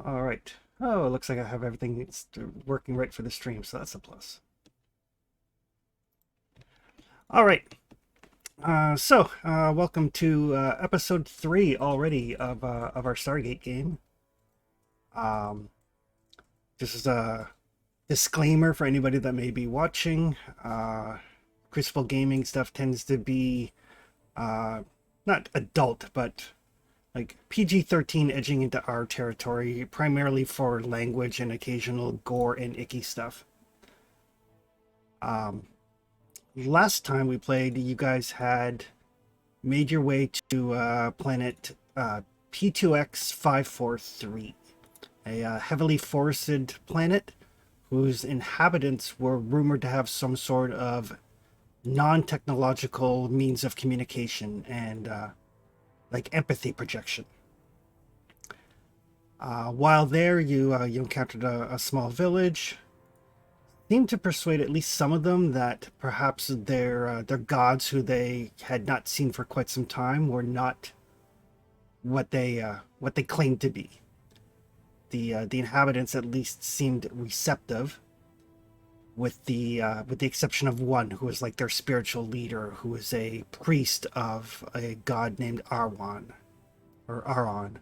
All right. Oh, it looks like I have everything working right for the stream, so that's a plus. All right. Welcome to episode 3 already of our Stargate game. Um, this is a disclaimer for anybody that may be watching. Crucible Gaming stuff tends to be not adult, but like PG-13 edging into R territory, primarily for language and occasional gore and icky stuff. Last time we played, you guys had made your way to planet P2X543, a heavily forested planet whose inhabitants were rumored to have some sort of non-technological means of communication and like empathy projection. While there, you encountered a small village. Seemed to persuade at least some of them that perhaps their gods, who they had not seen for quite some time, were not what they claimed to be. The inhabitants at least seemed receptive, with the exception of one who was like their spiritual leader, who was a priest of a god named Arwan or Aron.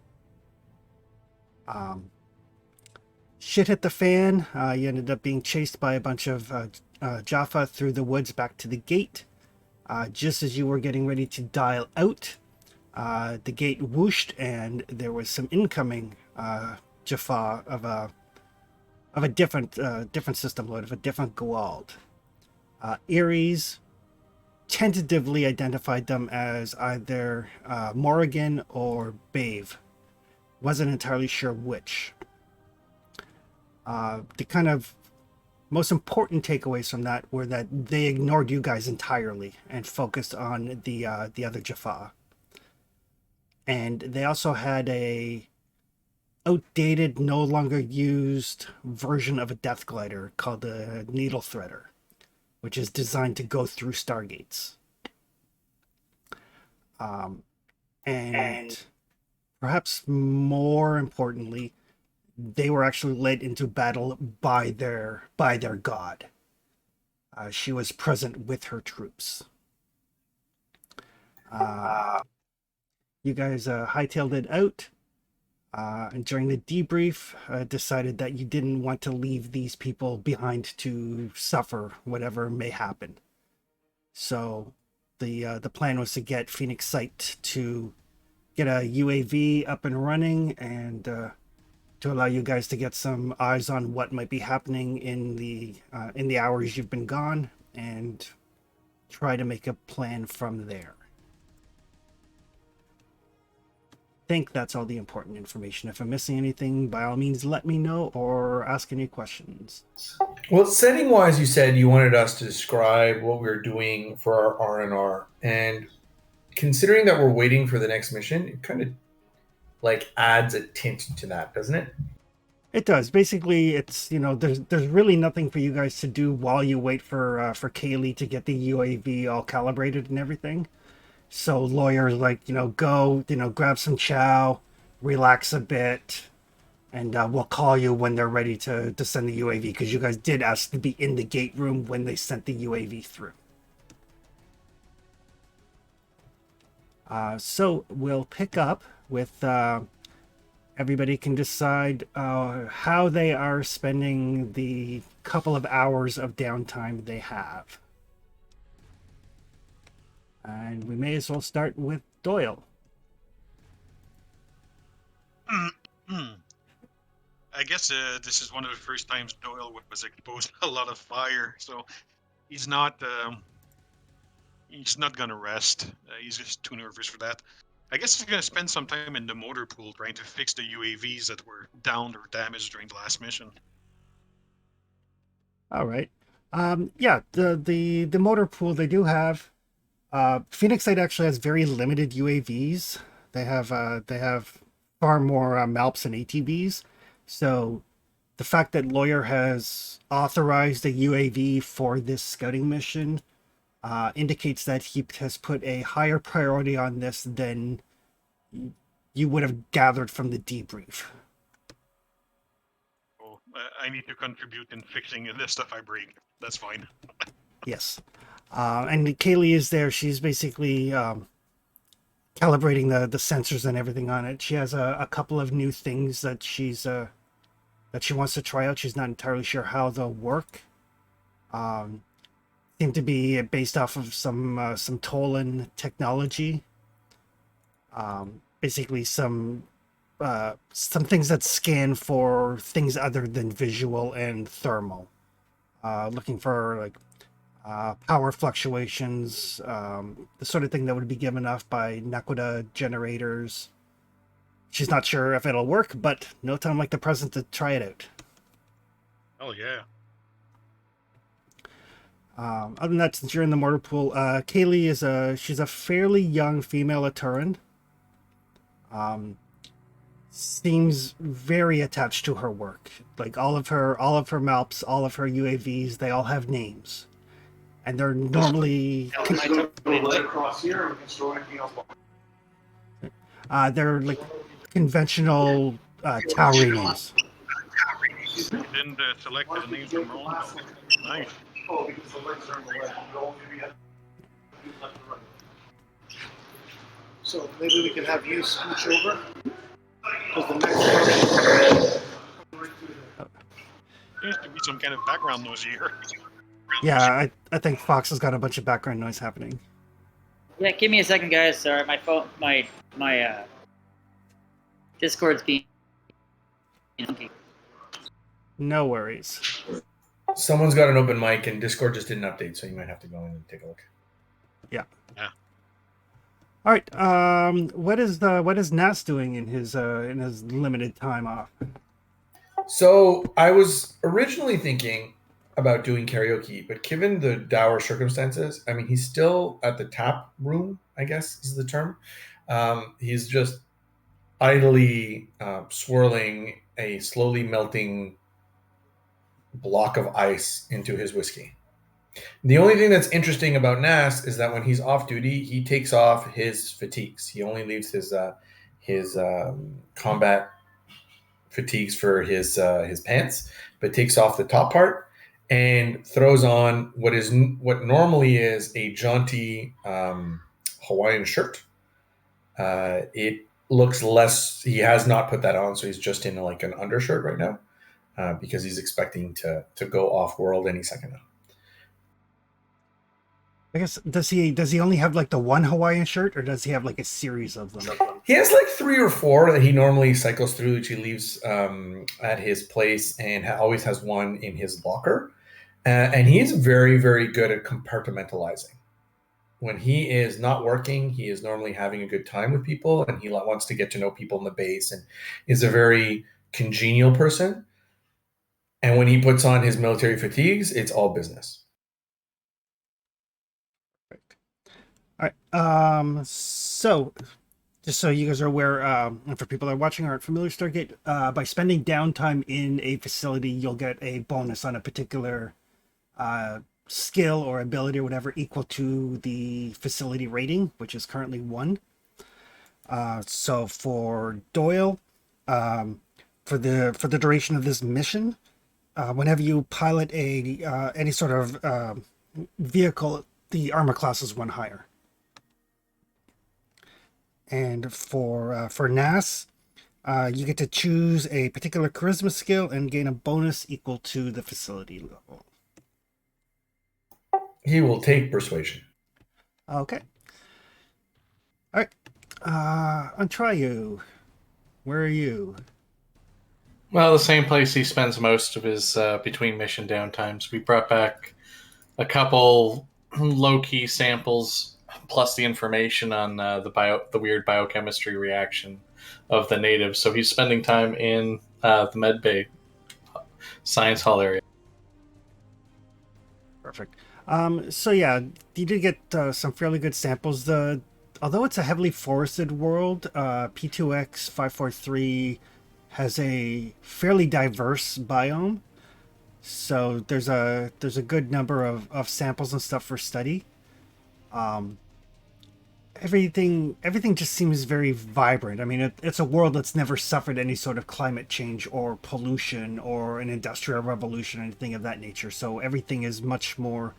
Shit hit the fan. You ended up being chased by a bunch of Jaffa through the woods back to the gate. Just as you were getting ready to dial out, the gate whooshed, and there was some incoming Jaffa of a different system load, of a different Goa'uld. Ares tentatively identified them as either Morrigan or Bave. Wasn't entirely sure which. The kind of most important takeaways from that were that they ignored you guys entirely and focused on the other Jaffa. And they also had a outdated, no longer used version of a death glider called a needle threader, which is designed to go through stargates. And perhaps more importantly, they were actually led into battle by their god. She was present with her troops. You guys hightailed it out, and during the debrief, decided that you didn't want to leave these people behind to suffer whatever may happen. So the plan was to get Phoenix Sight to get a UAV up and running, and to allow you guys to get some eyes on what might be happening in the hours you've been gone, and try to make a plan from there. I think that's all the important information. If I'm missing anything, by all means, let me know or ask any questions. Well, setting wise, you said you wanted us to describe what we were doing for our R&R, and considering that we're waiting for the next mission, it kind of like adds a tint to that, doesn't it? It does. Basically, it's, there's really nothing for you guys to do while you wait for Kaylee to get the UAV all calibrated and everything. So lawyers go, grab some chow, relax a bit, and we'll call you when they're ready to send the UAV, because you guys did ask to be in the gate room when they sent the UAV through. So we'll pick up with everybody can decide how they are spending the couple of hours of downtime they have. And we may as well start with Doyle. I guess this is one of the first times Doyle was exposed to a lot of fire, so he's not gonna rest. He's just too nervous for that. I guess he's gonna spend some time in the motor pool trying to fix the UAVs that were downed or damaged during the last mission. All right. Yeah, the motor pool they do have. Phoenix Light actually has very limited UAVs. They have far more MALPs and ATVs. So the fact that Lawyer has authorized a UAV for this scouting mission indicates that he has put a higher priority on this than you would have gathered from the debrief. I need to contribute in fixing the stuff I break. That's fine. Yes. And Kaylee is there. She's basically calibrating the sensors and everything on it. She has a couple of new things that that she wants to try out. She's not entirely sure how they'll work. Seem to be based off of some Tolan technology. Basically some things that scan for things other than visual and thermal. Looking for like power fluctuations, the sort of thing that would be given off by Nakoda generators. She's not sure if it'll work, but no time like the present to try it out. Oh yeah. Other than that, since you're in the mortar pool, Kaylee is she's a fairly young female Aturan. Seems very attached to her work. Like all of her malps, all of her UAVs, they all have names, and they're normally they're like conventional Tauri names. You didn't select the name from Roland. Nice. So maybe we can have you switch over. Because the next Seems to be some kind of background noise here. Yeah, I think Fox has got a bunch of background noise happening. Yeah, give me a second, guys. Sorry, my phone, my Discord's being funky. No worries. Someone's got an open mic, and Discord just didn't update, so you might have to go in and take a look. Yeah. Yeah. All right. What is Nas doing in his limited time off? So I was originally thinking about doing karaoke, but given the dour circumstances, I mean, he's still at the tap room, I guess is the term. He's just idly swirling a slowly melting block of ice into his whiskey. The only thing that's interesting about Nas is that when he's off duty, he takes off his fatigues. He only leaves his combat fatigues for his pants, but takes off the top part and throws on what normally is a jaunty Hawaiian shirt. It looks less. He has not put that on, so he's just in like an undershirt right now because he's expecting to go off world any second now. I guess does he only have like the one Hawaiian shirt, or does he have like a series of them? He has like 3 or 4 that he normally cycles through, which he leaves at his place, and always has one in his locker. And he is very, very good at compartmentalizing. When he is not working, he is normally having a good time with people, and he wants to get to know people in the base, and is a very congenial person. And when he puts on his military fatigues, it's all business. All right. So just so you guys are aware, and for people that are watching aren't familiar with Stargate, by spending downtime in a facility, you'll get a bonus on a particular skill or ability or whatever equal to the facility rating, which is currently 1. So for Doyle, for the duration of this mission, whenever you pilot any sort of vehicle, the armor class is 1 higher. And for Nas, you get to choose a particular charisma skill and gain a bonus equal to the facility level. He will take persuasion. Okay. All right. Untriu, where are you? Well, the same place he spends most of his between mission downtimes. We brought back a couple low-key samples, plus the information on the weird biochemistry reaction of the natives. So he's spending time in the med bay science hall area. Perfect. So yeah, you did get some fairly good samples. Although it's a heavily forested world, P2X 543 has a fairly diverse biome. So there's a good number of samples and stuff for study. everything just seems very vibrant. I mean, it's a world that's never suffered any sort of climate change or pollution or an industrial revolution or anything of that nature. So everything is much more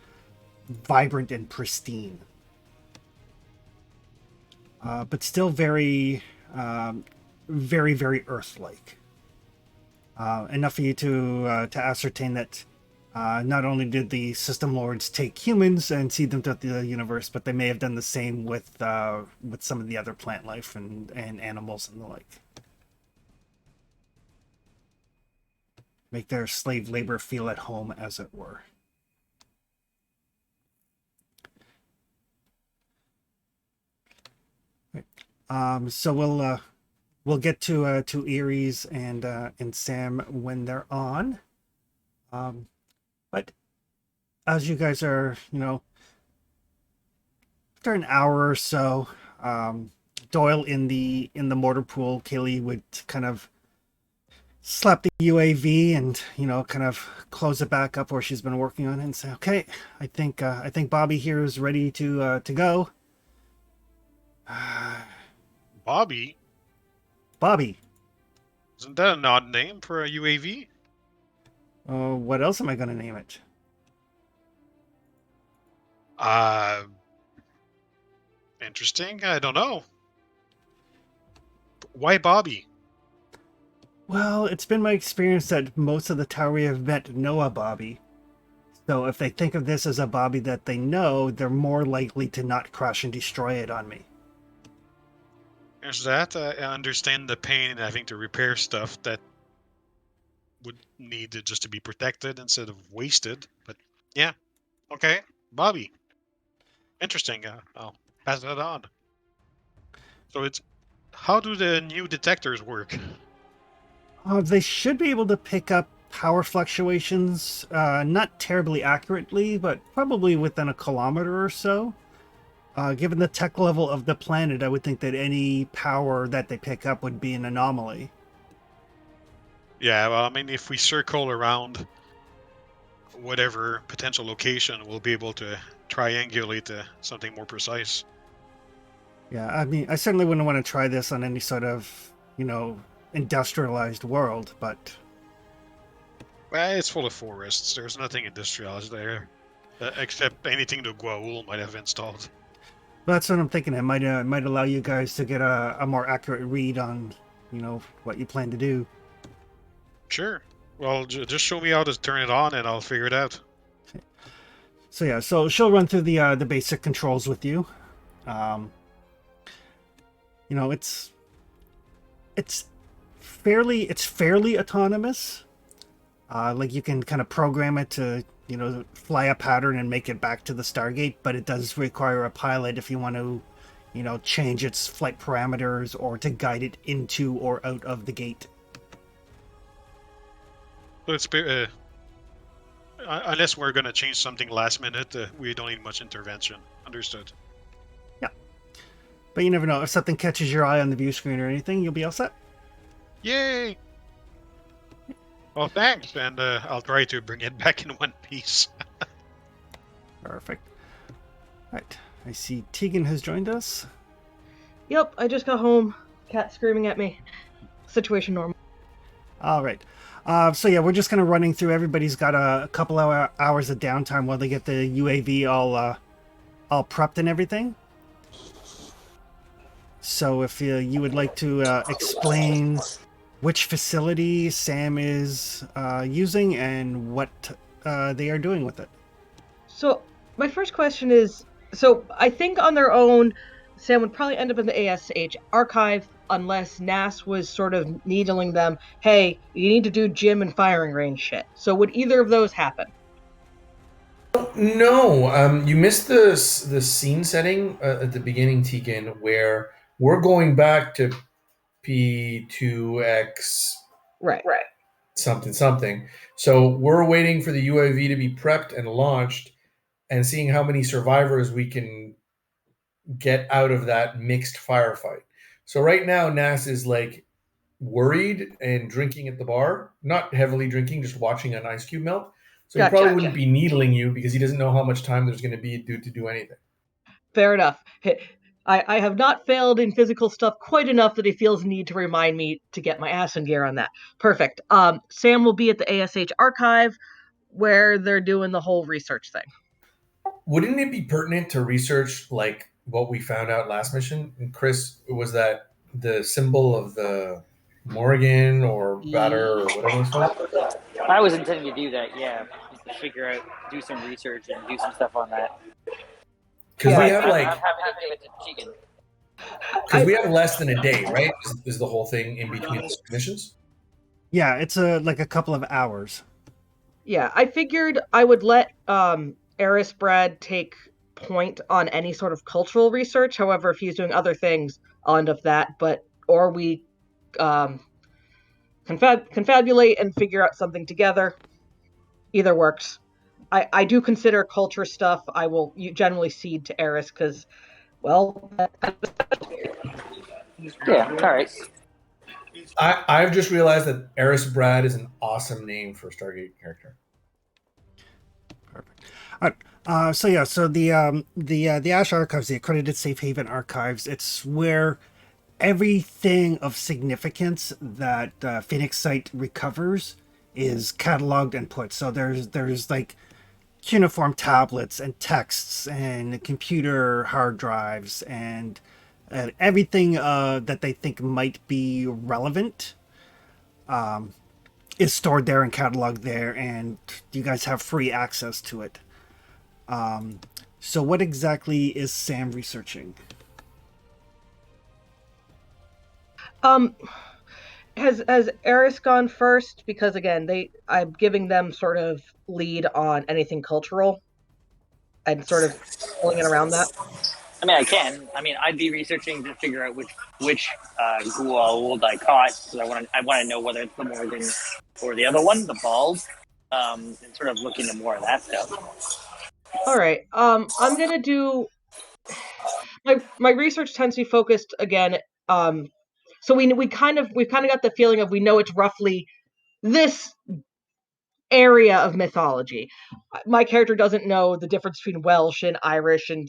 vibrant and pristine, but still very, very, very Earth-like. Enough for you to ascertain that not only did the system lords take humans and seed them throughout the universe, but they may have done the same with some of the other plant life and animals and the like. Make their slave labor feel at home, as it were. Right. So we'll get to Aries and Sam when they're on. But as you guys are, after an hour or so, Doyle in the mortar pool, Kaylee would kind of slap the UAV and kind of close it back up where she's been working on it and say, "Okay, I think Bobby here is ready to go." Bobby? Bobby. Isn't that an odd name for a UAV? What else am I going to name it? Interesting. I don't know. Why Bobby? Well, it's been my experience that most of the tower we have met know a Bobby. So if they think of this as a Bobby that they know, they're more likely to not crash and destroy it on me. There's that. I understand the pain in having to repair stuff that would need just to be protected instead of wasted. But yeah, okay, Bobby. Interesting. I'll pass that on. So how do the new detectors work? They should be able to pick up power fluctuations, not terribly accurately, but probably within a kilometer or so. Given the tech level of the planet, I would think that any power that they pick up would be an anomaly. Yeah, well, I mean, if we circle around whatever potential location, we'll be able to triangulate something more precise. Yeah, I mean, I certainly wouldn't want to try this on any sort of, industrialized world, but... Well, it's full of forests. There's nothing industrialized there, except anything the Goa'uld might have installed. That's what I'm thinking. It might allow you guys to get a more accurate read on, what you plan to do. Sure. Well, just show me how to turn it on, and I'll figure it out. Okay. So yeah, so she'll run through the basic controls with you. It's fairly autonomous. Like you can kind of program it to fly a pattern and make it back to the Stargate, but it does require a pilot if you want to change its flight parameters or to guide it into or out of the gate. So it's unless we're going to change something last minute, we don't need much intervention. Understood. Yeah. But you never know. If something catches your eye on the view screen or anything, you'll be all set. Yay! Well, thanks, and I'll try to bring it back in one piece. Perfect. Right. I see Tegan has joined us. Yep, I just got home. Cat screaming at me. Situation normal. All right. So yeah, we're just kind of running through. Everybody's got a couple hours of downtime while they get the UAV all prepped and everything. So if you would like to explain which facility Sam is using and what they are doing with it. So my first question is, so I think on their own, Sam would probably end up in the ASH archive unless NAS was sort of needling them, hey, you need to do gym and firing range shit. So would either of those happen? No, you missed the scene setting at the beginning, Tegan, where we're going back to P2X Right. something. So we're waiting for the UAV to be prepped and launched and seeing how many survivors we can get out of that mixed firefight. So right now, Nas is like worried and drinking at the bar, not heavily drinking, just watching an ice cube melt. So he probably wouldn't be needling you because he doesn't know how much time there's going to be to do anything. Fair enough. I have not failed in physical stuff quite enough that he feels need to remind me to get my ass in gear on that. Perfect. Sam will be at the ASH archive where they're doing the whole research thing. Wouldn't it be pertinent to research like what we found out last mission? And Chris, was that the symbol of the Morgan or batter or whatever it's called? I was intending to do that, yeah. Just to figure out, do some research and do some stuff on that. Because we have I'm like, happy to give it to Keegan. because we have less than a day, right? Is the whole thing in between the missions? Yeah, it's like a couple of hours. Yeah, I figured I would let Eris Brad take point on any sort of cultural research. However, if he's doing other things, I'll end up that. Or we confabulate and figure out something together. Either works. I do consider culture stuff. I will generally cede to Eris because, well, Yeah, all right. I've just realized that Eris Brad is an awesome name for a Stargate character. Perfect. All right. So the Ash Archives, the accredited safe haven archives, it's where everything of significance that Phoenix Site recovers is cataloged and put. So there's like cuneiform tablets and texts and computer hard drives and everything that they think might be relevant is stored there and cataloged there, and you guys have free access to it. So what exactly is Sam researching? Has Eris gone first? Because again, I'm giving them sort of lead on anything cultural and sort of pulling it around that. I mean, I can. I mean, I'd be researching to figure out which Goa'uld I caught, because I want to know whether it's the Morgan or the other one, the Balls, and sort of look into more of that stuff. All right. I'm gonna do my research tends to be focused again. So we've kind of got the feeling of we know it's roughly this area of mythology. My character doesn't know the difference between Welsh and Irish, and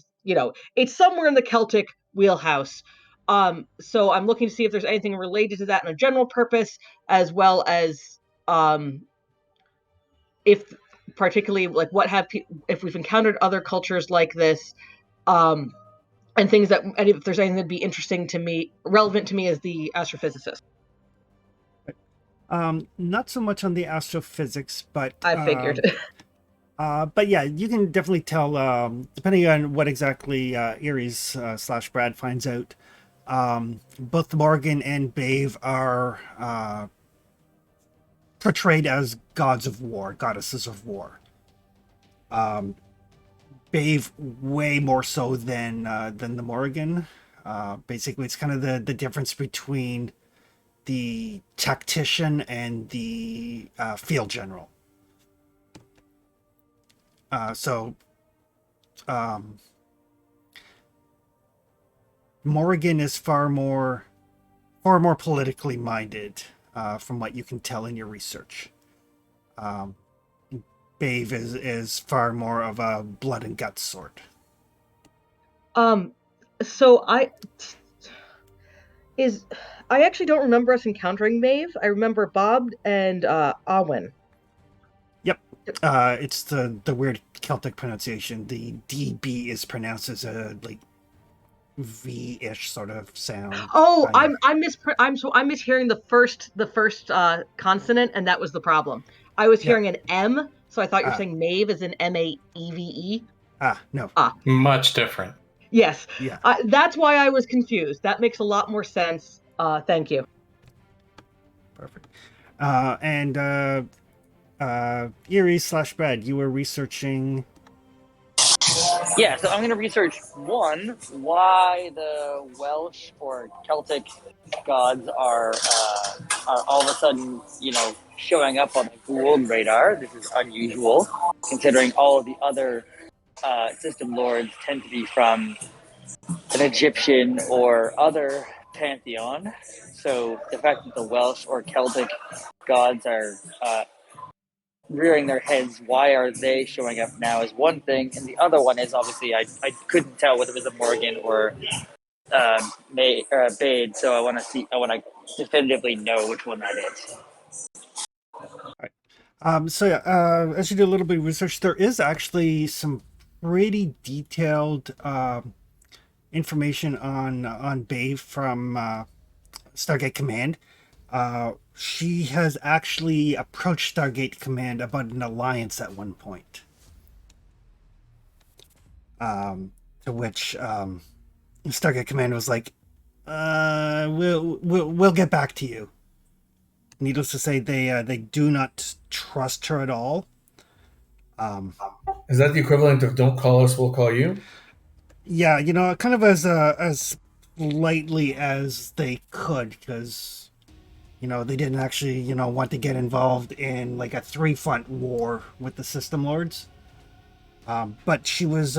it's somewhere in the Celtic wheelhouse. So I'm looking to see if there's anything related to that in a general purpose, as well as if particularly like if we've encountered other cultures like this, and things if there's anything that'd be interesting to me, relevant to me as the astrophysicist. Not so much on the astrophysics, but I figured. But yeah, you can definitely tell, depending on what exactly Aries / Brad finds out. Both Morgan and Bave are portrayed as gods of war, goddesses of war. Bave way more so than the Morgan. Basically, it's kind of the difference between the tactician and the field general. Morgan is far more politically minded, from what you can tell in your research. Bave is far more of a blood and guts sort. So I actually don't remember us encountering Maeve. I remember Bob and Awen. Yep. It's the weird Celtic pronunciation. The DB is pronounced as a like V-ish sort of sound. Oh, I'm mishearing the first consonant, and that was the problem. I was hearing an M, so I thought you were saying Maeve as in Maeve. No. Much different. Yes. Yeah. That's why I was confused. That makes a lot more sense. Thank you. Perfect. And Erie / Brad, you were researching. Yeah, so I'm going to research why the Welsh or Celtic gods are all of a sudden, showing up on the Goa'uld radar. This is unusual, considering all of the other system lords tend to be from an Egyptian or other pantheon. So the fact that the Welsh or Celtic gods are rearing their heads, why are they showing up now, is one thing, and the other one is obviously I couldn't tell whether it was a Morgan or Bade. So I want to see. I want to definitively know which one that is. So yeah, as you do a little bit of research, there is actually some pretty detailed information on Babe from Stargate Command. She has actually approached Stargate Command about an alliance at one point. To which Stargate Command was like, we'll get back to you. Needless to say, they do not trust her at all. Is that the equivalent of "Don't call us, we'll call you"? Yeah, kind of as lightly as they could, because they didn't actually want to get involved in like a three-front war with the System Lords. But she was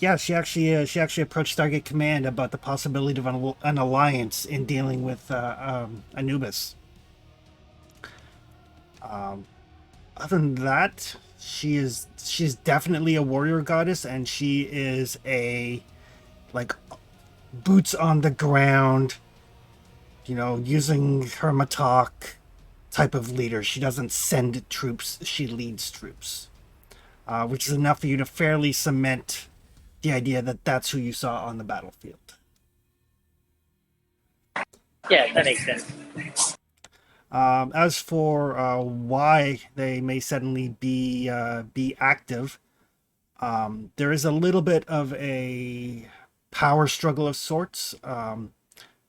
she actually approached Stargate Command about the possibility of an alliance in dealing with Anubis. Other than that, she's definitely a warrior goddess, and she is a like boots on the ground, using her Matok type of leader. She doesn't send troops; she leads troops, which is enough for you to fairly cement the idea that that's who you saw on the battlefield. Yeah, that makes sense. As for why they may suddenly be active, there is a little bit of a power struggle of sorts.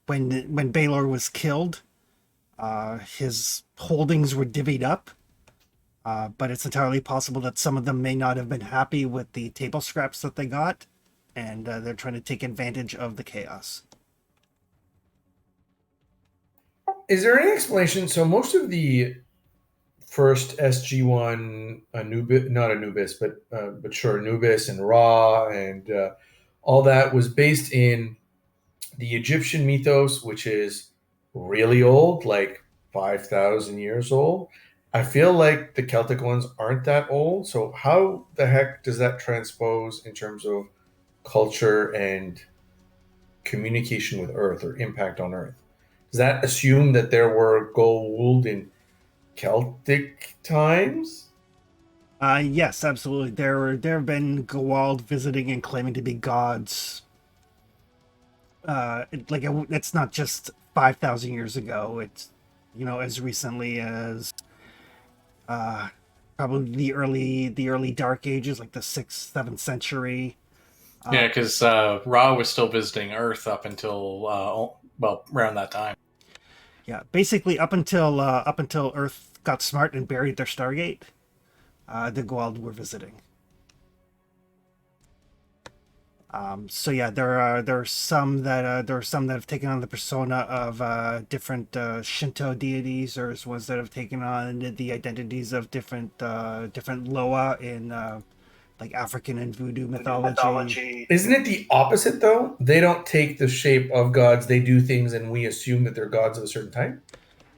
When Baylor was killed, his holdings were divvied up. But it's entirely possible that some of them may not have been happy with the table scraps that they got, and they're trying to take advantage of the chaos. Is there any explanation? So most of the first SG-1 Anubis, not Anubis, but sure, Anubis and Ra and all that was based in the Egyptian mythos, which is really old, like 5,000 years old. I feel like the Celtic ones aren't that old. So how the heck does that transpose in terms of culture and communication with Earth or impact on Earth? Does that assume that there were gold in Celtic times? Yes, absolutely. There have been Goa'uld visiting and claiming to be gods. It's not just 5,000 years ago. It's as recently as probably the early Dark Ages, like the 6th, 7th century. Yeah, because Ra was still visiting Earth up until around that time. Yeah, basically up until Earth got smart and buried their Stargate, the Goa'uld were visiting. So yeah, there are some that have taken on the persona of different Shinto deities. There's ones that have taken on the identities of different Loa in like African and Voodoo mythology. Isn't it the opposite though? They don't take the shape of gods, they do things and we assume that they're gods of a certain type?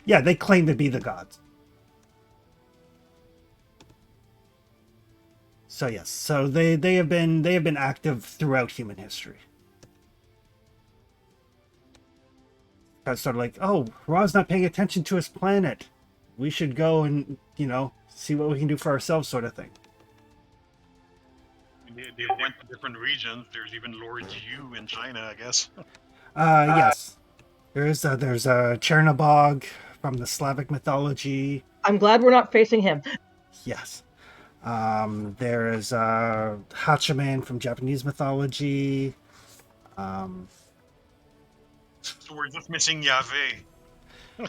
Yeah, they claim to be the gods. So yes, so they have been active throughout human history. It's sort of like, oh, Ra's not paying attention to his planet. We should go and see what we can do for ourselves, sort of thing. They went to different regions. There's even Lord Yu in China, I guess. Yes. There's Chernobog from the Slavic mythology. I'm glad we're not facing him. Yes. There is Hachiman from Japanese mythology. So we're just missing Yahweh.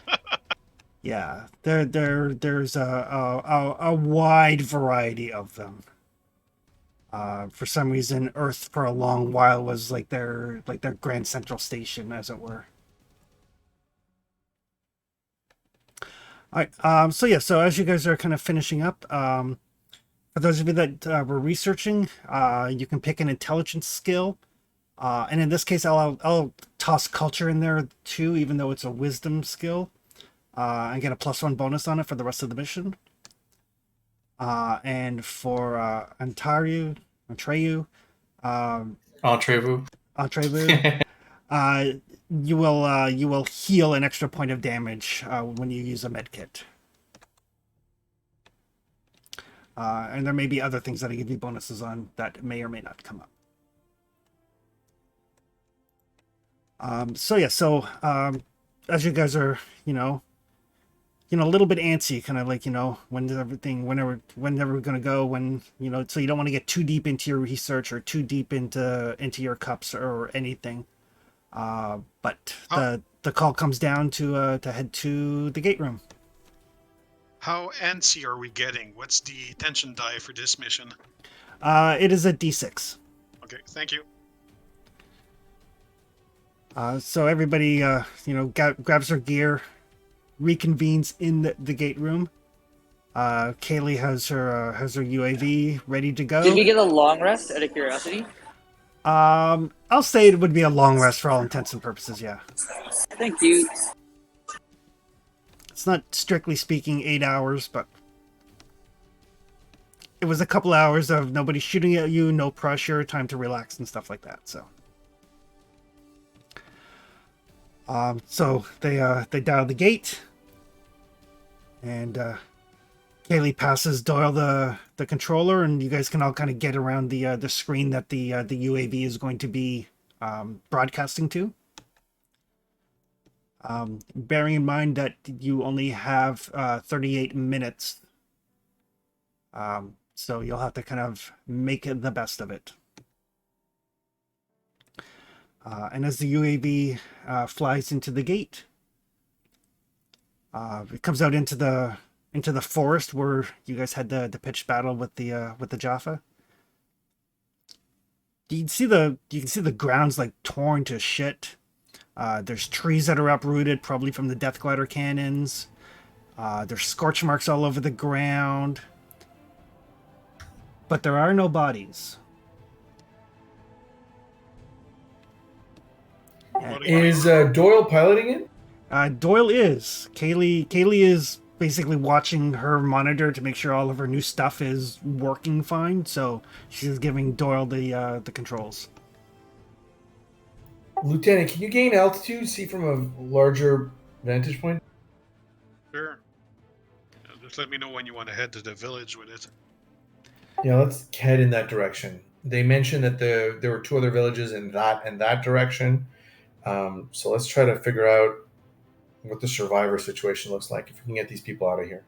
Yeah, there's a wide variety of them. For some reason, Earth for a long while was like their grand central station, as it were. All right. So yeah. So as you guys are kind of finishing up, for those of you that were researching, you can pick an intelligence skill, and in this case, I'll toss culture in there too, even though it's a wisdom skill, and get a +1 bonus on it for the rest of the mission. And for Antreyu, Entrevu. entree move. You will heal an extra point of damage when you use a med kit. And there may be other things that I give you bonuses on that may or may not come up. So as you guys are, a little bit antsy, kind of like, whenever we're gonna go, so you don't want to get too deep into your research or too deep into your cups or anything. But the call comes down to head to the gate room. How antsy are we getting? What's the tension die for this mission? It is a D6. Okay, thank you. So everybody, grabs their gear, reconvenes in the gate room. Kaylee has her UAV ready to go. Did we get a long rest out of curiosity? I'll say it would be a long rest for all intents and purposes. Yeah. Thank you. It's not strictly speaking 8 hours, but it was a couple hours of nobody shooting at you, no pressure, time to relax and stuff like that. So. So they dial the gate, and Kaylee passes Doyle the controller, and you guys can all kind of get around the screen that the UAV is going to be broadcasting to. Bearing in mind that you only have 38 minutes, so you'll have to kind of make the best of it. And as the UAV flies into the gate, it comes out into the forest where you guys had the pitched battle with the Jaffa. You can see the ground's like torn to shit. There's trees that are uprooted, probably from the Death Glider cannons. There's scorch marks all over the ground, but there are no bodies. Is Doyle piloting it? Doyle is. Kaylee is basically watching her monitor to make sure all of her new stuff is working fine. So she's giving Doyle the controls. Lieutenant, can you gain altitude, see from a larger vantage point? Sure. Just let me know when you want to head to the village with it. Yeah, let's head in that direction. They mentioned that there were 2 other villages in that direction. So let's try to figure out what the survivor situation looks like if we can get these people out of here.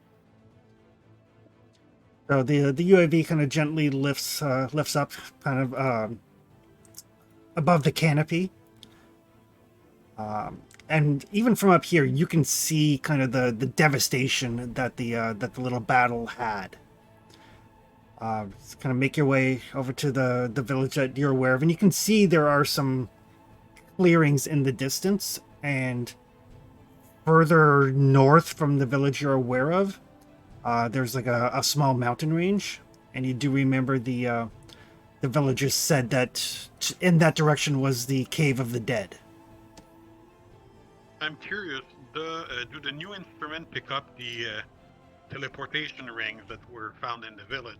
So the UAV kind of gently lifts up, kind of above the canopy, and even from up here, you can see kind of the devastation that the little battle had. Just kind of make your way over to the village that you're aware of, and you can see there are some clearings in the distance, and further north from the village you're aware of, there's like a small mountain range, and you do remember the villagers said that in that direction was the Cave of the Dead. I'm curious, do the new instrument pick up the teleportation rings that were found in the village?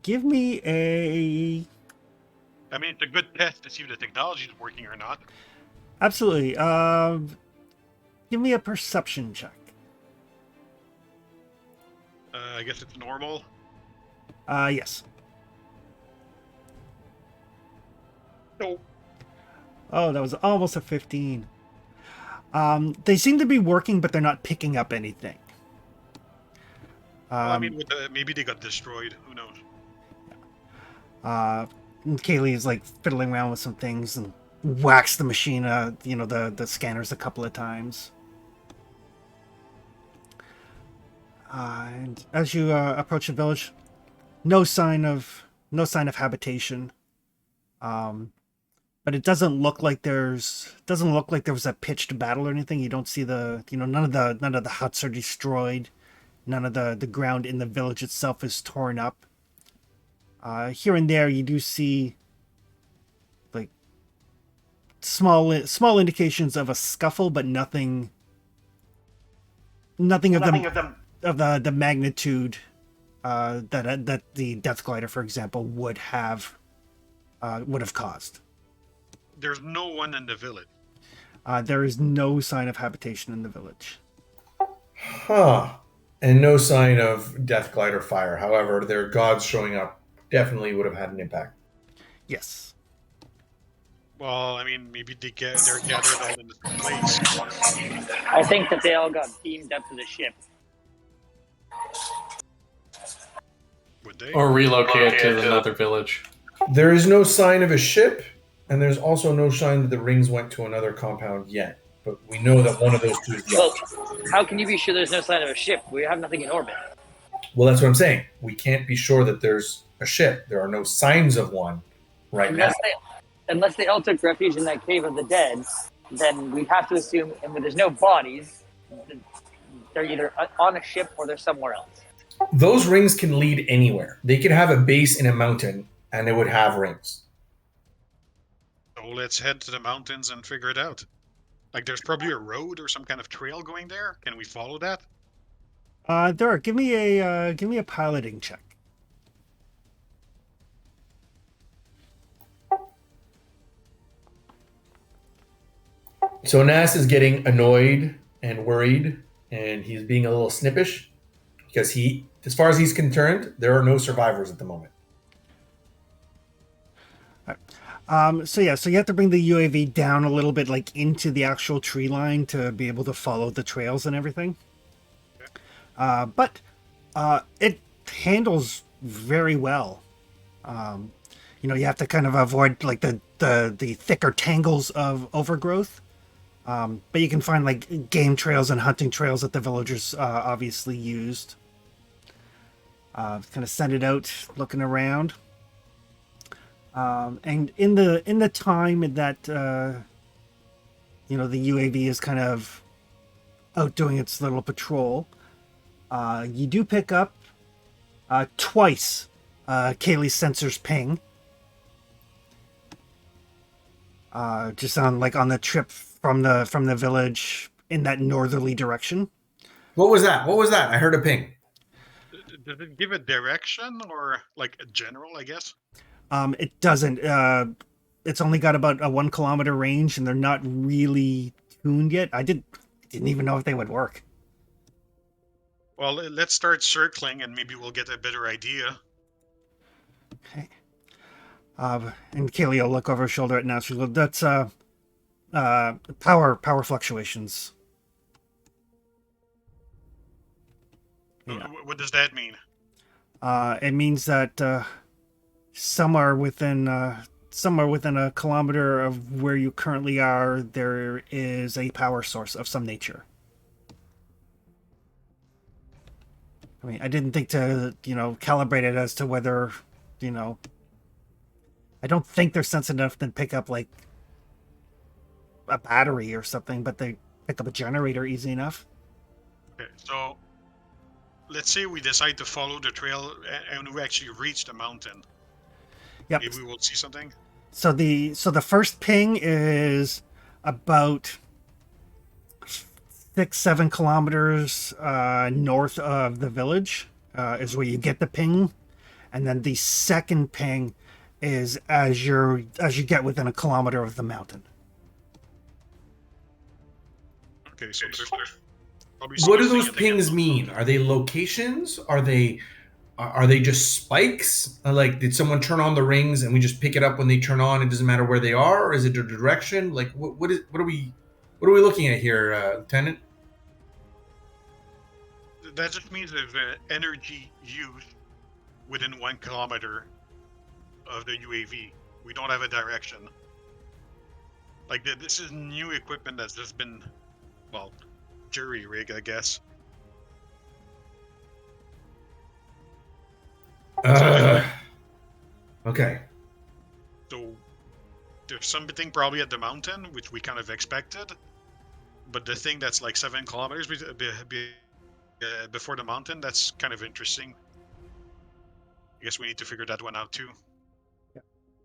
Give me a... I mean, it's a good test to see if the technology is working or not. Absolutely. Give me a perception check. I guess it's normal. Yes. No. Oh, that was almost a 15. They seem to be working, but they're not picking up anything. Well, I mean, maybe they got destroyed. Who knows? Kaylee is like fiddling around with some things and whacks the machine, the scanners a couple of times. And as you approach the village, no sign of habitation. But it doesn't look like there was a pitched battle or anything. You don't see none of the huts are destroyed. None of the ground in the village itself is torn up. Here and there, you do see like small indications of a scuffle, but nothing of the magnitude that the Death Glider, for example, would have would have caused. There's no one in the village. There is no sign of habitation in the village. Huh. And no sign of death glider fire. However, their gods showing up definitely would have had an impact. Yes. Well, I mean, maybe they're gathered all in the same place. I think that they all got beamed up to the ship. Would they? Or relocated to another village. There is no sign of a ship, and there's also no sign that the rings went to another compound yet. But we know that one of those two is the Well, how can you be sure there's no sign of a ship? We have nothing in orbit. Well, that's what I'm saying. We can't be sure that there's a ship. There are no signs of one right now. Unless they all took refuge in that cave of the dead, then we have to assume, and when there's no bodies, they're either on a ship or they're somewhere else. Those rings can lead anywhere. They could have a base in a mountain, and they would have rings. So let's head to the mountains and figure it out. Like, there's probably a road or some kind of trail going there. Can we follow that? There. Give me a piloting check. So Nas is getting annoyed and worried, and he's being a little snippish because as far as he's concerned, there are no survivors at the moment. So you have to bring the UAV down a little bit, like into the actual tree line to be able to follow the trails and everything. But it handles very well. You have to kind of avoid like the thicker tangles of overgrowth. But you can find like game trails and hunting trails that the villagers obviously used. Kind of send it out, looking around. And in the time that the UAV is kind of out doing its little patrol, you do pick up twice Kaylee's sensors ping. Just on the trip from the village in that northerly direction. What was that? I heard a ping. Does it give a direction or like a general, I guess? It doesn't. It's only got about a 1 kilometer range, and they're not really tuned yet. I didn't even know if they would work. Well, let's start circling, and maybe we'll get a better idea. Okay. And Kaylee will look over her shoulder at now. She'll go, that's power fluctuations. Yeah. What does that mean? It means that somewhere within a kilometer of where you currently are, there is a power source of some nature. I mean, I didn't think to, calibrate it as to whether, I don't think they're sensitive enough to pick up like a battery or something, but they pick up a generator easy enough. Okay, so let's say we decide to follow the trail and we actually reach the mountain. Yep. Maybe we'll see something. So the first ping is about 6-7 kilometers north of the village is where you get the ping, and then the second ping is as you get within a kilometer of the mountain. Okay, so there's probably What do something those at the pings end. mean? Are they locations? Are they just spikes? Like, did someone turn on the rings and we just pick it up when they turn on? It doesn't matter where they are, or is it a direction? Like, what are we looking at here, Lieutenant? That just means there's energy used within 1 kilometer of the UAV. We don't have a direction. Like, this is new equipment that's just been, well, jury rig, I guess. Okay. So there's something probably at the mountain, which we kind of expected. But the thing that's like 7 kilometers before the mountain, that's kind of interesting. I guess we need to figure that one out too.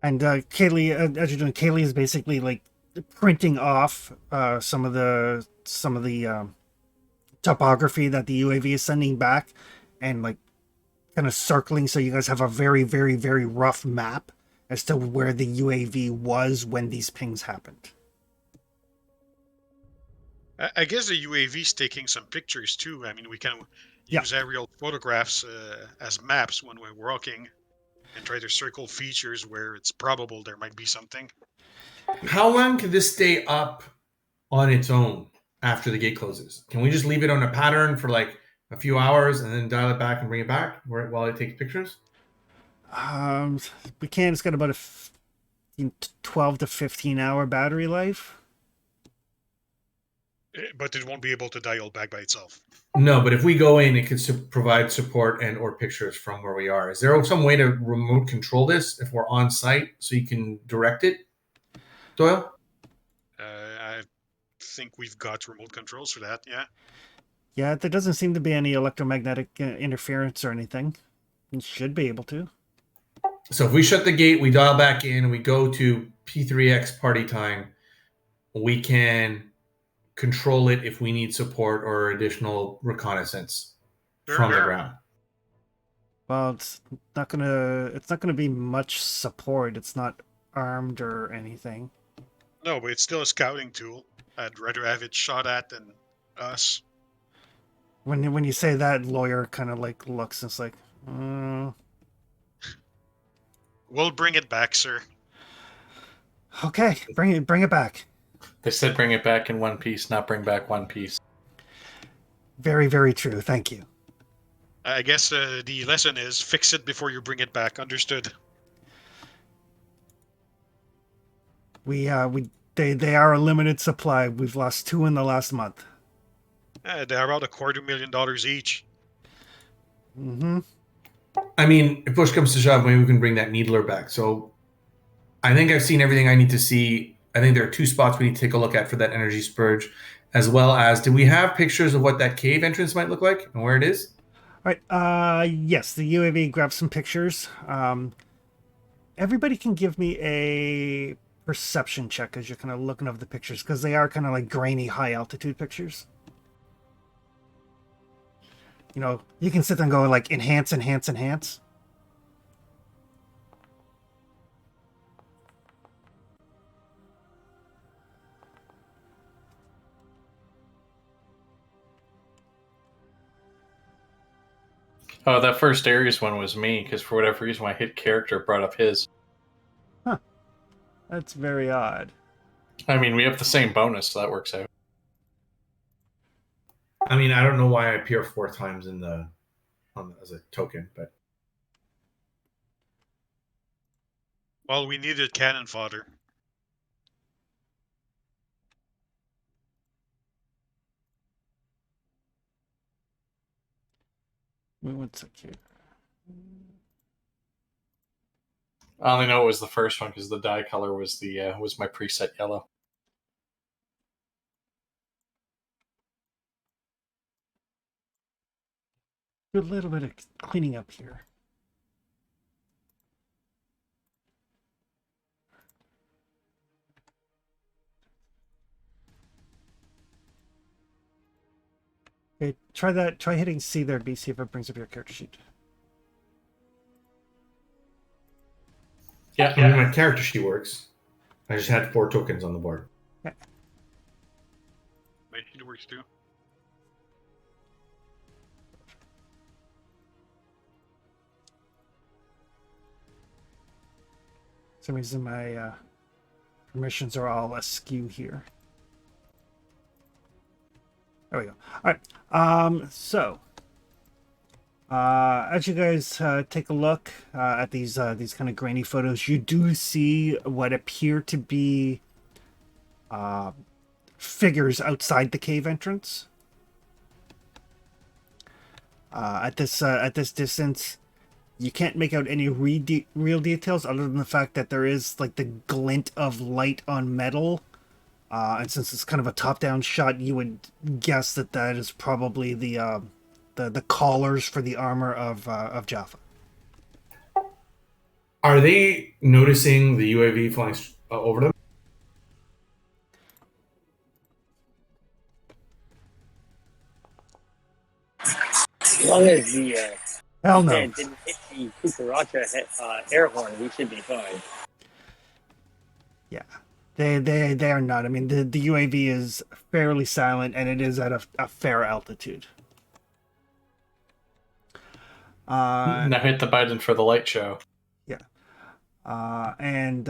And Kaylee, as you're doing, Kaylee is basically like printing off some of the topography that the UAV is sending back, and like kind of circling, so you guys have a very, very, very rough map as to where the UAV was when these pings happened. I guess the UAV's taking some pictures too. I mean, we can Yeah. use aerial photographs as maps when we're walking and try to circle features where it's probable there might be something. How long can this stay up on its own after the gate closes? Can we just leave it on a pattern for like a few hours and then dial it back and bring it back while it takes pictures? We can. It's got about a 12 to 15 hour battery life. But it won't be able to dial back by itself. No, but if we go in, it could provide support and or pictures from where we are. Is there some way to remote control this if we're on site so you can direct it, Doyle? I think we've got remote controls for that, yeah. Yeah, there doesn't seem to be any electromagnetic interference or anything. You should be able to. So if we shut the gate, we dial back in, we go to P3X party time, we can control it if we need support or additional reconnaissance from the ground. Well, it's not gonna be much support. It's not armed or anything. No, but it's still a scouting tool. I'd rather have it shot at than us. When you say that, lawyer kind of like looks and it's like, We'll bring it back, sir. okay, bring it back. They said bring it back in one piece, not bring back one piece. Very, very true. Thank you. I guess the lesson is fix it before you bring it back. Understood. They are a limited supply. We've lost 2 in the last month. They're about $250,000 each. Mm-hmm. I mean, if push comes to shove, maybe we can bring that needler back. So I think I've seen everything I need to see. I think there are 2 spots we need to take a look at for that energy spurge, as well as, do we have pictures of what that cave entrance might look like and where it is? All right. Yes, the UAV grabbed some pictures. Everybody can give me a perception check as you're kind of looking over the pictures, because they are kind of like grainy, high altitude pictures. You know, you can sit there and go like enhance, enhance, enhance. Oh, that first Ares one was me, because for whatever reason, my hit character brought up his. Huh. That's very odd. I mean, we have the same bonus, so that works out. I mean, I don't know why I appear 4 times as a token, but Well, we needed cannon fodder. Wait 1 sec here. I only know it was the first one because the dye color was was my preset yellow. Do a little bit of cleaning up here. Okay, try that. Try hitting C there, B. See if it brings up your character sheet. Yeah, I mean, my character sheet works. I just had 4 tokens on the board. My sheet works too. For some reason, my permissions are all askew here. There we go. All right. So, as you guys take a look at these kind of grainy photos, you do see what appear to be figures outside the cave entrance. At this distance, you can't make out any real details other than the fact that there is like the glint of light on metal. And since it's kind of a top-down shot, you would guess that is probably the collars for the armor of Jaffa. Are they noticing the UAV flying over them? As long as the Hell no. Didn't hit the cucaracha air horn. We should be fine. Yeah, they are not. I mean, the UAV is fairly silent, and it is at a fair altitude. Now hit the button for the light show. Yeah, and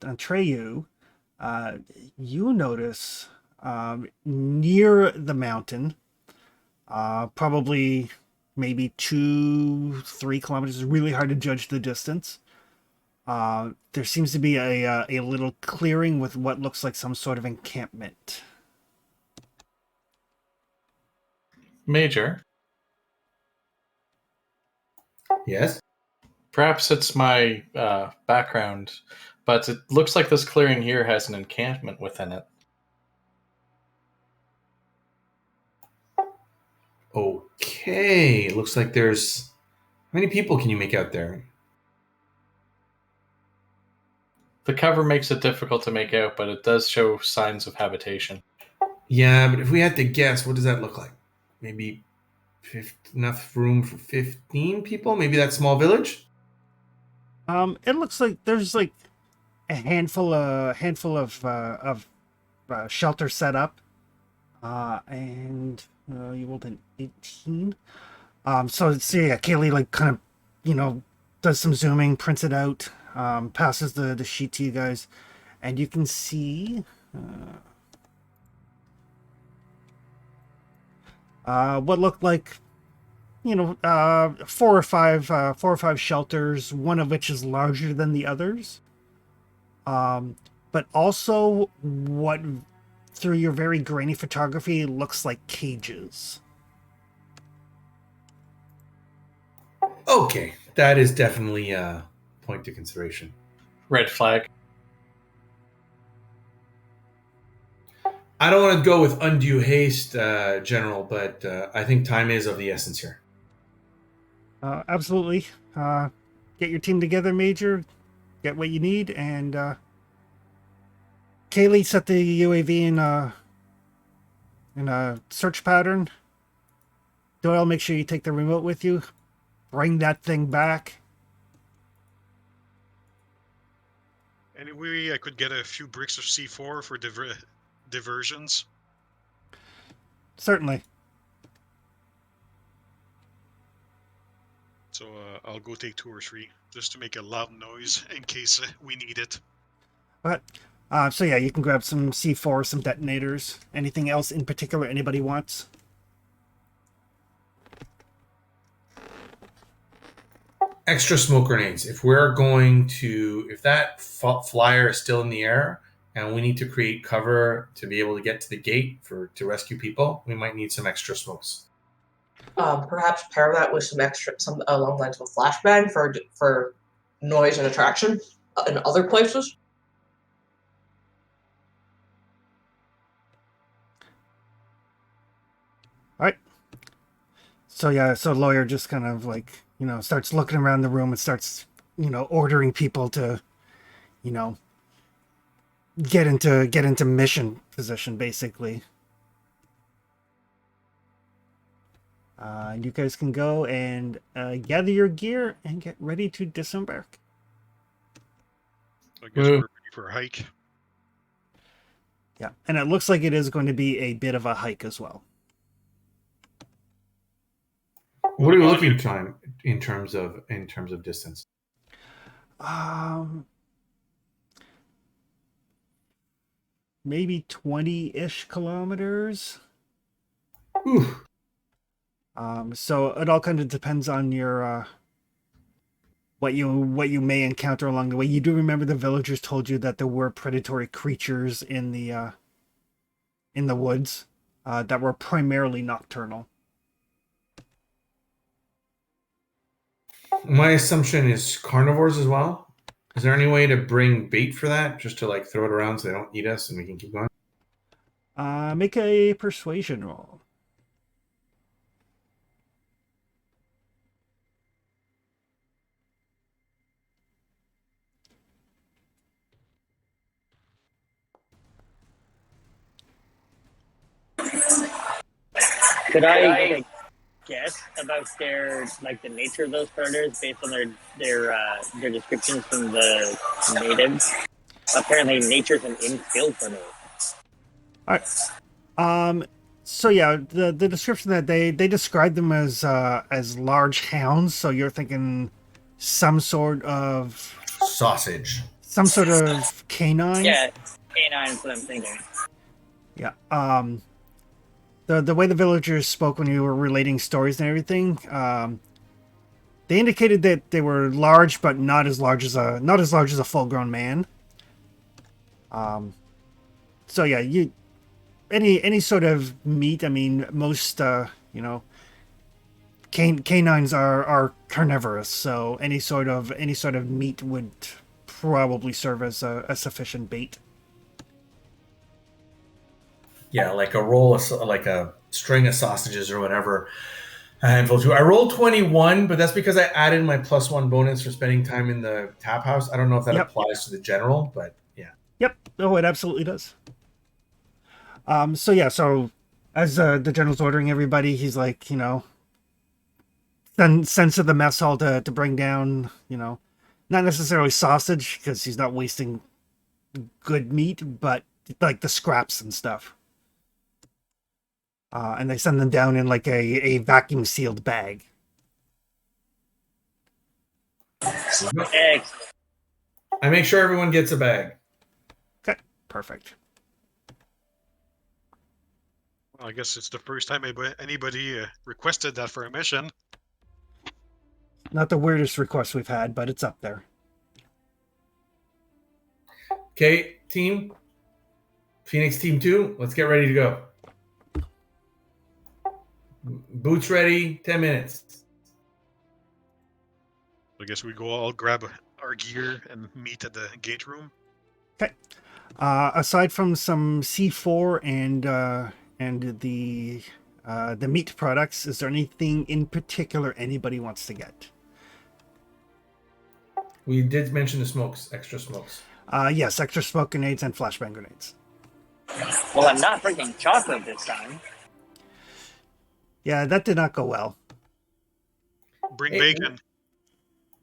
Treyu, you notice near the mountain, probably maybe 2-3 kilometers. It's really hard to judge the distance. There seems to be a little clearing with what looks like some sort of encampment. Major, Yes. perhaps it's my background, but it looks like this clearing here has an encampment within it. Okay. Looks like there's. How many people can you make out there? The cover makes it difficult to make out, but it does show signs of habitation. Yeah, but if we had to guess, what does that look like? Maybe enough room for 15 people? Maybe that small village? It looks like there's like a handful of shelter set up, and you rolled an 18. So yeah, Kaylee like kind of, does some zooming, prints it out, passes the sheet to you guys, and you can see what looked like, 4 or 5 shelters, one of which is larger than the others. But also what, through your very grainy photography, looks like cages. Okay. That is definitely a point to consideration. Red flag. I don't want to go with undue haste, General, but I think time is of the essence here. Absolutely. Get your team together, Major. Get what you need, and Kaylee, set the UAV in a search pattern. Doyle, make sure you take the remote with you. Bring that thing back. Any way I could get a few bricks of C4 for diversions? Certainly. So I'll go take 2 or 3 just to make a loud noise in case we need it. But so yeah, you can grab some C4, some detonators. Anything else in particular anybody wants? Extra smoke grenades. If that flyer is still in the air and we need to create cover to be able to get to the gate to rescue people, we might need some extra smokes. Perhaps pair that with some along the lines of a flashbang for noise and attraction in other places. All right. So yeah, so lawyer just kind of like, starts looking around the room and starts, ordering people to, get into mission position basically. You guys can go and gather your gear and get ready to disembark. I guess we're ready for a hike. Yeah, and it looks like it is going to be a bit of a hike as well. What are we looking time in terms of distance? Maybe 20-ish kilometers. Ooh. So it all kind of depends on your what you may encounter along the way. You do remember the villagers told you that there were predatory creatures in the woods that were primarily nocturnal. My assumption is carnivores as well. Is there any way to bring bait for that, just to like throw it around so they don't eat us and we can keep going? Make a persuasion roll. Could I guess about the nature of those predators based on their descriptions from the natives. Apparently, nature's an infield for me. All right. So yeah, the description that they describe them as large hounds. So you're thinking some sort of Sausage. canine. Yeah, canine is what I'm thinking. Yeah. The way the villagers spoke when you were relating stories and everything, they indicated that they were large, but not as large as a full-grown man. So yeah, any sort of meat. I mean, most canines are carnivorous, so any sort of meat would probably serve as a sufficient bait. Yeah, like a string of sausages or whatever. A handful too. I rolled 21, but that's because I added my +1 bonus for spending time in the tap house. I don't know if that Yep. applies to the general, but yeah. Yep. Oh, it absolutely does. So yeah, so as the general's ordering everybody, he's like, sends to the mess hall to bring down, not necessarily sausage because he's not wasting good meat, but like the scraps and stuff. And they send them down in like a vacuum sealed bag. Excellent. I make sure everyone gets a bag. Okay, perfect. Well, I guess it's the first time anybody requested that for a mission. Not the weirdest request we've had, but it's up there. Okay, team. Phoenix Team 2, let's get ready to go. Boots ready, 10 minutes. I guess we go all grab our gear and meet at the gate room. Okay. Aside from some C4 and the meat products, is there anything in particular anybody wants to get? We did mention the smokes, extra smokes. Yes, extra smoke grenades and flashbang grenades. Well, I'm not drinking chocolate this time. Yeah, that did not go well. Bring Hey, bacon.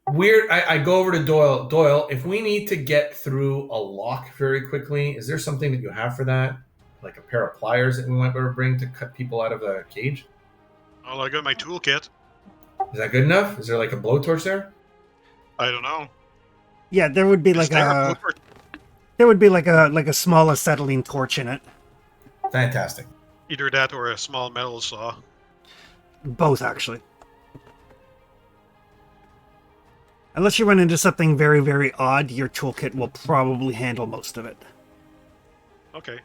Weird. I go over to Doyle. Doyle, if we need to get through a lock very quickly, is there something that you have for that? Like a pair of pliers that we might be able to bring to cut people out of a cage? Oh, I got my toolkit. Is that good enough? Is there like a blowtorch there? I don't know. Yeah, there would be Is like there a a blooper? small acetylene torch in it. Fantastic. Either that or a small metal saw. Both, actually. Unless you run into something very, very odd, your toolkit will probably handle most of it. Okay.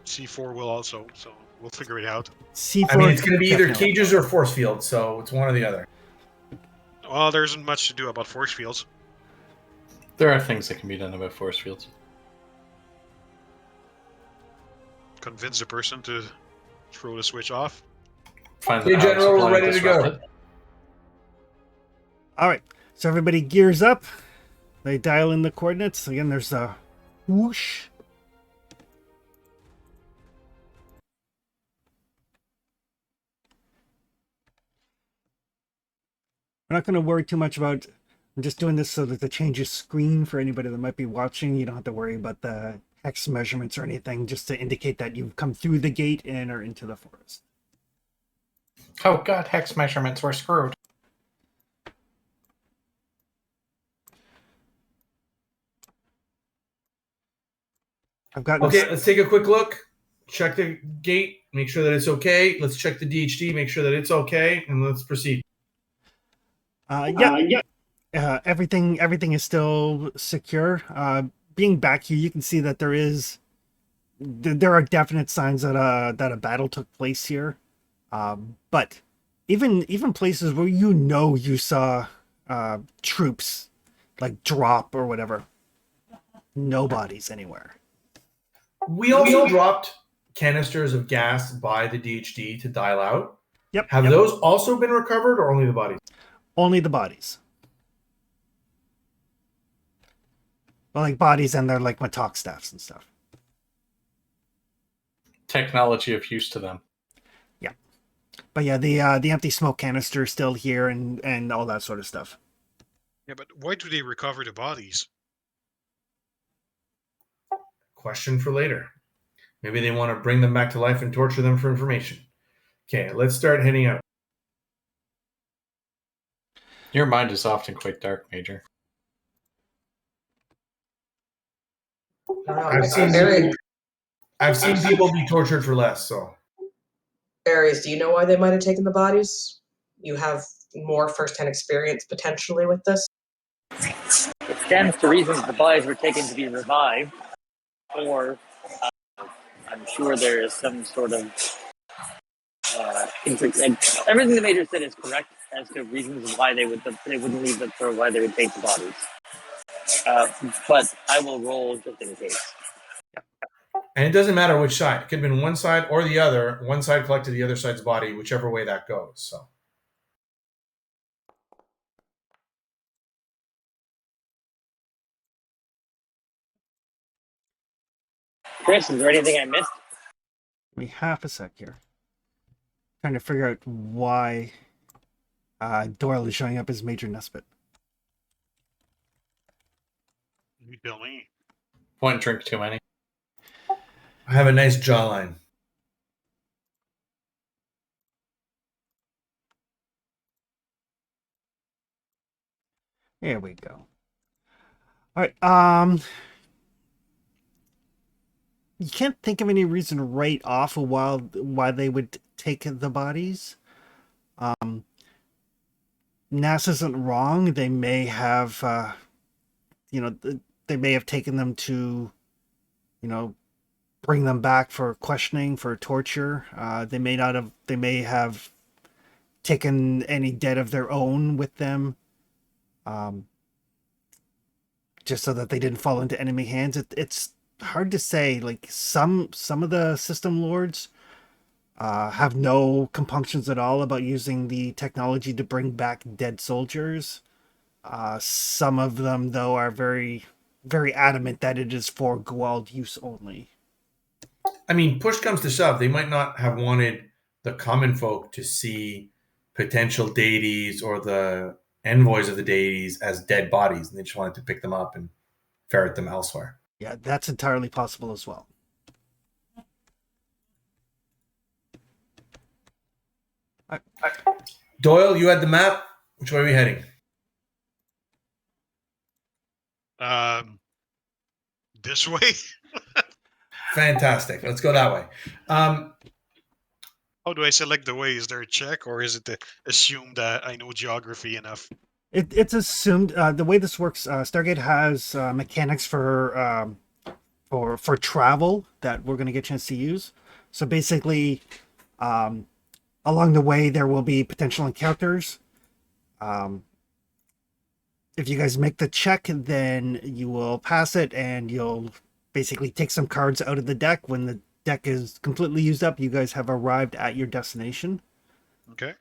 C4 will also, so we'll figure it out. C4, I mean, it's going to be either definitely. cages or force fields, so it's one or the other. Well, there isn't much to do about force fields. There are things that can be done about force fields. Convince the person to throw the switch off. Find Hey, the power General, we're supply and ready to go. disrupt it. All right, so everybody gears up. They dial in the coordinates. Again, there's a whoosh. We're not going to worry too much about. I'm just doing this so that the changes screen for anybody that might be watching. You don't have to worry about the hex measurements or anything, just to indicate that you've come through the gate and are into the forest. Oh god, hex measurements, we're screwed. I've got Okay, let's take a quick look. Check the gate, make sure that it's okay. Let's check the DHD, make sure that it's okay, and let's proceed. Everything is still secure. Being back here, you can see that there are definite signs that a battle took place here. But even places where you saw troops like drop or whatever, no bodies anywhere. We also dropped canisters of gas by the DHD to dial out. Yep. Have those also been recovered, or only the bodies? Only the bodies. Well, like bodies and their like Matok staffs and stuff. Technology of use to them. Yeah. But yeah, the empty smoke canister is still here and all that sort of stuff. Yeah, but why do they recover the bodies? Question for later. Maybe they want to bring them back to life and torture them for information. Okay, let's start heading out. Your mind is often quite dark, Major. I've seen people be tortured for less, so. Aries, do you know why they might have taken the bodies? You have more first-hand experience potentially with this. It stands to reason that the bodies were taken to be revived, or I'm sure there is some sort of everything the Major said is correct as to reasons why they wouldn't leave them, or why they would take the bodies. But I will roll just in case. And it doesn't matter which side. It could have been one side or the other. One side collected the other side's body, whichever way that goes. So. Chris, is there anything I missed? Give me half a sec here. Trying to figure out why Doyle is showing up as Major Nesbitt. You tell me. One drink too many. I have a nice jawline. There we go. All right. You can't think of any reason right off of why they would take the bodies. NAS isn't wrong. They may have, they may have taken them to, bring them back for questioning, for torture. They may not have. They may have taken any dead of their own with them, just so that they didn't fall into enemy hands. It's hard to say. Like some of the system lords have no compunctions at all about using the technology to bring back dead soldiers. Some of them, though, are very, very adamant that it is for Gwald use only. I mean, push comes to shove, they might not have wanted the common folk to see potential deities or the envoys of the deities as dead bodies, and they just wanted to pick them up and ferret them elsewhere. Yeah, that's entirely possible as well. Doyle, you had the map. Which way are we heading? This way? Fantastic. Let's go that way. How do I select the way? Is there a check, or is it assumed that I know geography enough? It's assumed the way this works. Stargate has mechanics for travel that we're going to get a chance to use. So basically, along the way there will be potential encounters. If you guys make the check, then you will pass it, and you'll basically take some cards out of the deck. When the deck is completely used up, you guys have arrived at your destination. Okay.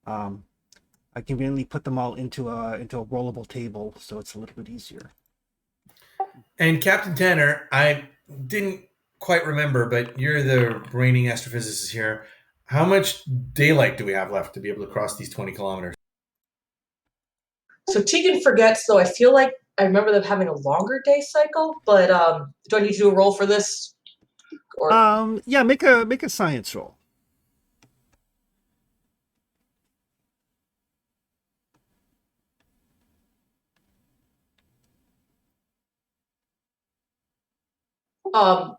I conveniently put them all into a rollable table, so it's a little bit easier. And Captain Tanner, I didn't quite remember, but you're the reigning astrophysicist here. How much daylight do we have left to be able to cross these 20 kilometers? So Tegan forgets, though I feel like I remember them having a longer day cycle, but do I need to do a roll for this? Or Yeah, make a science roll. the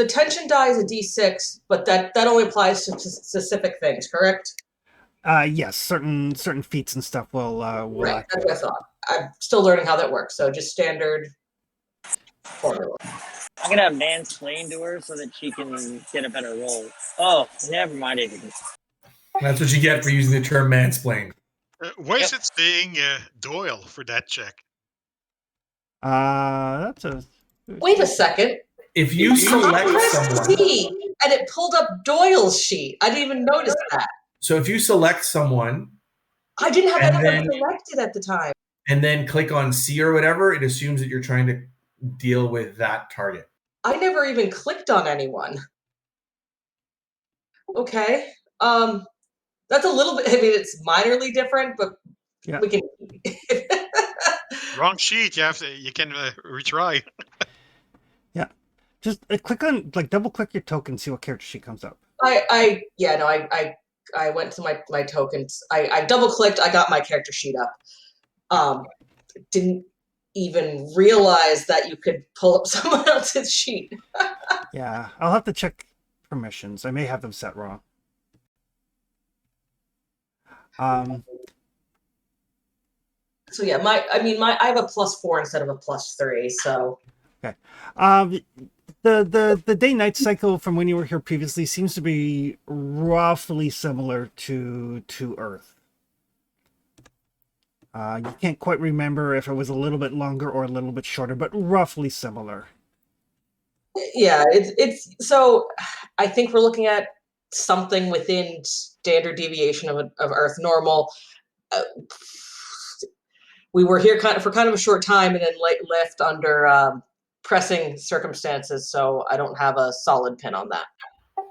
tension die is a D6, but that only applies to specific things, correct? Yes, certain feats and stuff will Right, activate. that's what I thought. I'm still learning how that works, so just standard formula. I'm gonna mansplain to her so that she can get a better roll. Oh, never mind it. That's what you get for using the term mansplain. Why is it saying Doyle for that check? That's a... Wait a second. If you select I pressed someone, T and it pulled up Doyle's sheet. I didn't even notice that. so if you select someone I didn't have And anyone then- selected at the time. and then click on C or whatever, it assumes that you're trying to deal with that target. I never even clicked on anyone. Okay. That's a little bit. I mean, it's minorly different, but Yeah. we can. Wrong sheet. You can retry. Yeah. Just click on, like, double click your token, see what character sheet comes up. I went to my tokens. I double clicked. I got my character sheet up. Didn't even realize that you could pull up someone else's sheet. Yeah, I'll have to check permissions. I may have them set wrong. So yeah, I have a +4 instead of a +3. So Okay. The day-night cycle from when you were here previously seems to be roughly similar to Earth. You can't quite remember if it was a little bit longer or a little bit shorter, but roughly similar. yeah, it's so I think we're looking at something within standard deviation of Earth normal. We were here for kind of a short time and then left under pressing circumstances, so I don't have a solid pin on that.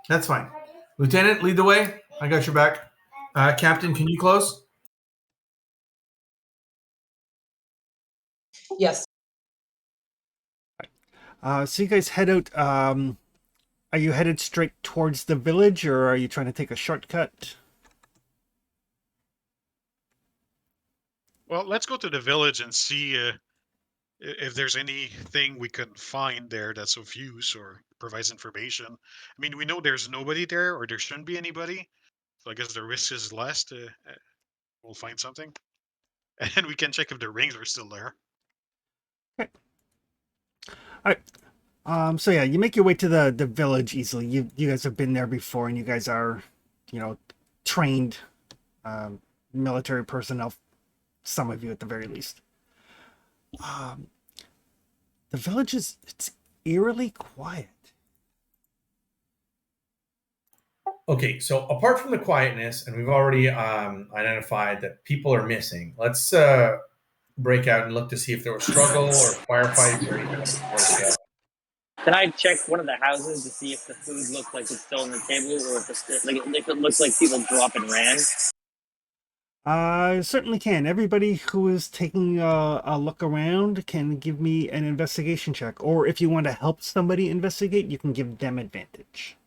That's fine. Lieutenant, lead the way. I got your back. Captain, can you close? Yes. So you guys head out. Are you headed straight towards the village, or are you trying to take a shortcut? Well, let's go to the village and see if there's anything we can find there that's of use or provides information. I mean, we know there's nobody there, or there shouldn't be anybody. So I guess the risk is less. We'll find something, and we can check if the rings are still there. Okay. All right. So yeah, you make your way to the village easily. You guys have been there before, and you guys are, trained military personnel. Some of you, at the very least. The village it's eerily quiet. Okay, so apart from the quietness, and we've already identified that people are missing, let's break out and look to see if there was struggle or firefights or anything. Can I check one of the houses to see if the food looks like it's still on the table, or if it looks like people drop and ran? Certainly can. Everybody who is taking a look around can give me an investigation check. Or if you want to help somebody investigate, you can give them advantage.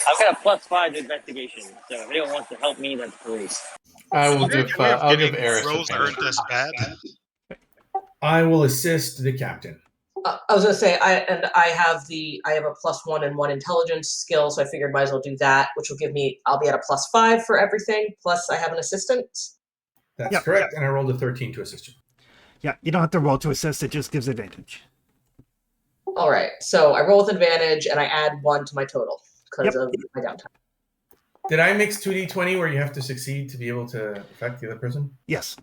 I've got a +5 to investigation, so if anyone wants to help me, that's great. I'll give Eris rolls advantage. aren't as bad. I will assist the captain. I was gonna say I have a +1 and 1 intelligence skill, so I figured might as well do that, which will give me I'll be at a +5 for everything. Plus I have an assistant. That's correct, and I rolled a 13 to assist you. Yeah, you don't have to roll to assist, it just gives advantage. All right, so I roll with advantage and I add 1 to my total because of my downtime. Did I mix 2d20 where you have to succeed to be able to affect the other person? Yes.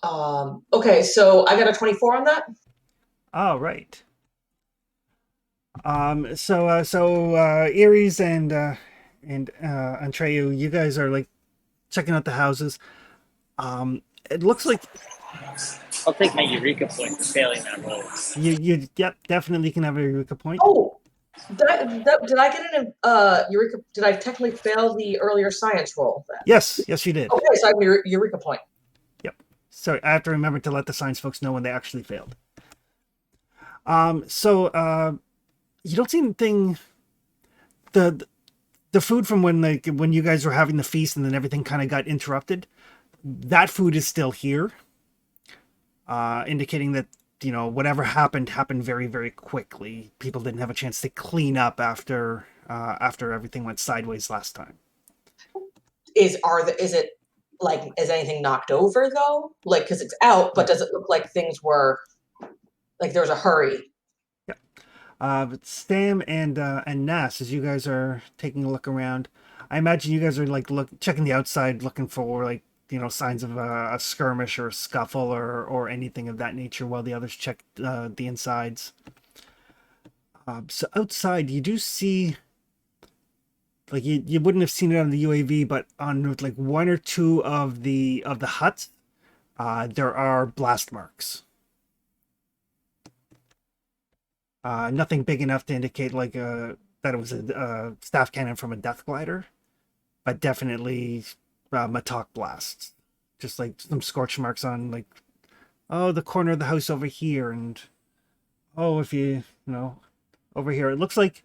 Okay, so I got a 24 on that. All right. So Ares and Antreyu, you guys are like checking out the houses. It looks like I'll take my Eureka point for failing that roll. you definitely can have a Eureka point. Oh, did I get an Eureka? Did I technically fail the earlier science roll? Then? Yes, you did. Okay, so I have a Eureka point. Yep. So I have to remember to let the science folks know when they actually failed. You don't see anything. The food from when you guys were having the feast and then everything kind of got interrupted. That food is still here, indicating that whatever happened very, very quickly. People didn't have a chance to clean up after everything went sideways last time. Is anything knocked over though? Like, because it's out, but does it look like things were like there was a hurry? But Stam and Nass, as you guys are taking a look around, I imagine you guys are like checking the outside, looking for signs of a skirmish or a scuffle or anything of that nature, while the others check the insides. So outside, you do see, like you wouldn't have seen it on the UAV, but on like one or two of the huts, there are blast marks. Nothing big enough to indicate like that it was a staff cannon from a death glider, but definitely Matok blasts, just like some scorch marks on like, oh, the corner of the house over here, and oh, if you know over here, it looks like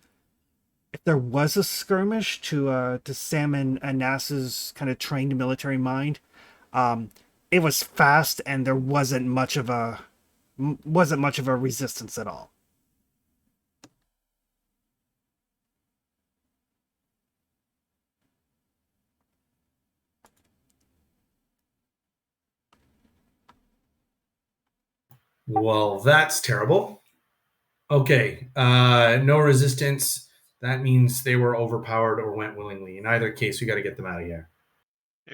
if there was a skirmish to Sam and Nass's kind of trained military mind, it was fast and there wasn't much of a resistance at all. Well, that's terrible. Okay, no resistance. That means they were overpowered or went willingly. In either case, we got to get them out of here.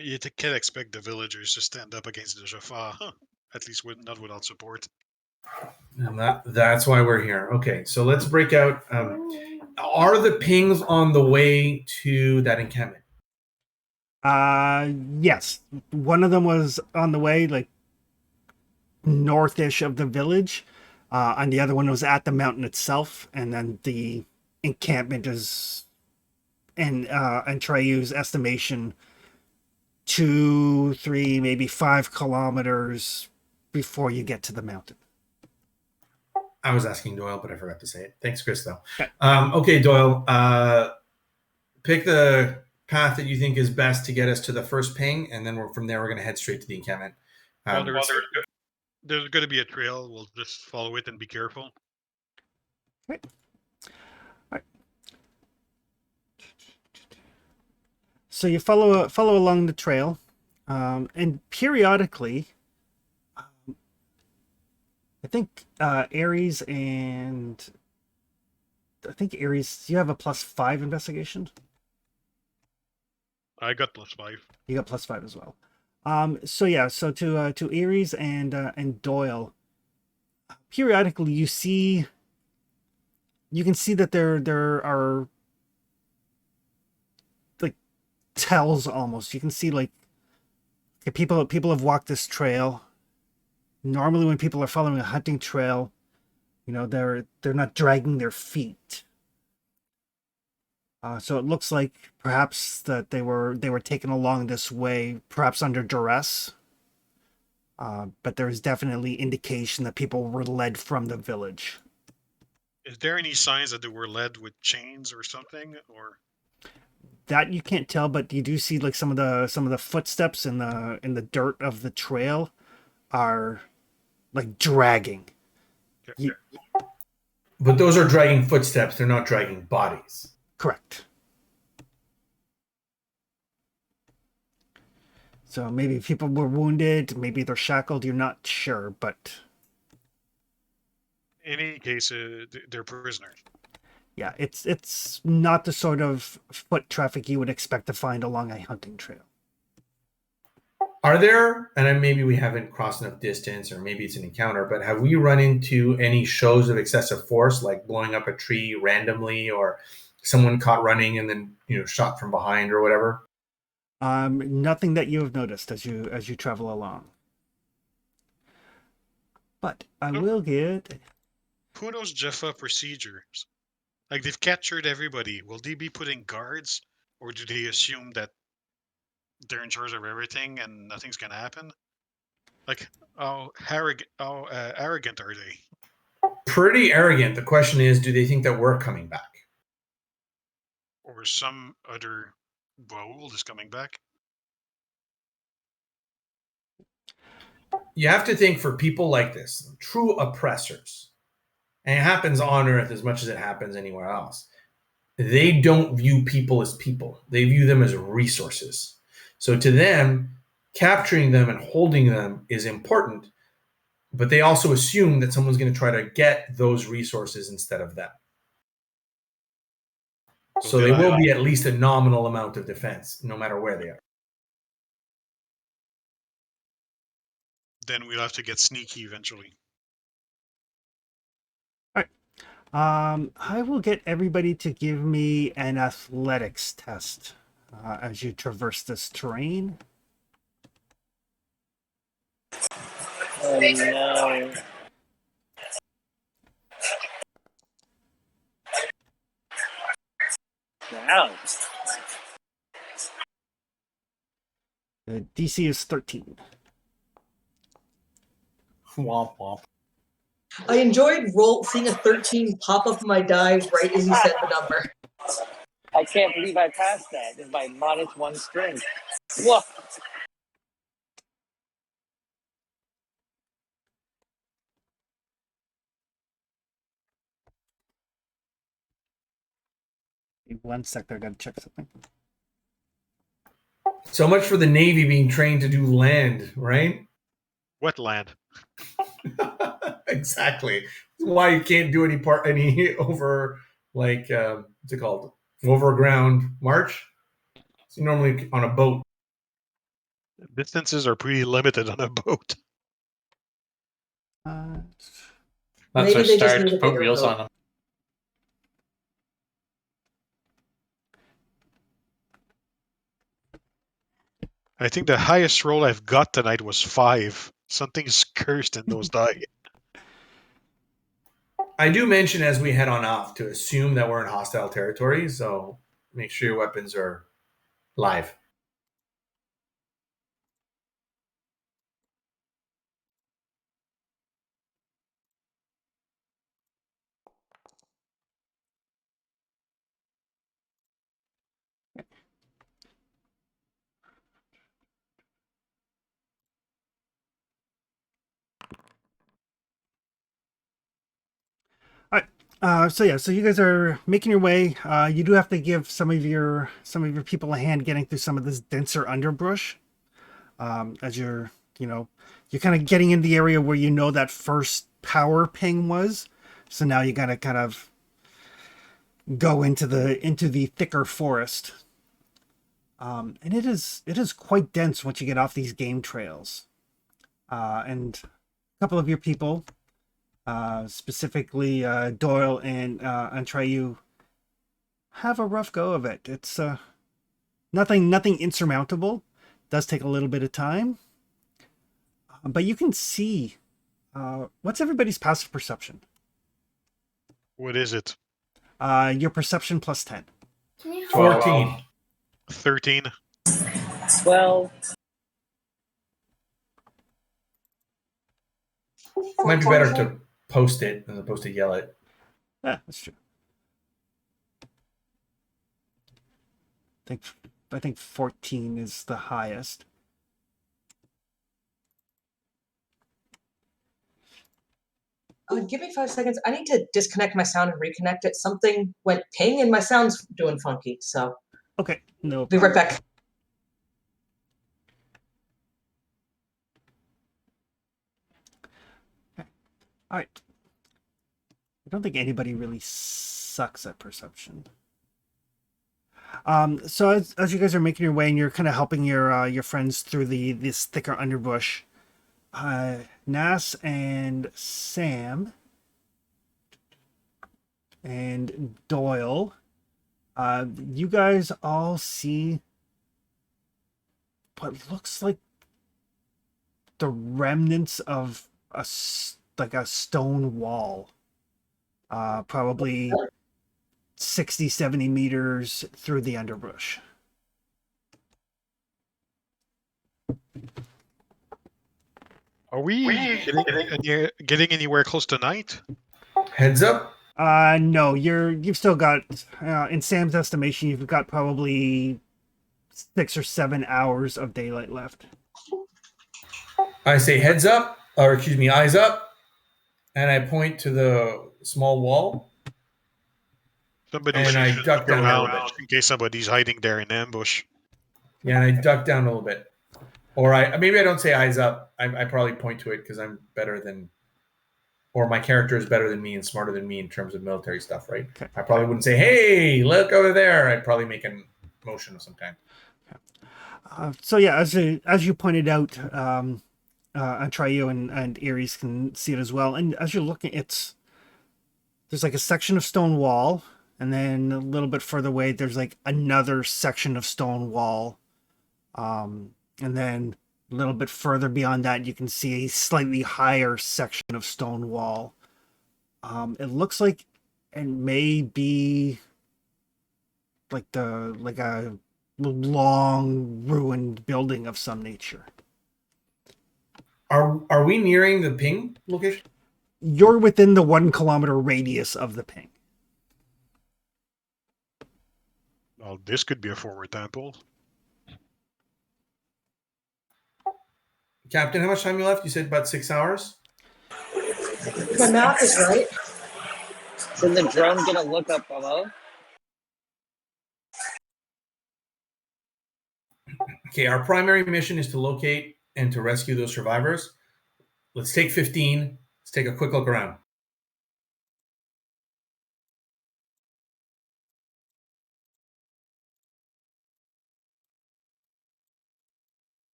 You can't expect the villagers to stand up against the Jaffa, at least not without support. And that's why we're here. Okay, so let's break out. Are the pings on the way to that encampment? Yes. One of them was on the way, like northish of the village, and the other one was at the mountain itself, and then the encampment is, and Treyu's estimation, 2, 3, maybe 5 kilometers before you get to the mountain. I was asking Doyle, but I forgot to say it. Thanks, Chris, though. Okay. Okay, Doyle, pick the path that you think is best to get us to the first ping, and then from there we're going to head straight to the encampment. There's going to be a trail. We'll just follow it and be careful. Okay. All right. So you follow along the trail, and periodically, I think Ares, you have a +5 investigation. I got +5. You got +5 as well. So to Ares and Doyle, periodically you can see that there are like tells almost. You can see like people have walked this trail. Normally when people are following a hunting trail, they're not dragging their feet. So it looks like perhaps that they were taken along this way, perhaps under duress. But there is definitely indication that people were led from the village. Is there any signs that they were led with chains or something, or that you can't tell? But you do see like some of the footsteps in the dirt of the trail are like dragging. Okay. But those are dragging footsteps. They're not dragging bodies. Correct. So maybe people were wounded, maybe they're shackled, you're not sure, but in any case, they're prisoners. Yeah, it's not the sort of foot traffic you would expect to find along a hunting trail. Are there, and maybe we haven't crossed enough distance, or maybe it's an encounter, but have we run into any shows of excessive force, like blowing up a tree randomly, or someone caught running and then shot from behind or whatever? Nothing that you have noticed as you travel along. But I will get. Who knows Jaffa procedures? Like, they've captured everybody. Will they be putting guards, or do they assume that they're in charge of everything and nothing's gonna happen? Like, how arrogant are they? Pretty arrogant. The question is, do they think that we're coming back? Or some other world is coming back? You have to think, for people like this, true oppressors, and it happens on Earth as much as it happens anywhere else, they don't view people as people. They view them as resources. So to them, capturing them and holding them is important, but they also assume that someone's going to try to get those resources instead of them. So they will be at least a nominal amount of defense, no matter where they are. Then we'll have to get sneaky eventually. I will get everybody to give me an athletics test as you traverse this terrain. Oh no. Wow. The DC is 13. Womp womp. I enjoyed seeing a 13 pop up in my die right as you said the number. I can't believe I passed that. It's my -1 string. Whoa. One sec there, I gotta check something. So much for the Navy being trained to do land, right? Wetland. Exactly. Why you can't do any over like what's it called? Overground march. So normally on a boat. Distances are pretty limited on a boat. That's Maybe our they just start. need a Put bigger wheels boat. on them. I think the highest roll I've got tonight was 5. Something's cursed in those die. I do mention as we head on off to assume that we're in hostile territory, so make sure your weapons are live. So you guys are making your way. You do have to give some of your people a hand getting through some of this denser underbrush. As you're kind of getting in the area where that first power ping was. So now you gotta kind of go into the thicker forest. And it is quite dense once you get off these game trails. And a couple of your people, specifically Doyle and Antreyu, have a rough go of it. It's nothing insurmountable. It does take a little bit of time, but you can see. What's everybody's passive perception? What is it? Your perception plus 10. 14. 13. 12. Might be better to post it as opposed to yell it. Yeah, that's true. I think 14 is the highest. Give me 5 seconds. I need to disconnect my sound and reconnect it. Something went ping and my sound's doing funky. So Okay, no be right back. All right. I don't think anybody really sucks at perception. So as you guys are making your way and you're kind of helping your friends through this thicker underbrush, Nas and Sam and Doyle, you guys all see what looks like the remnants of a stone wall, probably 60-70 meters through the underbrush. Are we getting anywhere close to night? Heads up. No, you've still got, in Sam's estimation, you've got probably 6 or 7 hours of daylight left. I say heads up, or excuse me, eyes up, and I point to the small wall. Somebody And I should duck look down a around little bit. in case somebody's hiding there in ambush. Yeah, and I duck down a little bit. Or maybe I don't say eyes up. I probably point to it because I'm better than, or my character is better than me and smarter than me in terms of military stuff, right? Okay. I probably wouldn't say, hey, look over there. I'd probably make a motion of some kind. So yeah, as you pointed out, Antreyu and Ares can see it as well. And as you're looking, there's like a section of stone wall, and then a little bit further away, there's like another section of stone wall. And then a little bit further beyond that, you can see a slightly higher section of stone wall. It looks like it may be like a long ruined building of some nature. Are we nearing the ping location? You're within the 1 kilometer radius of the ping. Well, this could be a forward temple. Captain, how much time you left? You said about 6 hours. My math is right. So the drone gonna look up above? Okay, our primary mission is to locate and to rescue those survivors. Let's take 15. Let's take a quick look around.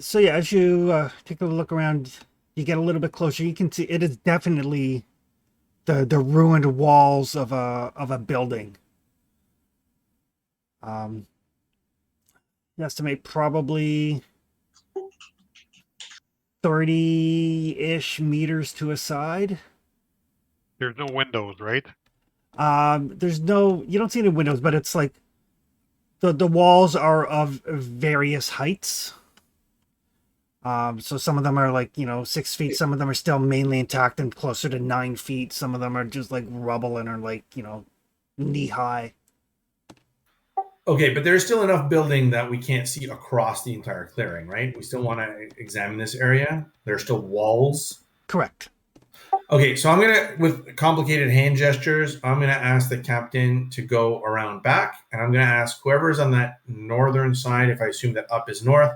So yeah, as you take a look around, you get a little bit closer. You can see it is definitely the ruined walls of a building. You estimate probably 30-ish meters to a side. There's no windows, right? There's no, you don't see any windows, but it's like the walls are of various heights. So some of them are like, 6 feet. Some of them are still mainly intact and closer to 9 feet. Some of them are just like rubble and are like, knee high. Okay, but there's still enough building that we can't see across the entire clearing, right? We still want to examine this area. There are still walls. Correct. Okay, so with complicated hand gestures, I'm gonna ask the captain to go around back, and I'm gonna ask whoever's on that northern side, if I assume that up is north,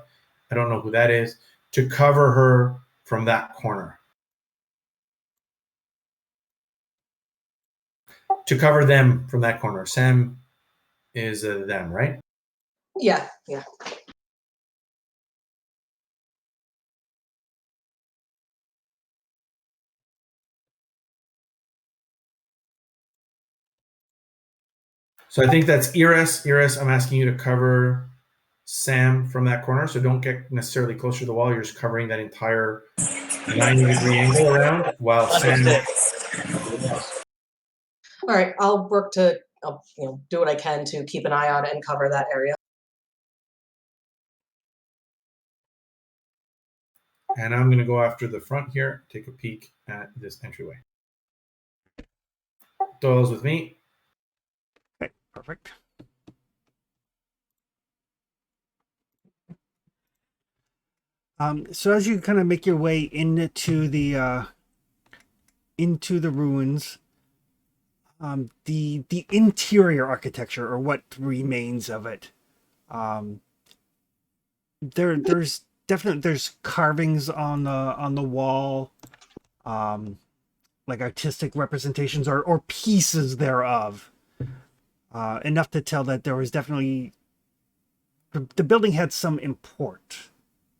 I don't know who that is, to cover her from that corner. To cover them from that corner. Sam is them, right? Yeah. So I think that's Iris. Iris, I'm asking you to cover Sam from that corner. So don't get necessarily closer to the wall. You're just covering that entire 90-degree angle around while Sam. All right, I'll work to do what I can to keep an eye on it and cover that area. And I'm going to go after the front here, take a peek at this entryway. Doyle's with me. Okay, perfect. So as you kind of make your way into the ruins, the interior architecture, or what remains of it, there's carvings on the wall, like artistic representations or pieces thereof, enough to tell that there was definitely the building had some import.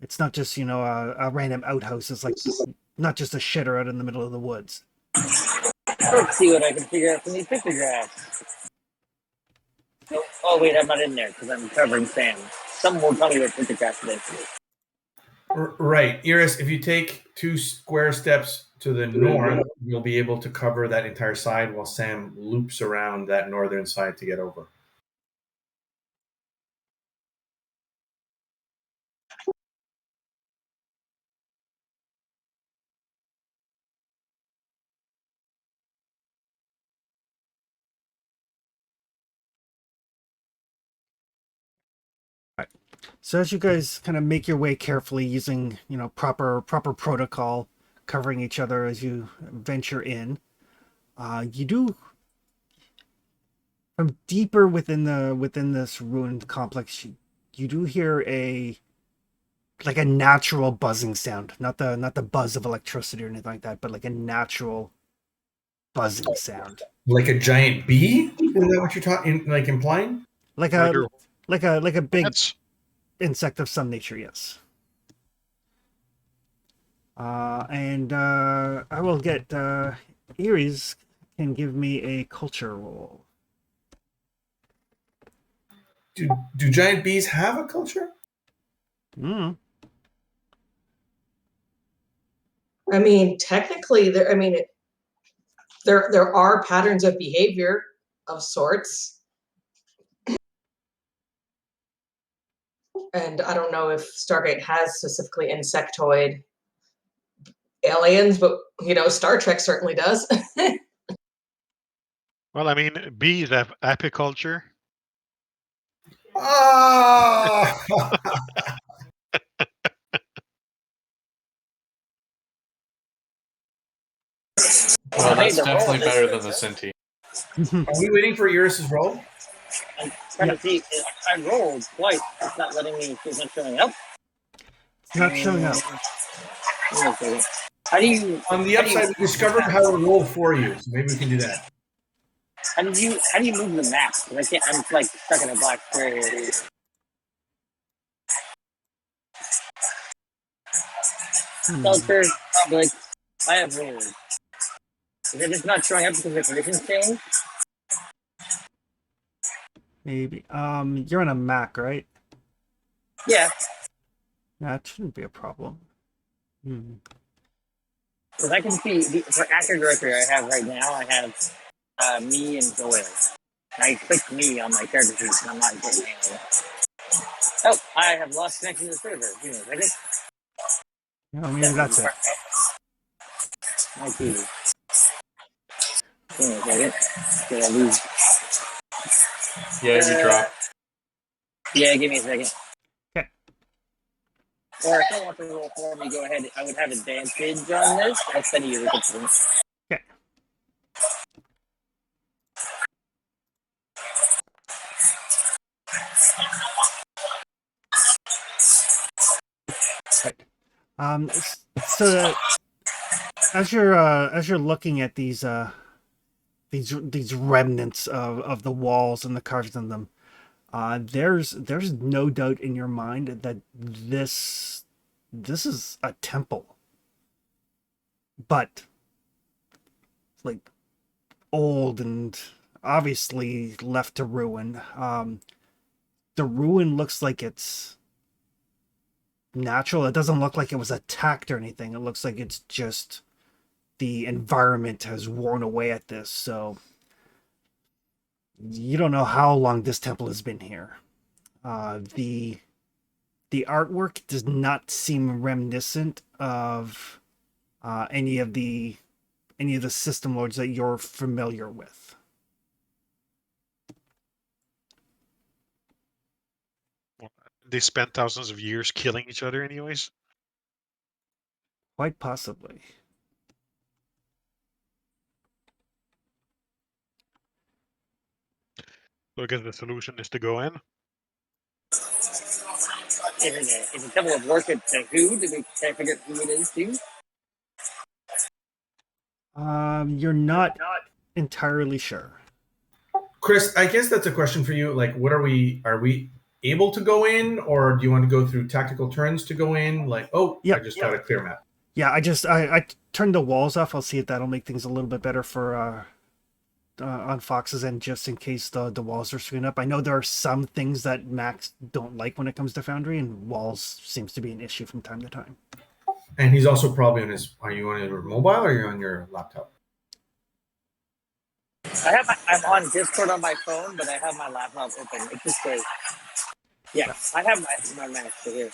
It's not just a random outhouse. It's like not just a shitter out in the middle of the woods. Let's see what I can figure out from these pictographs. Oh wait, I'm not in there because I'm covering Sam. Someone will tell me what pictographs it is. Right. Iris, if you take 2 square steps to the north, you'll be able to cover that entire side while Sam loops around that northern side to get over. So as you guys kind of make your way carefully using, proper protocol, covering each other as you venture in, you do, from deeper within this ruined complex, you do hear a natural buzzing sound, not the buzz of electricity or anything like that, but like a natural buzzing sound, Like a giant bee? Is that what you're talking? Like implying? like Are a big That's insect of some nature, yes. And I will get Iris can give me a culture roll. Do giant bees have a culture? Mm. I mean, technically, there are patterns of behavior of sorts. And I don't know if Stargate has specifically insectoid aliens, but Star Trek certainly does. Well, I mean, bees have apiculture. Ah! Well, I made that's the roll definitely this better than the time. Sinti. Are we waiting for Iris's roll? I'm trying to see. I rolled twice. It's not letting me. It's not showing up. Not showing up. Wait a second. How do you? On the how do you- upside, we discovered how to roll for you, so maybe we can do that. How do you move the map? 'Cause I can't. I'm like stuck in a black square here. Culture, public. I have rolled. Is it just not showing up because the conditions change? Maybe. You're on a Mac, right? Yeah, That shouldn't be a problem. because I can see for actor directory I have right now. I have me and Joel. I clicked me on my character sheet, and I'm not getting anything. Oh, I have lost connection to the server. Give me a second. Oh, maybe that's it. My TV. Give me a second. Did I lose? Yeah, you dropped. Yeah, give me a second. Okay. Or if I want to roll for me, go ahead. I would have advantage on this. I'll send you the confirm. Okay. Right. So as you're looking at these remnants of the walls and the carvings in them, there's no doubt in your mind that this is a temple, but like old and obviously left to ruin. The ruin looks like it's natural. It doesn't look like it was attacked or anything. It looks like it's just the environment has worn away at this. So you don't know how long this temple has been here. The artwork does not seem reminiscent of any of the system lords that you're familiar with. They spent thousands of years killing each other, anyways. Quite possibly. So I guess the solution is to go in. Is a temple of worship to who? Can I figure out who it is to? You're not entirely sure. Chris, I guess that's a question for you. Like, are we able to go in, or do you want to go through tactical turns to go in? Like, I just got a clear map. Yeah, I turned the walls off. I'll see if that'll make things a little bit better for on Fox's end, just in case the walls are screwing up. I know there are some things that Max don't like when it comes to Foundry, and walls seems to be an issue from time to time. And he's also probably on his. Are you on your mobile or are you on your laptop? I'm on Discord on my phone, but I have my laptop open. It just says, I have my Mac here.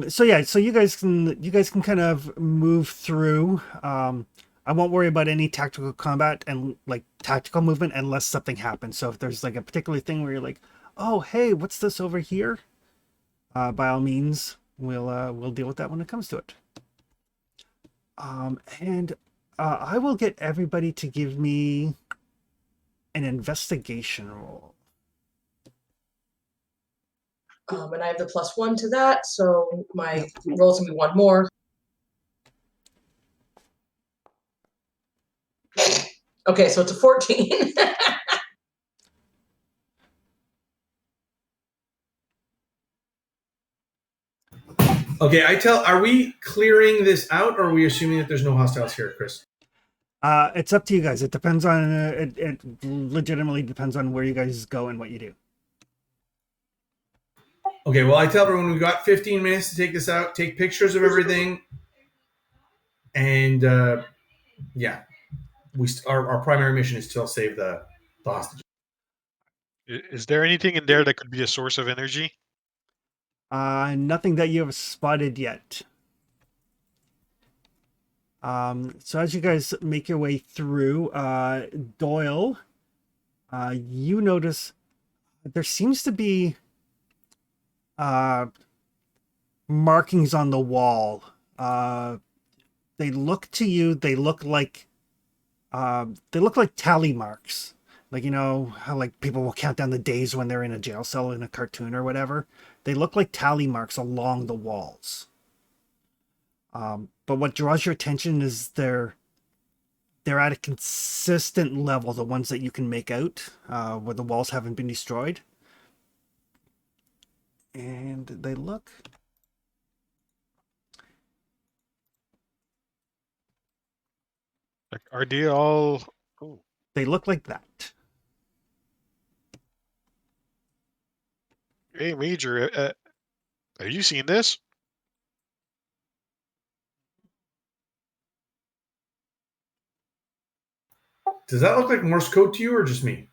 So you guys can kind of move through. I won't worry about any tactical combat and like tactical movement unless something happens. So if there's like a particular thing where you're like, oh hey, what's this over here? By all means, we'll deal with that when it comes to it. And I will get everybody to give me an investigation roll. And I have the +1 to that, so my roll's gonna be one more. Okay, so it's a 14. Okay, are we clearing this out, or are we assuming that there's no hostiles here, Chris? It's up to you guys. It depends on it legitimately depends on where you guys go and what you do. Okay, well, I tell everyone we've got 15 minutes to take this out, take pictures of everything, And yeah, our primary mission is to save the hostages. Is there anything in there that could be a source of energy? Nothing that you have spotted yet. So as you guys make your way through, Doyle, you notice there seems to be markings on the wall. They look to you. They look like tally marks. Like, you know how like people will count down the days when they're in a jail cell in a cartoon or whatever. They look like tally marks along the walls. But what draws your attention is they're at a consistent level, the ones that you can make out, where the walls haven't been destroyed. And they look... Like, are they all... Oh. They look like that. Hey, Major, have you seen this? Does that look like Morse code to you, or just me?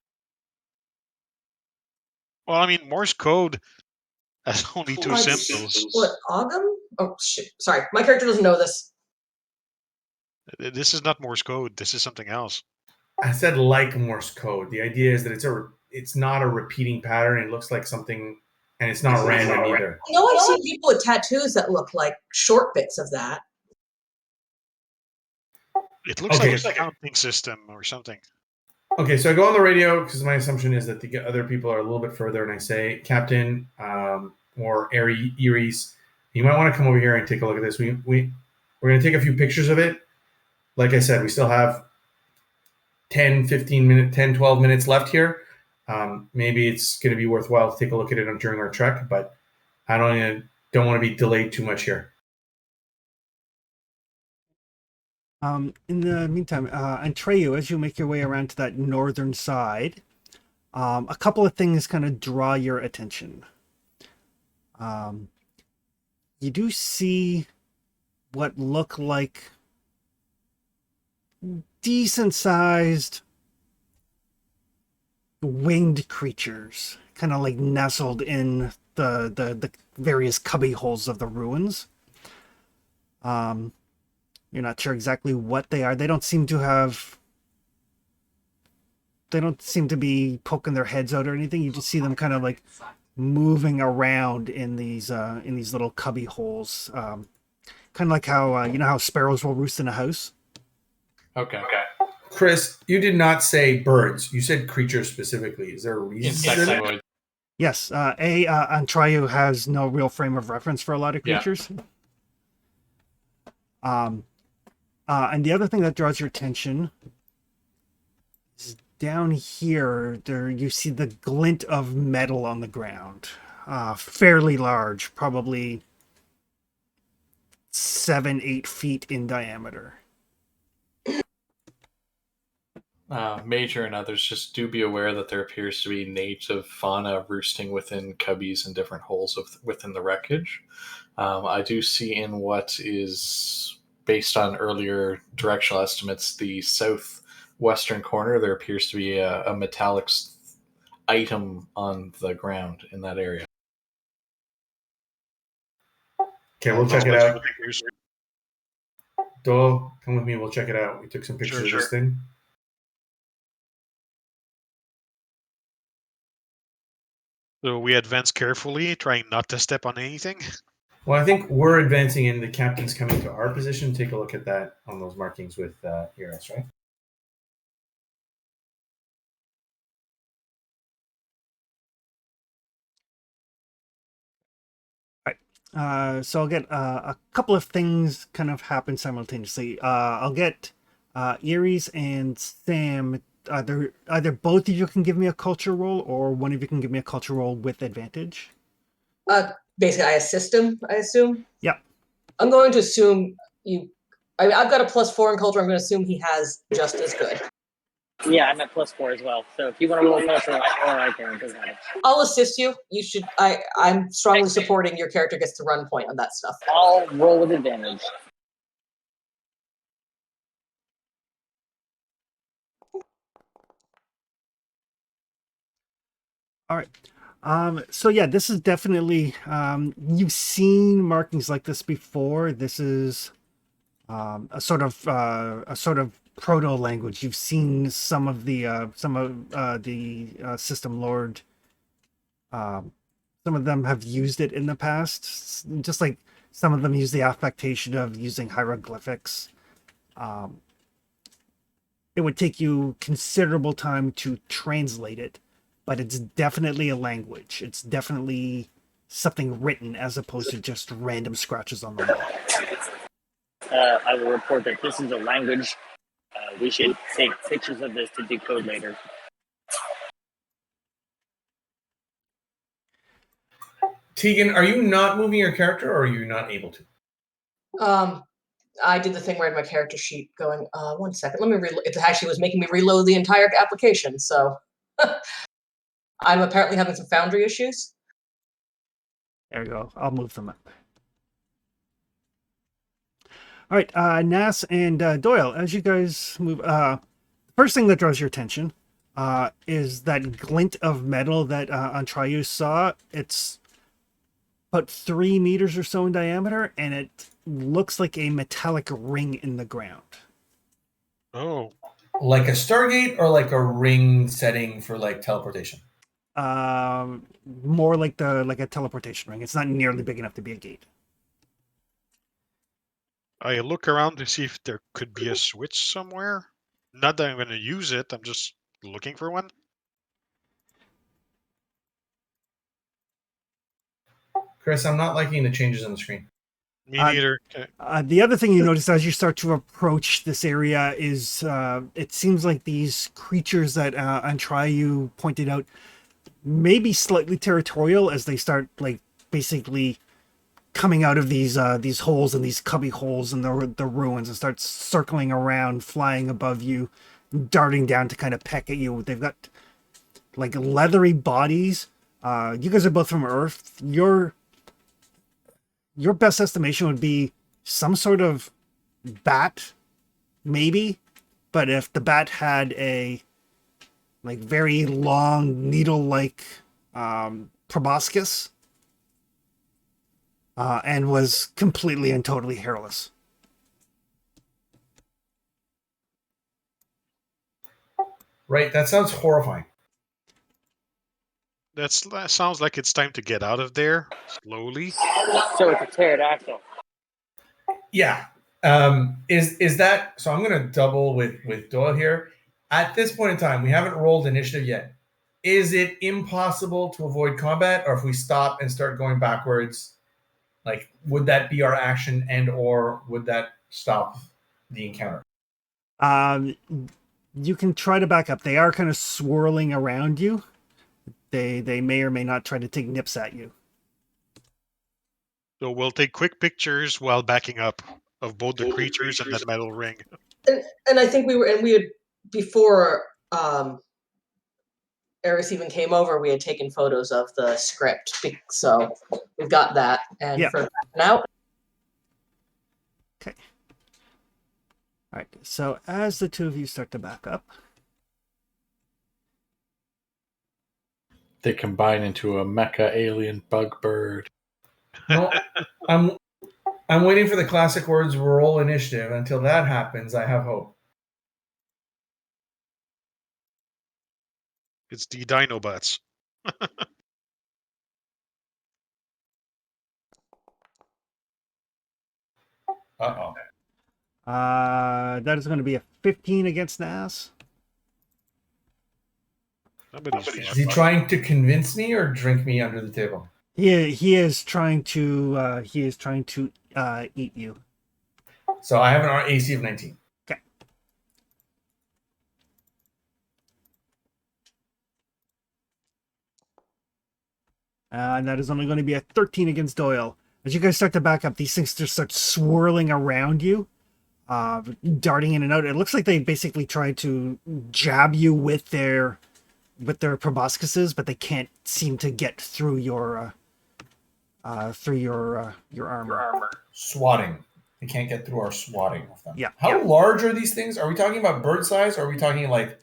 Well, I mean, Morse code has only two symbols. What, Ogum? Oh, shit. Sorry, my character doesn't know this. This is not Morse code. This is something else. I said like Morse code. The idea is that it's not a repeating pattern. It looks like something, and it's not random either. I know I've seen people with tattoos that look like short bits of that. It looks Okay. like a counting system or something. Okay, so I go on the radio because my assumption is that the other people are a little bit further, and I say, Captain, or Aries, you might want to come over here and take a look at this. We're going to take a few pictures of it. Like I said, we still have 10, 12 minutes left here. Maybe it's going to be worthwhile to take a look at it during our trek, but I don't want to be delayed too much here. In the meantime, Antreyu, as you make your way around to that northern side, a couple of things kind of draw your attention. You do see what look like decent-sized winged creatures, kind of like nestled in the various cubby holes of the ruins. You're not sure exactly what they are. They don't seem to be poking their heads out or anything. You just see them kind of like moving around in these little cubby holes. Kind of like how you know how sparrows will roost in a house. Okay. Chris, you did not say birds. You said creatures specifically. Is there a reason? Insectoid. Yes, Antreyu has no real frame of reference for a lot of creatures. And the other thing that draws your attention is down here. There you see the glint of metal on the ground, fairly large, probably 7-8 feet in diameter. Major and others just do be aware that there appears to be native fauna roosting within cubbies and different holes within the wreckage. I do see in what is based on earlier directional estimates, the southwestern corner, there appears to be a metallic item on the ground in that area. Okay, we'll check it out. Dole, come with me. We'll check it out. We took some pictures of this thing. So we advance carefully, trying not to step on anything. Well, I think we're advancing and the captain's coming to our position. Take a look at that on those markings with Eros, right? So I'll get a couple of things kind of happen simultaneously. I'll get Aries and Sam. Either both of you can give me a culture roll, or one of you can give me a culture roll with advantage. Basically, I assist him, I assume? Yep. I'm going to assume I've got a +4 in culture. I'm going to assume he has just as good. Yeah, I'm at +4 as well. So if you want to roll culture, or I can, it doesn't matter. I'll assist you. You should. I'm strongly supporting your character gets to run point on that stuff. I'll roll with advantage. All right. So yeah, this is definitely you've seen markings like this before. This is a sort of proto language. You've seen some of the system lord. Um, some of them have used it in the past, just like some of them use the affectation of using hieroglyphics. Um, it would take you considerable time to translate it, but it's definitely a language. It's definitely something written as opposed to just random scratches on the wall. I will report that this is a language. We should take pictures of this to decode later. Tegan, are you not moving your character, or are you not able to? I did the thing where I had my character sheet going. 1 second, let me reload. It actually was making me reload the entire application, so I'm apparently having some Foundry issues. There we go. I'll move them up. All right, Nas and Doyle, as you guys move, first thing that draws your attention is that glint of metal that Antrayu saw. It's about 3 meters or so in diameter, and it looks like a metallic ring in the ground. Oh, Like a Stargate, or like a ring setting for like teleportation? More like a teleportation ring. It's not nearly big enough to be a gate. I look around to see if there could be a switch somewhere. Not that I'm going to use it. I'm just looking for one. Chris, I'm not liking the changes on the screen. Me neither. Okay. The other thing you notice as you start to approach this area is it seems like these creatures that Antrayu pointed out may be slightly territorial as they start like basically coming out of these holes and these cubby holes in the ruins and start circling around, flying above you, darting down to kind of peck at you. They've got like leathery bodies. You guys are both from Earth. Your best estimation would be some sort of bat, maybe. But if the bat had a like very long needle-like proboscis and was completely and totally hairless. Right, that sounds horrifying. That sounds like it's time to get out of there slowly. So it's a pterodactyl. Yeah. Is that so? I'm going to double with Doyle here. At this point in time, we haven't rolled initiative yet. Is it impossible to avoid combat, or if we stop and start going backwards, like would that be our action, and or would that stop the encounter? You can try to back up. They are kind of swirling around you. They may or may not try to take nips at you. So we'll take quick pictures while backing up of both the creatures and that metal ring. And I think we had before Eris even came over, we had taken photos of the script, so we've got that. And Yeah. for now, Okay. All right. So as the two of you start to back up, They combine into a mecha alien bug bird. No, I'm waiting for the classic words roll initiative. Until that happens, I have hope. It's the Dinobots. Uh-oh. that is going to be a 15 against Nas. Somebody's Is he trying to convince me or drink me under the table? He is trying to eat you. So I have an AC of 19. Okay. And that is only going to be a 13 against Doyle. As you guys start to back up, these things just start swirling around you, darting in and out. It looks like they basically try to jab you with their proboscises, but they can't seem to get through your armor. Swatting. They can't get through our swatting of them. Yeah. How large are these things? Are we talking about bird size, or are we talking like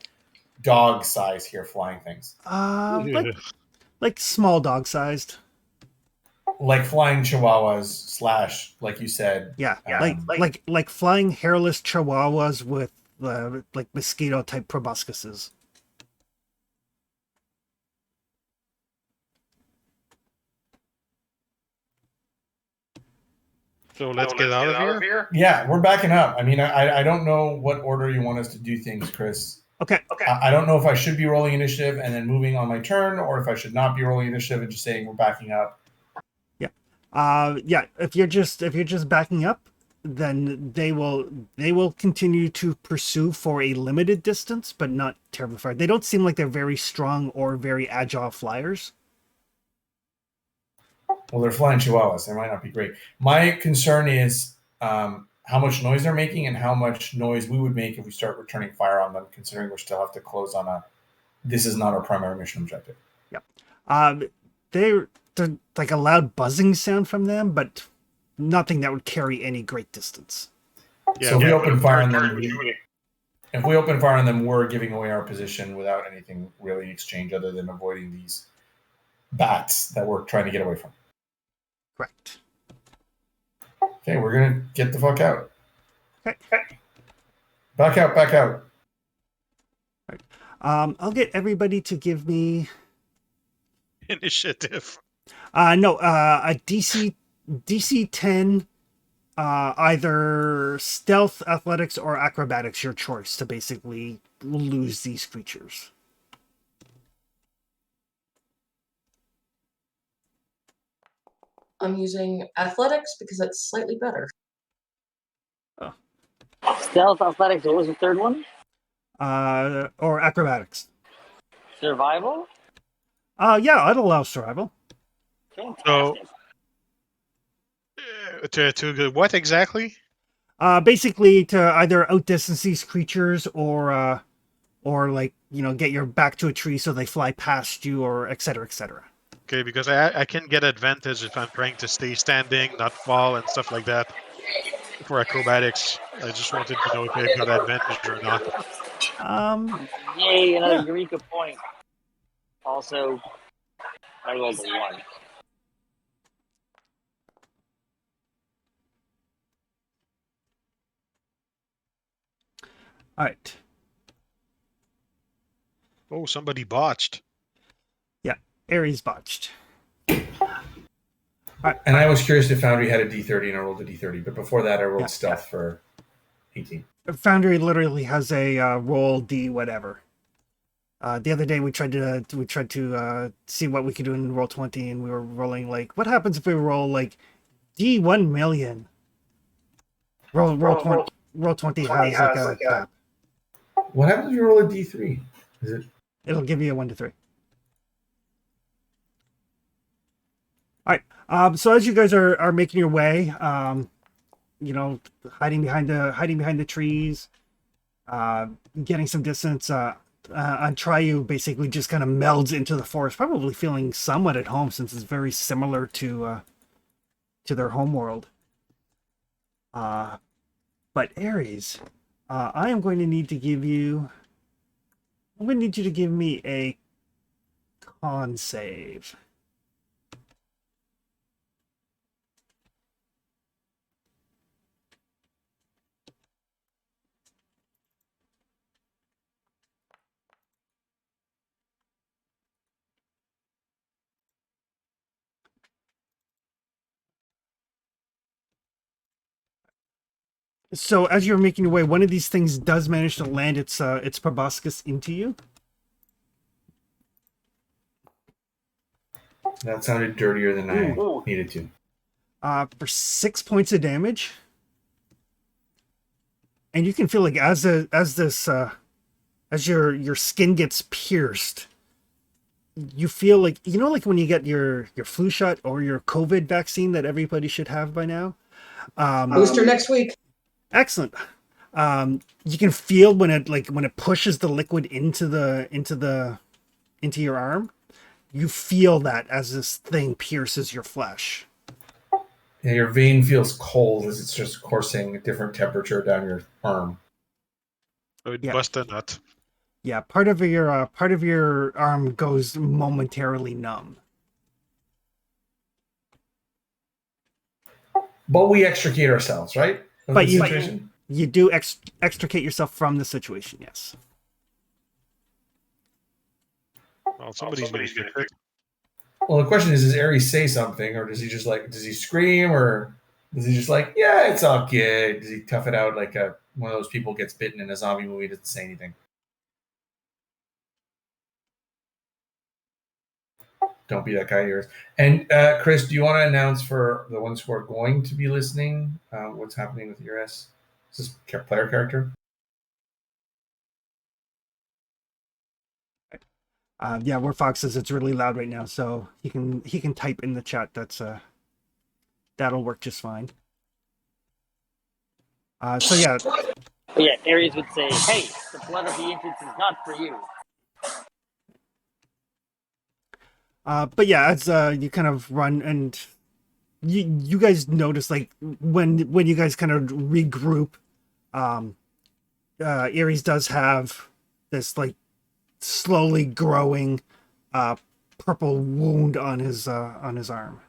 dog size here, flying things? Like Like small dog sized. Like flying chihuahuas / like you said. Yeah, Um, like flying hairless chihuahuas with like mosquito type proboscises. So let's get out of here. Yeah, we're backing up. I mean, I don't know what order you want us to do things, Chris. Okay. I don't know if I should be rolling initiative and then moving on my turn, or if I should not be rolling initiative and just saying we're backing up. Yeah. If you're just backing up, then they will continue to pursue for a limited distance, but not terribly far. They don't seem like they're very strong or very agile flyers. Well, they're flying chihuahuas. They might not be great. My concern is how much noise they're making and how much noise we would make if we start returning fire on them, considering we still have to close on a. This is not our primary mission objective. They're like a loud buzzing sound from them, but nothing that would carry any great distance. Yeah, So if we open fire on turn, them, if we open fire on them, we're giving away our position without anything really in exchange other than avoiding these bats that we're trying to get away from. Correct. Okay, we're gonna get the fuck out. Okay. Back out. I'll get everybody to give me initiative. a DC 10, either stealth, athletics, or acrobatics, your choice, to basically lose these creatures. I'm using athletics because that's slightly better. Stealth, athletics. What was the third one? Or acrobatics. Survival. Yeah, I'd allow survival. Fantastic. To what exactly? Basically to either outdistance these creatures or like, get your back to a tree so they fly past you, or et cetera, et cetera. Okay, because I can get advantage if I'm trying to stay standing, not fall, and stuff like that. For acrobatics, I just wanted to know if I got advantage or not. Yay, another Eureka point. Also, I rolled a 1. All right. Oh, somebody botched. Yeah, Ares botched. And I was curious if Foundry had a D30 and I rolled a D30, but before that I rolled stealth for 18. Foundry literally has a roll D whatever. The other day we tried to see what we could do in roll 20, and we were rolling like, what happens if we roll like D 1 million? Roll 20 has like a cap. What happens if you roll a D3? It'll give you a 1 to 3. All right. So as you guys are making your way, hiding behind the trees, getting some distance, Antriyu basically just kind of melds into the forest, probably feeling somewhat at home since it's very similar to their homeworld. But Ares, I'm going to need you to give me a con save. So as you're making your way, one of these things does manage to land its proboscis into you. That sounded dirtier than I needed to. For 6 points of damage, and you can feel like as your skin gets pierced, you feel like like when you get your flu shot or your COVID vaccine that everybody should have by now. Booster next week. Excellent. You can feel when it pushes the liquid into your arm. You feel that as this thing pierces your flesh. Yeah, your vein feels cold as it's just coursing a different temperature down your arm. I would bust a nut. Yeah, part of your arm goes momentarily numb. But we extricate ourselves, right? Of But the situation? you do extricate yourself from the situation. Yes. Well, somebody's going to get hurt. Well, the question is, does Ares say something, or does he just does he scream, or does he just yeah, it's all good? Does he tough it out like one of those people gets bitten in a zombie movie, doesn't say anything? Don't be that guy of yours. And Chris, do you want to announce for the ones who are going to be listening what's happening with Ares? Is this player character? Yeah, where Fox says it's really loud right now, so he can type in the chat. That'll work just fine. So yeah. But yeah, Ares would say, "Hey, the blood of the ancients is not for you." But yeah, as you kind of run and you guys notice when you guys kind of regroup, Ares does have this slowly growing purple wound on his arm.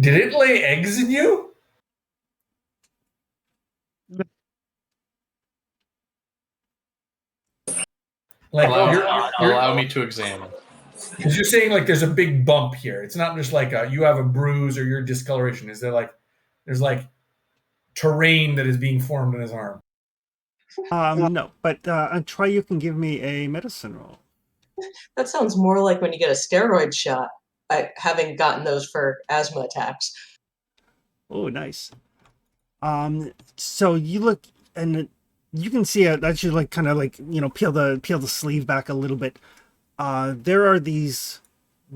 Did it lay eggs in you? Allow me to examine. Because you're saying there's a big bump here. It's not just you have a bruise or your discoloration. Is there there's terrain that is being formed in his arm? No, but try. You can give me a medicine roll. That sounds more like when you get a steroid shot, having gotten those for asthma attacks. Oh, nice. So you look and you can see it that you kind of peel the sleeve back a little bit. There are these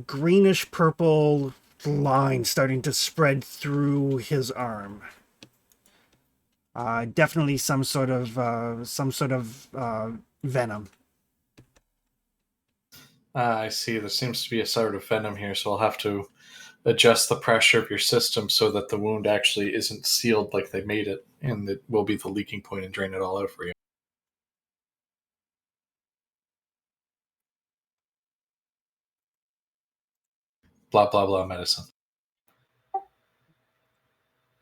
greenish purple lines starting to spread through his arm. Definitely some sort of venom. I see. There seems to be a sort of venom here, so I'll have to adjust the pressure of your system so that the wound actually isn't sealed like they made it, and it will be the leaking point and drain it all out for you. Blah, blah, blah medicine.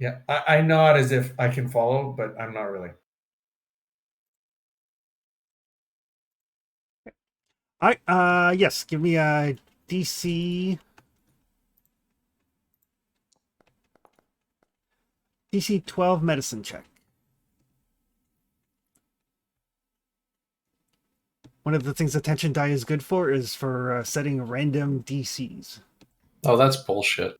Yeah, I nod as if I can follow, but I'm not really. All right, yes, give me a DC 12 medicine check. One of the things attention die is good for is for setting random DCs. Oh, that's bullshit.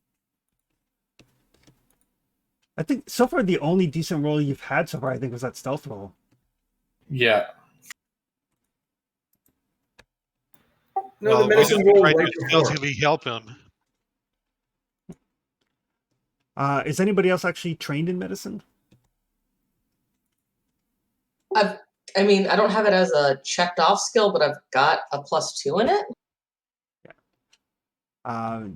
I think so far the only decent roll you've had so far, I think, was that stealth roll. Yeah. No, the medicine roll right before. Stealthily help him. Is anybody else actually trained in medicine? I don't have it as a checked off skill, but I've got a +2 in it.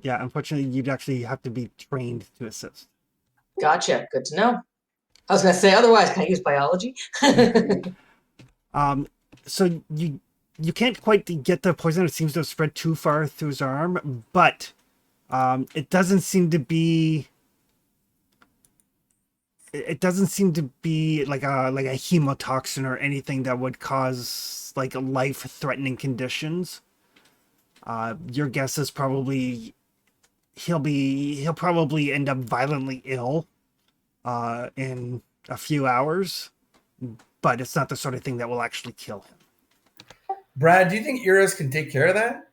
Yeah, unfortunately, you'd actually have to be trained to assist. Gotcha. Good to know. I was going to say, otherwise, can I use biology? So you can't quite get the poison. It seems to have spread too far through his arm, but it doesn't seem to be. It doesn't seem to be like a hemotoxin or anything that would cause life-threatening conditions. Your guess is probably he'll probably end up violently ill in a few hours, but it's not the sort of thing that will actually kill him. Brad, do you think Iris can take care of that?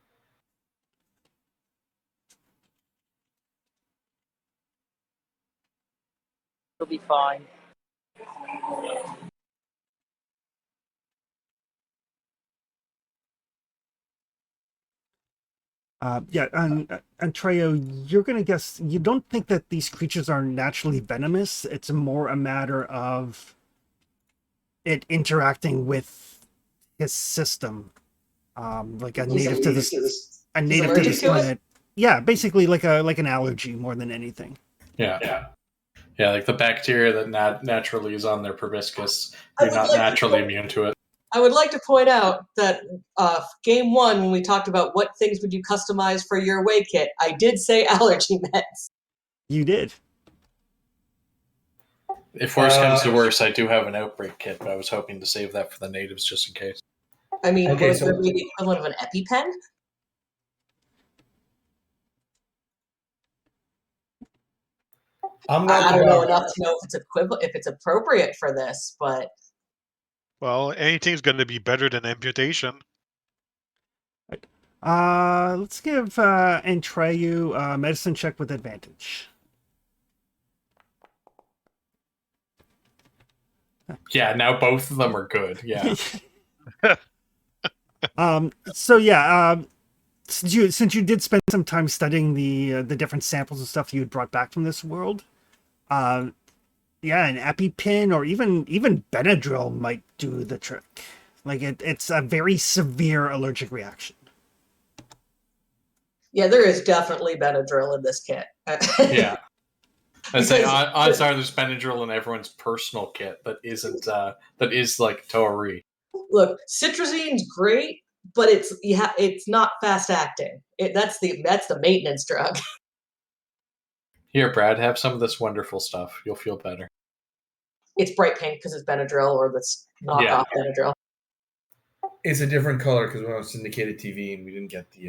He'll be fine. Yeah, and Treyo, you're gonna guess you don't think that these creatures are naturally venomous. It's more a matter of it interacting with his system, like a native to this planet. Yeah, basically like an allergy more than anything. Yeah, like the bacteria that naturally is on their proboscis. You're not naturally immune to it. I would like to point out that game 1, when we talked about what things would you customize for your away kit, I did say allergy meds. You did. If worse comes to worse, I do have an outbreak kit, but I was hoping to save that for the natives just in case. I mean, Okay, was so- there the equivalent of an EpiPen? I'm not I the don't know doctor. enough to know if it's equivalent, if it's appropriate for this, but Well, anything's going to be better than amputation. Let's give Entreyu a medicine check with advantage. Yeah, now both of them are good. Yeah. So yeah, since you did spend some time studying the different samples and stuff you had brought back from this world, yeah, an EpiPen or even Benadryl might do the trick. Like it's a very severe allergic reaction. yeah, there is definitely Benadryl in this kit. Yeah. I'd say Because- odds are there's Benadryl in everyone's personal kit that isn't that is like Torii. Look, citrazine's great, but it's not fast acting. That's the maintenance drug. Here, Brad, have some of this wonderful stuff. You'll feel better. It's bright pink because it's Benadryl, or that's knockoff Benadryl. It's a different color because we're on syndicated TV and we didn't get the.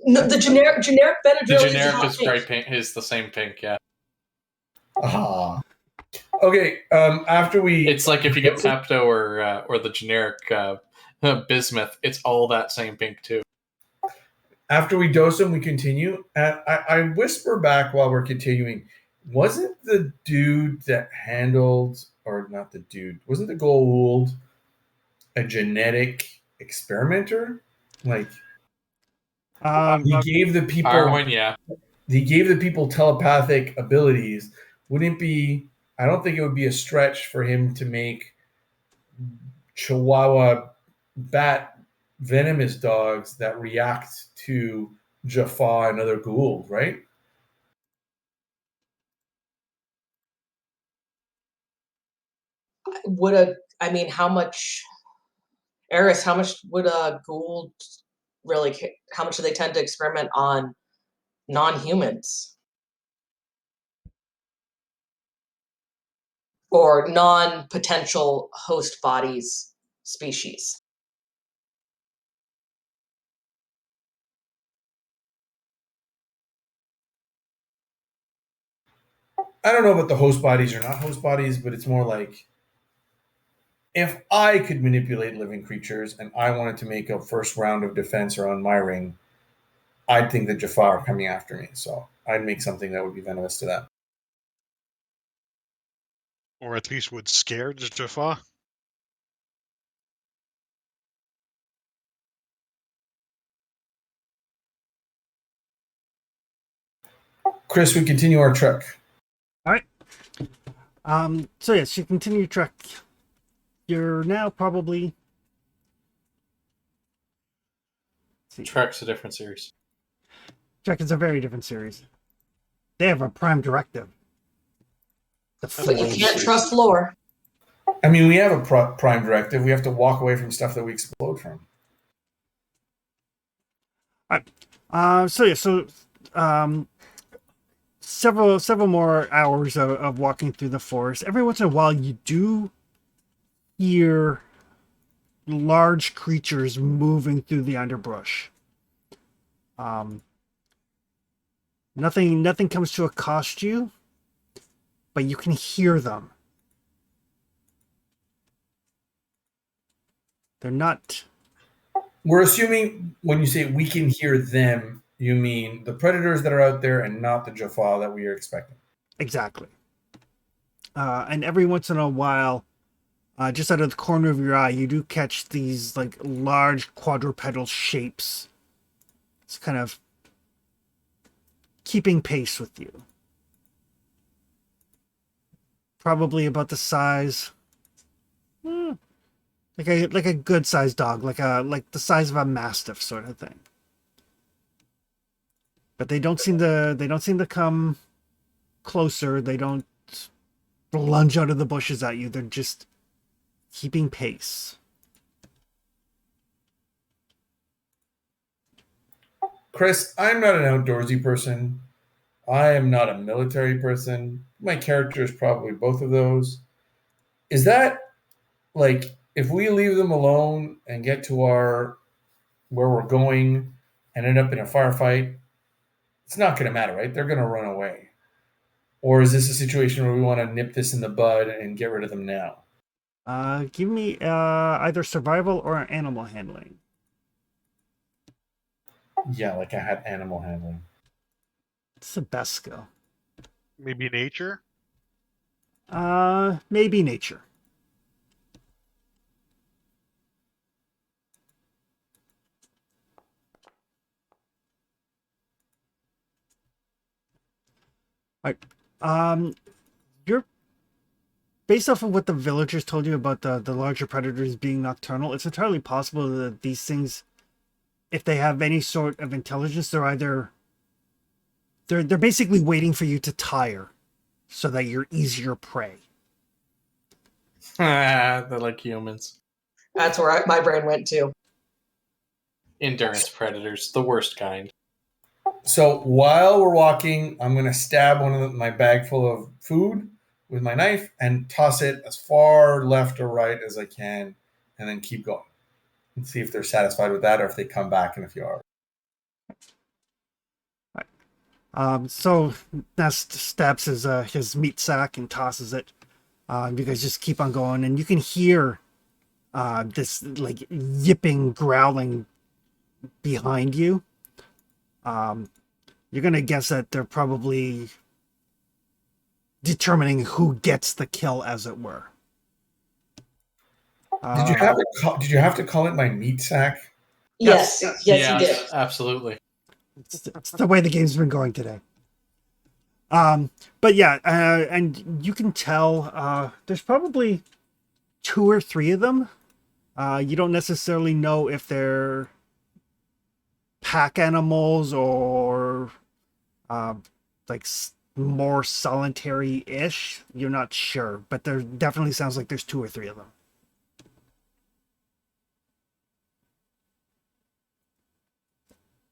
No, the generic Benadryl. The is generic hot is pink. bright pink. Is the same pink. Yeah. Ah. Okay. After we. It's like if you get Pepto or the generic bismuth, it's all that same pink too. After we dose them, we continue. And I whisper back while we're continuing. Wasn't the dude that handled, or not the dude? Wasn't the Goa'uld a genetic experimenter? Like he gave the people. Arwen, yeah. He gave the people telepathic abilities. Wouldn't it be? I don't think it would be a stretch for him to make Chihuahua bat venomous dogs that react to Jaffa and other Goa'uld, right? How much, Eris? How much would a Goa'uld really? How much do they tend to experiment on non-humans or non-potential host bodies species? I don't know about the host bodies or not host bodies, but it's more like if I could manipulate living creatures and I wanted to make a first round of defense around my ring, I'd think that Jaffa are coming after me. So I'd make something that would be venomous to them. Or at least would scare the Jaffa. Chris, we continue our trek. All right. So yes, you continue your trek. You're now probably. Trek's a different series. Trek is a very different series. They have a prime directive. But you can't trust lore. I mean, we have a prime directive. We have to walk away from stuff that we explode from. All right. Several more hours of walking through the forest. Every once in a while, you do hear large creatures moving through the underbrush. Nothing comes to accost you, but you can hear them. They're not. We're assuming when you say we can hear them, you mean the predators that are out there and not the Jaffa that we are expecting. Exactly. And every once in a while, just out of the corner of your eye, you do catch these like large quadrupedal shapes. It's kind of keeping pace with you. Probably about the size, like a good sized dog, like the size of a mastiff sort of thing. But they don't seem to come closer. They don't lunge out of the bushes at you. They're just keeping pace. Chris, I'm not an outdoorsy person. I am not a military person. My character is probably both of those. Is that like if we leave them alone and get to our where we're going and end up in a firefight, it's not going to matter, right? They're going to run away. Or is this a situation where we want to nip this in the bud and get rid of them now? Give me either survival or animal handling. Yeah, like I had animal handling. It's the best skill. Maybe nature? Maybe nature. All right. You're based off of what the villagers told you about the larger predators being nocturnal. It's entirely possible that these things, if they have any sort of intelligence, they're basically waiting for you to tire, so that you're easier prey. They're like humans. That's where my brain went to. Endurance predators, the worst kind. So while we're walking, I'm going to stab my bag full of food with my knife and toss it as far left or right as I can, and then keep going and see if they're satisfied with that or if they come back in a few hours. So Nest stabs his meat sack and tosses it. You guys just keep on going, and you can hear this like yipping, growling behind you. You're gonna guess that they're probably determining who gets the kill, as it were. Did you have to call it my meat sack? Yes, yes, you did. Absolutely. It's the way the game's been going today. But yeah, and you can tell there's probably 2 or 3 of them. You don't necessarily know if they're pack animals or like more solitary-ish. You're not sure, but there definitely sounds like there's 2 or 3 of them.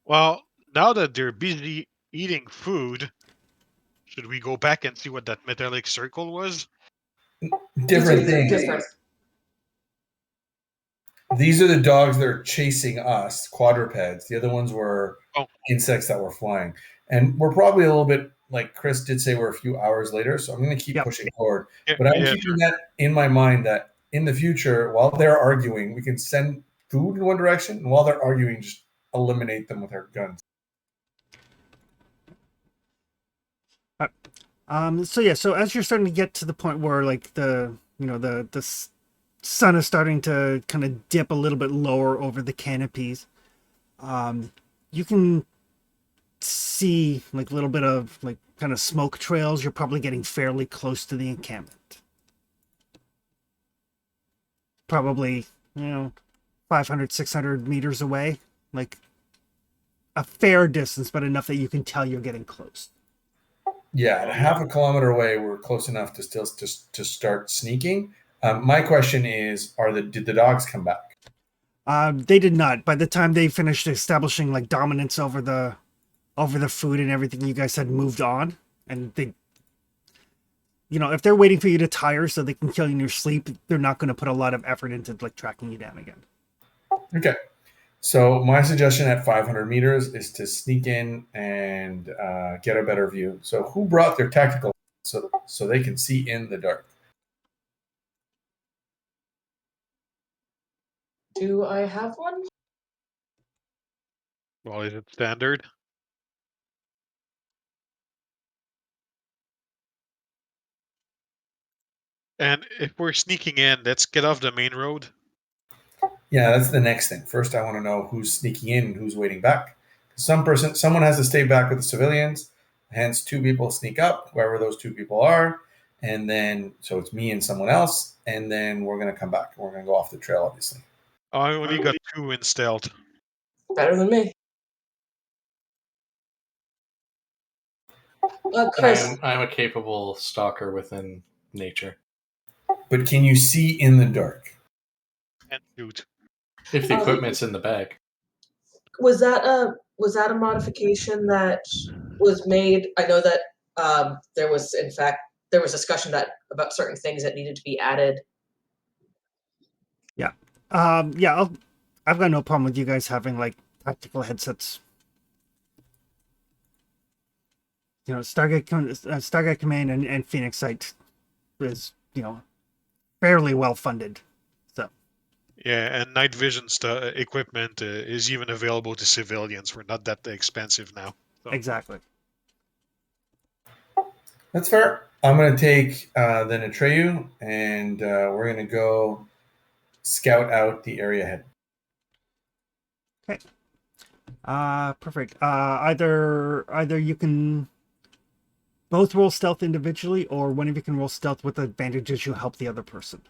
Well, now that they're busy eating food, should we go back and see what that metallic circle was? Different things. Different. These are the dogs that are chasing us, quadrupeds. The other ones were insects that were flying. And we're probably a little bit, like Chris did say, we're a few hours later, so I'm going to keep pushing forward. But I'm keeping that in my mind that in the future, while they're arguing, we can send food in one direction, and while they're arguing, just eliminate them with our guns. So as you're starting to get to the point where like the sun is starting to kind of dip a little bit lower over the canopies, you can see like a little bit of like kind of smoke trails. You're probably getting fairly close to the encampment. Probably, 500, 600 meters away, like a fair distance, but enough that you can tell you're getting close. Yeah, at half a kilometer away, we're close enough to still to start sneaking. My question is, did the dogs come back? They did not. By the time they finished establishing like dominance over the food and everything, you guys had moved on, and they, if they're waiting for you to tire so they can kill you in your sleep, they're not going to put a lot of effort into like tracking you down again. Okay. So my suggestion at 500 meters is to sneak in and get a better view. So who brought their tactical so they can see in the dark? Do I have one? Well, is it standard? And if we're sneaking in, let's get off the main road. Yeah, that's the next thing. First, I want to know who's sneaking in and who's waiting back. Someone has to stay back with the civilians. Hence, 2 people sneak up, whoever those 2 people are, and then so it's me and someone else, and then we're gonna come back. We're gonna go off the trail, obviously. I only got 2 in stealth. Better than me. Chris. I'm a capable stalker within nature. But can you see in the dark? And shoot. If the equipment's in the bag. Was that a modification that was made? I know that there was discussion that about certain things that needed to be added. Yeah. Yeah, I've got no problem with you guys having like tactical headsets. You know, Stargate Command and Phoenix Sight is, you know, fairly well funded. So Yeah, and night vision equipment is even available to civilians. We're not that expensive now. So. exactly. That's fair. I'm going to take then Atreyu, and we're going to go scout out the area ahead. Okay. Perfect. Either you can both roll stealth individually, or one of you can roll stealth with advantage as you help the other person.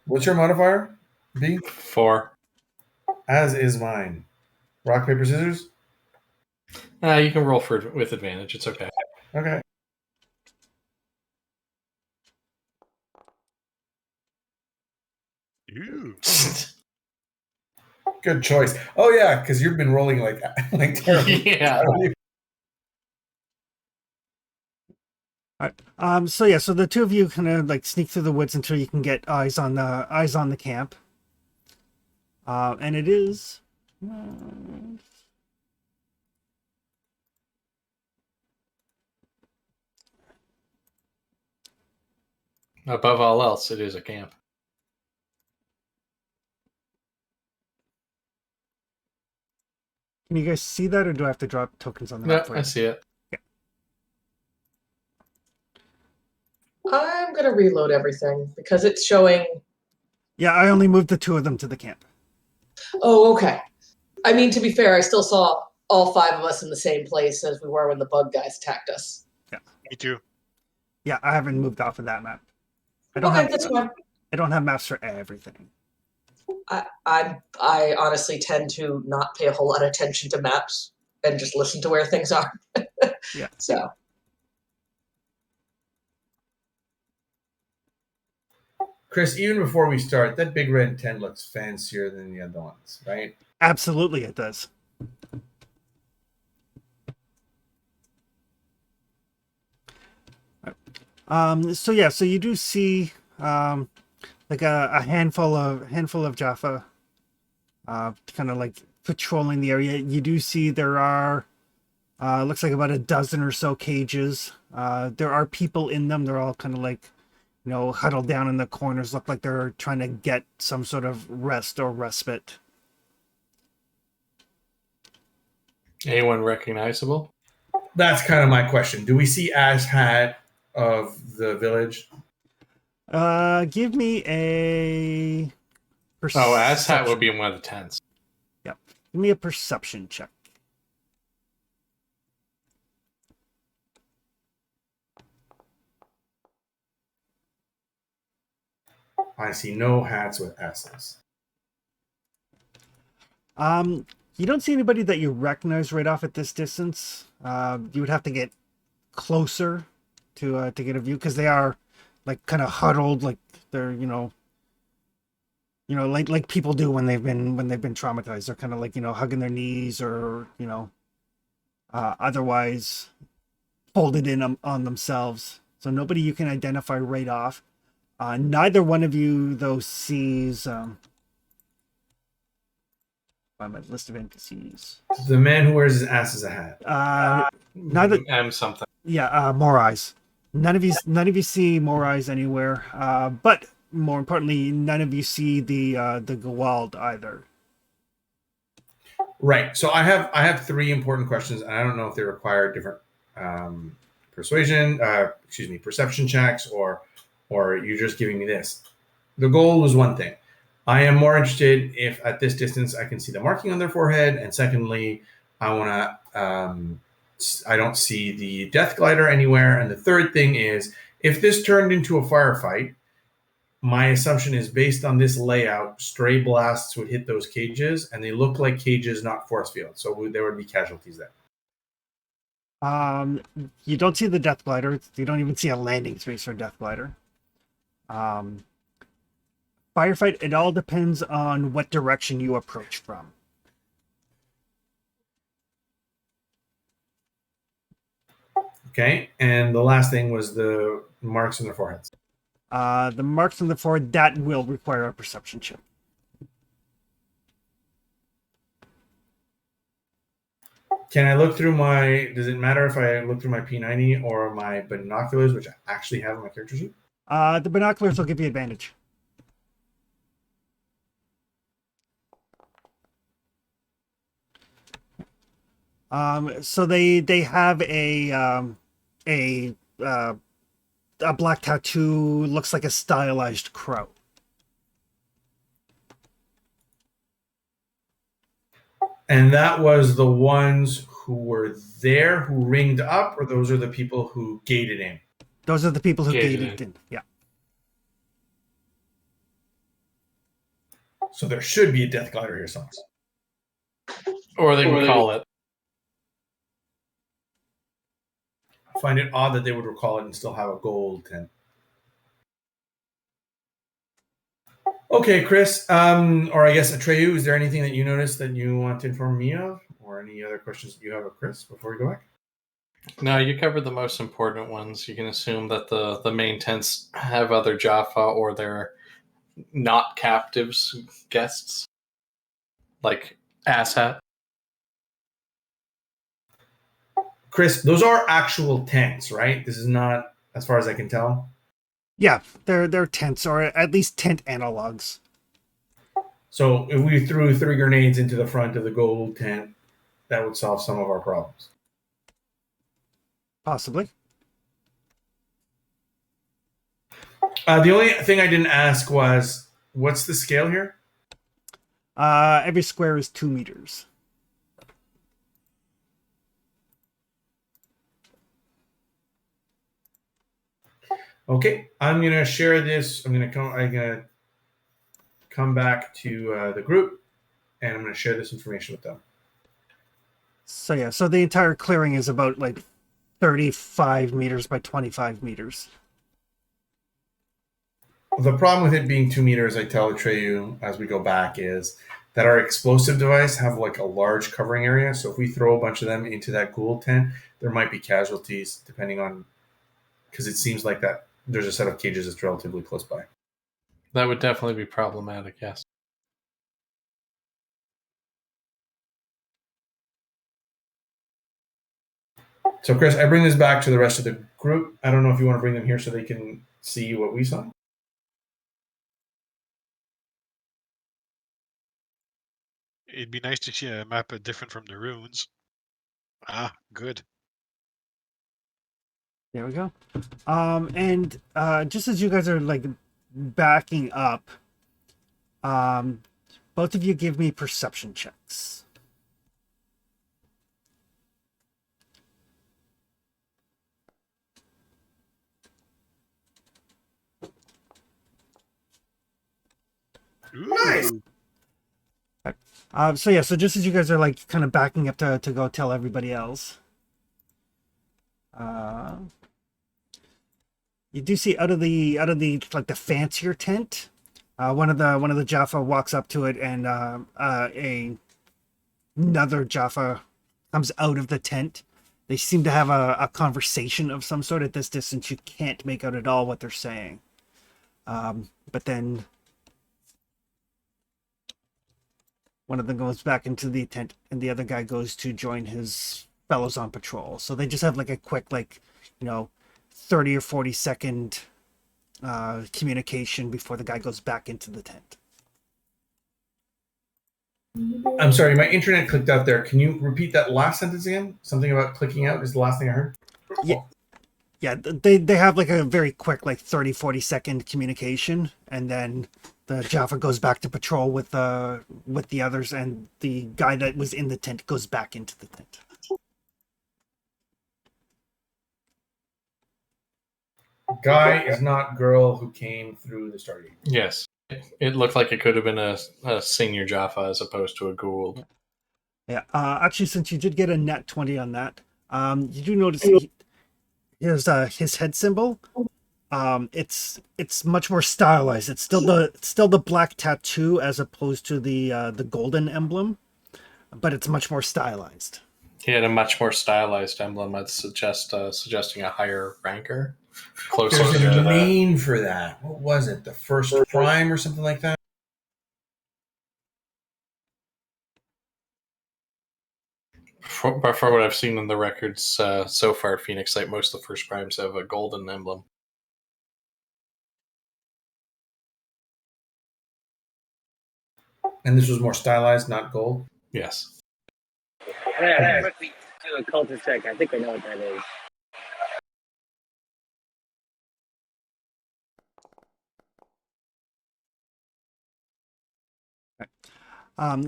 What's your modifier, B? 4. As is mine. Rock, paper, scissors? You can roll with advantage. It's okay. Okay. Ew. Good choice. Oh yeah, because you've been rolling like terribly. Yeah. All right. So the two of you kind of like sneak through the woods until you can get eyes on the camp. And it is. Above all else, it is a camp. Can you guys see that, or do I have to drop tokens on the map No, for you? I see it. I'm gonna reload everything because it's showing. Yeah, I only moved the two of them to the camp. Oh, okay. I mean, to be fair, I still saw all 5 of us in the same place as we were when the bug guys attacked us. Yeah. Me too. Yeah, I haven't moved off of that map. That's fine. I don't have maps for everything. I honestly tend to not pay a whole lot of attention to maps and just listen to where things are. Yeah. So. Chris, even before we start, that big red tent looks fancier than the other ones, right? Absolutely, it does. So you do see like a handful of Jaffa kind of like patrolling the area. You do see there are looks like about a dozen or so cages. There are people in them. They're all kind of like, you know, huddled down in the corners, look like they're trying to get some sort of rest or respite. Anyone recognizable? That's kind of my question. Do we see Ash Hat of the village? Give me a Oh, Asshat would be in one of the tents. Yep. Give me a perception check. I see no hats with S's. You don't see anybody that you recognize right off at this distance. You would have to get closer to get a view, because they are like kind of huddled, like they're like people do when they've been traumatized. They're kind of like, hugging their knees, or otherwise folded in on themselves. So nobody you can identify right off. Neither one of you though sees on my list of NPCs. The man who wears his ass as a hat. Neither M something. Yeah, more eyes. None of you see more eyes anywhere. But more importantly, none of you see the Gewalt either. Right. So I have 3 important questions, and I don't know if they require different perception checks, or you're just giving me this. The goal was one thing. I am more interested if at this distance I can see the marking on their forehead, and secondly, I don't see the death glider anywhere. And the third thing is, if this turned into a firefight, my assumption is, based on this layout, stray blasts would hit those cages, and they look like cages, not force fields. So there would be casualties there. You don't see the death glider. You don't even see a landing space for death glider. Firefight, it all depends on what direction you approach from. Okay, and the last thing was the marks on their foreheads. The marks on the forehead, that will require a perception check. Can I look through my? Does it matter if I look through my P90 or my binoculars, which I actually have in my character sheet? The binoculars will give you advantage. So they have a black tattoo, looks like a stylized crow. And that was the ones who were there who ringed up, or those are the people who gated in? Those are the people who Gated gated in. Yeah. So there should be a death glider here somewhere. Or they would call it. I find it odd that they would recall it and still have a gold tint. Okay, Chris, or I guess Atreyu, is there anything that you noticed that you want to inform me of, or any other questions that you have of Chris before we go back? No, you covered the most important ones. You can assume that the main tents have other Jaffa or they're not captives, guests, like Asshat. Chris, those are actual tents, right? This is not, as far as I can tell. Yeah, they're tents, or at least tent analogs. So if we threw 3 grenades into the front of the gold tent, that would solve some of our problems. Possibly. The only thing I didn't ask was, what's the scale here? Every square is 2 meters. Okay, I'm gonna share this. I'm gonna come back to the group, and I'm gonna share this information with them. So yeah, so the entire clearing is about like 35 meters by 25 meters. The problem with it being 2 meters, I tell Atreyu as we go back, is that our explosive device have like a large covering area. So if we throw a bunch of them into that ghoul tent, there might be casualties depending on, because it seems like that there's a set of cages that's relatively close by. That would definitely be problematic, yes. So Chris, I bring this back to the rest of the group. I don't know if you want to bring them here so they can see what we saw. It'd be nice to see a map different from the runes. Ah, good. There we go. And just as you guys are like backing up, both of you give me perception checks. Nice. So yeah, so just as you guys are like kind of backing up to go tell everybody else, you do see out of the like the fancier tent, one of the Jaffa walks up to it, and another Jaffa comes out of the tent. They seem to have a conversation of some sort. At this distance, you can't make out at all what they're saying. But then one of them goes back into the tent, and the other guy goes to join his fellows on patrol. So they just have like a quick, 30 or 40-second communication before the guy goes back into the tent. I'm sorry, my internet clicked out there. Can you repeat that last sentence again? Something about clicking out is the last thing I heard. Yeah, they have like a very quick 30-40-second communication, and then the Jaffa goes back to patrol with the others, and the guy that was in the tent goes back into the tent. Guy is not girl who came through the Stargate. Yes. It looked like it could have been a senior Jaffa as opposed to a Gould. Yeah. Actually, since you did get a net 20 on that, you do notice his head symbol. It's much more stylized. It's still the black tattoo as opposed to the golden emblem, but it's much more stylized. He had a much more stylized emblem. I'd suggest suggesting a higher ranker, closer There's to a the. name for that. What was it? The first prime or something like that? But for what I've seen in the records so far, Phoenix Light, most of the first primes have a golden emblem. And this was more stylized, not gold. Yes. Yeah, quickly do a culture check. I think I know what that is.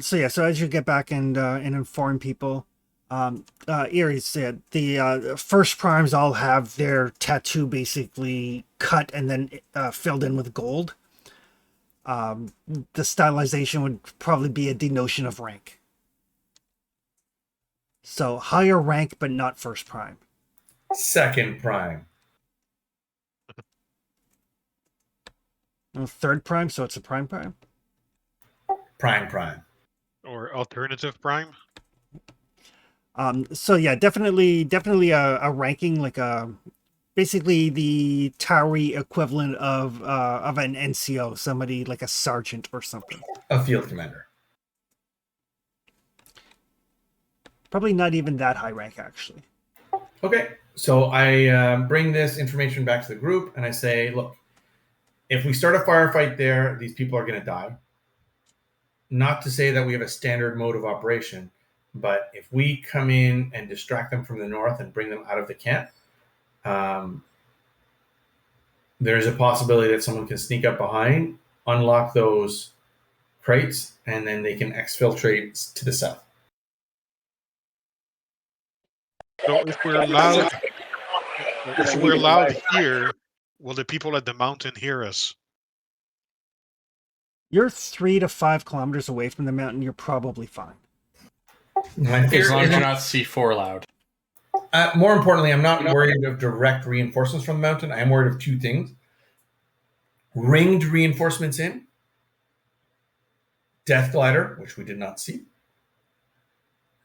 So as you get back and inform people, Erie said the first primes all have their tattoo basically cut and then filled in with gold. The stylization would probably be a denotion of rank. So higher rank, but not first prime. Second prime. Third prime, so it's a prime. Prime. Or alternative prime. So yeah, definitely a ranking, like basically the Towery equivalent of an NCO, somebody like a sergeant or something. A field commander. Probably not even that high rank, actually. Okay, so I bring this information back to the group and I say, look, if we start a firefight there, these people are going to die. Not to say that we have a standard mode of operation, but if we come in and distract them from the north and bring them out of the camp, there's a possibility that someone can sneak up behind, unlock those crates, and then they can exfiltrate to the south. So if we're allowed here, will the people at the mountain hear us? You're 3 to 5 kilometers away from the mountain. You're probably fine. As long as you're not C4 loud. More importantly, I'm not worried of direct reinforcements from the mountain. I'm worried of two things. Ringed reinforcements in. Death Glider, which we did not see.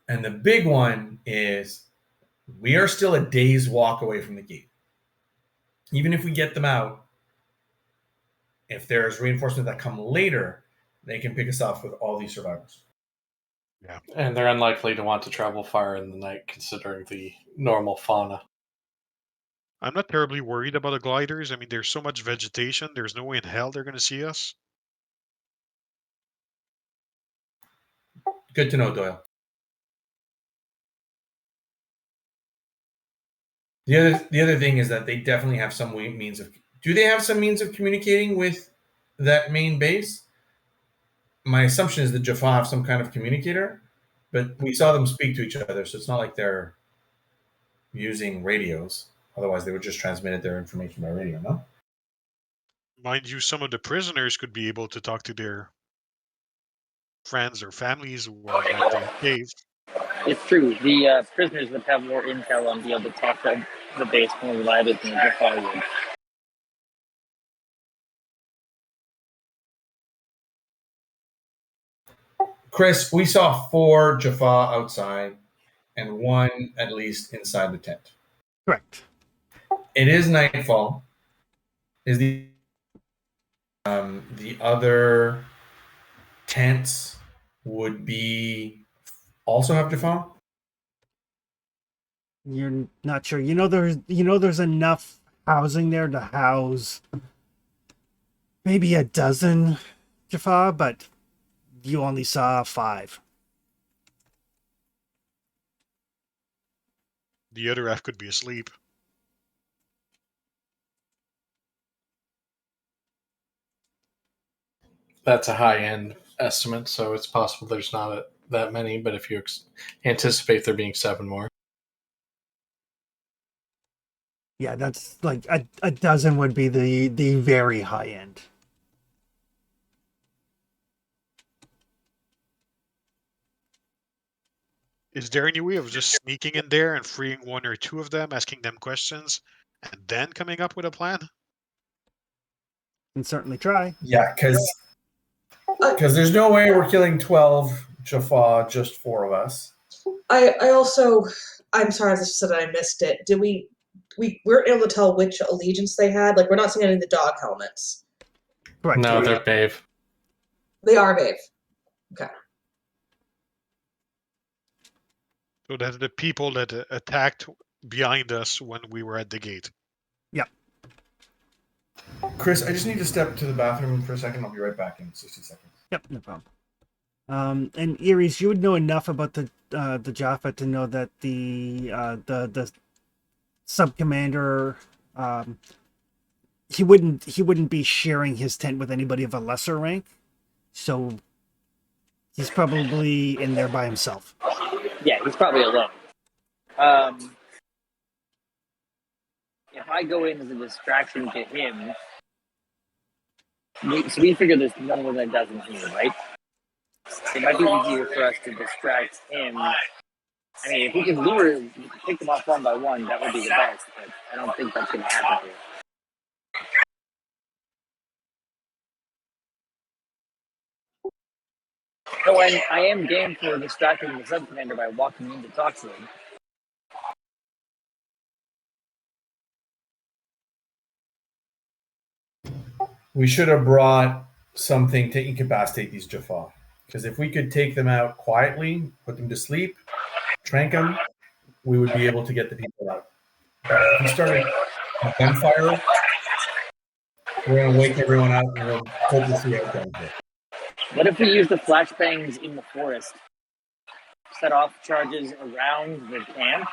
And the big one is we are still a day's walk away from the gate. Even if we get them out, if there's reinforcements that come later, they can pick us off with all these survivors. Yeah. And they're unlikely to want to travel far in the night considering the normal fauna. I'm not terribly worried about the gliders. I mean, there's so much vegetation. There's no way in hell they're going to see us. Good to know, Doyle. The other thing is that they definitely have some means of. Do they have some means of communicating with that main base? My assumption is that Jaffa have some kind of communicator, but we saw them speak to each other, so it's not like they're using radios. Otherwise, they would just transmitted their information by radio, no? Mind you, some of the prisoners could be able to talk to their friends or families who are at the cave. It's true. The prisoners would have more intel on being able to talk to the base more reliably than the Jaffa would. Chris, we saw 4 Jaffa outside and 1 at least inside the tent. Correct. It is nightfall. Is the other tents would be also have Jaffa? You're not sure. There's enough housing there to house maybe a dozen Jaffa, but you only saw 5. The other half could be asleep. That's a high-end estimate, so it's possible there's not that many, but if you anticipate there being 7 more. Yeah, that's like a dozen would be the very high end. Is there any way of just sneaking in there and freeing 1 or 2 of them, asking them questions, and then coming up with a plan? Can certainly try. Yeah, because there's no way we're killing 12 Jaffa, just 4 of us. I also, I'm sorry, I said I missed it. Did we weren't able to tell which allegiance they had? Like, we're not seeing any of the dog helmets. Correct. No, they're Bave. They are Bave. Okay. So that's the people that attacked behind us when we were at the gate. Yep. Chris, I just need to step to the bathroom for a second. I'll be right back in 60 seconds. Yep, no problem. And Iris, you would know enough about the Jaffa to know that the sub commander, he wouldn't be sharing his tent with anybody of a lesser rank, so he's probably in there by himself. Yeah, he's probably alone. If I go in as a distraction to him, we figure there's no more than a dozen here, right? It might be easier for us to distract him. I mean, if we can pick them off one by one, that would be the best, but I don't think that's going to happen here. So I am game for distracting the sub-commander by walking in to talk to him. We should have brought something to incapacitate these Jaffa. Because if we could take them out quietly, put them to sleep, trank them, we would be able to get the people out. If we started a gunfire, we're going to wake everyone up and we'll hopelessly outgun it. What if we use the flashbangs in the forest? Set off charges around the camp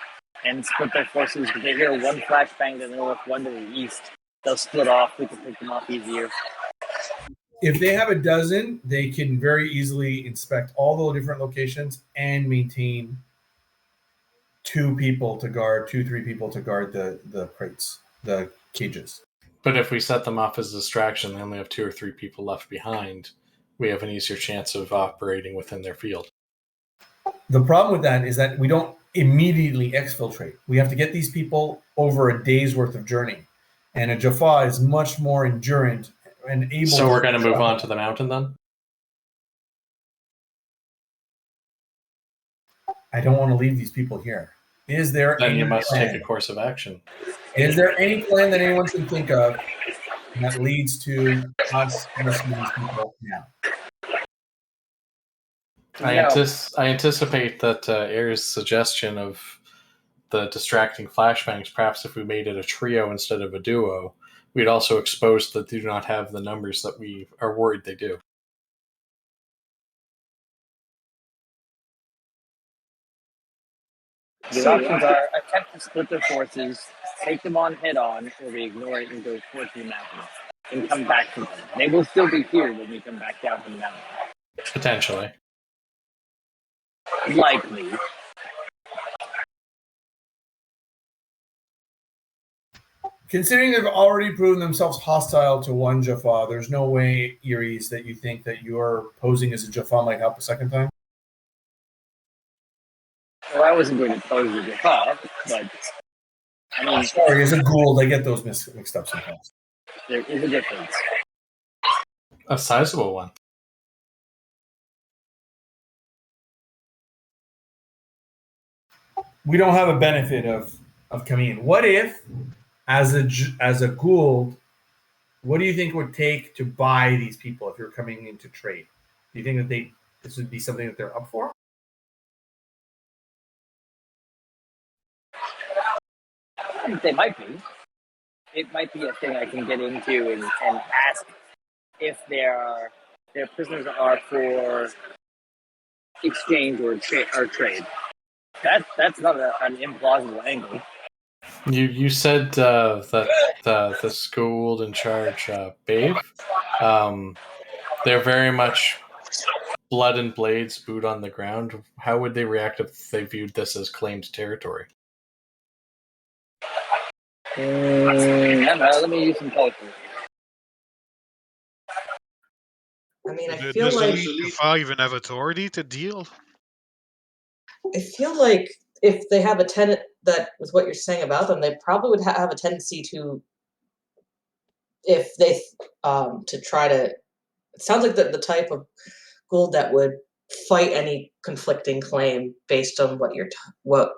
and split their forces. If they hear one flashbang to the north, one to the east, they'll split off. We can pick them off easier. If they have a dozen, they can very easily inspect all the different locations and maintain 3 people to guard the crates, the cages. But if we set them off as a distraction, they only have 2 or 3 people left behind. We have an easier chance of operating within their field. The problem with that is that we don't immediately exfiltrate. We have to get these people over a day's worth of journey. And a Jaffa is much more endurant and able So we're going to move on to the mountain then? I don't want to leave these people here. Is there Then any you must plan? take a course of action. Is there any plan that anyone can think of that leads to us rescuing these people now? I anticipate that Air's suggestion of the distracting flashbangs, perhaps if we made it a trio instead of a duo, we'd also expose that they do not have the numbers that we are worried they do. The options are attempt to split their forces, take them on head-on, or we ignore it and go towards the mountain and come back to them. They will still be here when we come back down from the mountain. Potentially. Likely. Considering they've already proven themselves hostile to one Jaffa, there's no way, Iris, that you think that your posing as a Jaffa might help a second time? Well, I wasn't going to pose as a Jaffa, but I mean, Sorry, as a Gould, I get those mixed up sometimes. there is a difference. A sizable one. We don't have a benefit of coming in. What if, as a Gould, what do you think it would take to buy these people if you're coming in to trade? Do you think that this would be something that they're up for? I think they might be. It might be a thing I can get into and ask if their prisoners are for exchange or trade. That's not an implausible angle. You said that the school in charge, Babe, they're very much blood and blades, boot on the ground. How would they react if they viewed this as claimed territory? Let me use some culture. I mean, I Does feel like the Jaffa even have authority to deal? if they have a tenant that, with what you're saying about them, they probably would have a tendency to, to try to. It sounds like the type of Gould that would fight any conflicting claim based on what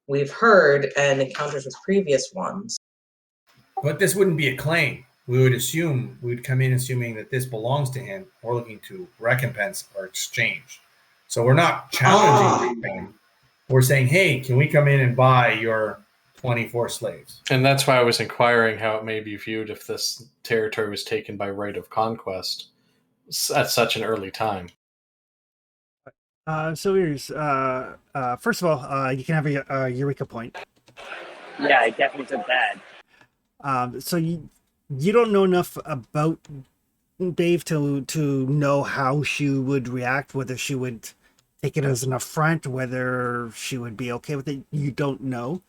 we've heard and encounters with previous ones. But this wouldn't be a claim. We would come in assuming that this belongs to him. We're looking to recompense or exchange. So we're not challenging the claim. We're saying, hey, can we come in and buy your 24 slaves? And that's why I was inquiring how it may be viewed if this territory was taken by right of conquest at such an early time. So here's first of all, you can have a Eureka point. Yeah, I definitely took that. So you don't know enough about Dave to know how she would react, whether she would take it as an affront, whether she would be okay with it. You don't know.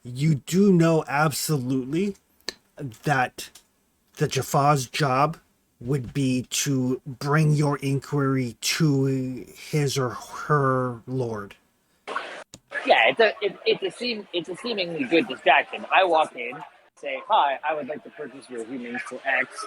You do know absolutely that the Jafar's job would be to bring your inquiry to his or her lord. Yeah, it's a seemingly good distraction. I walk in, say, hi, I would like to purchase your humans for X.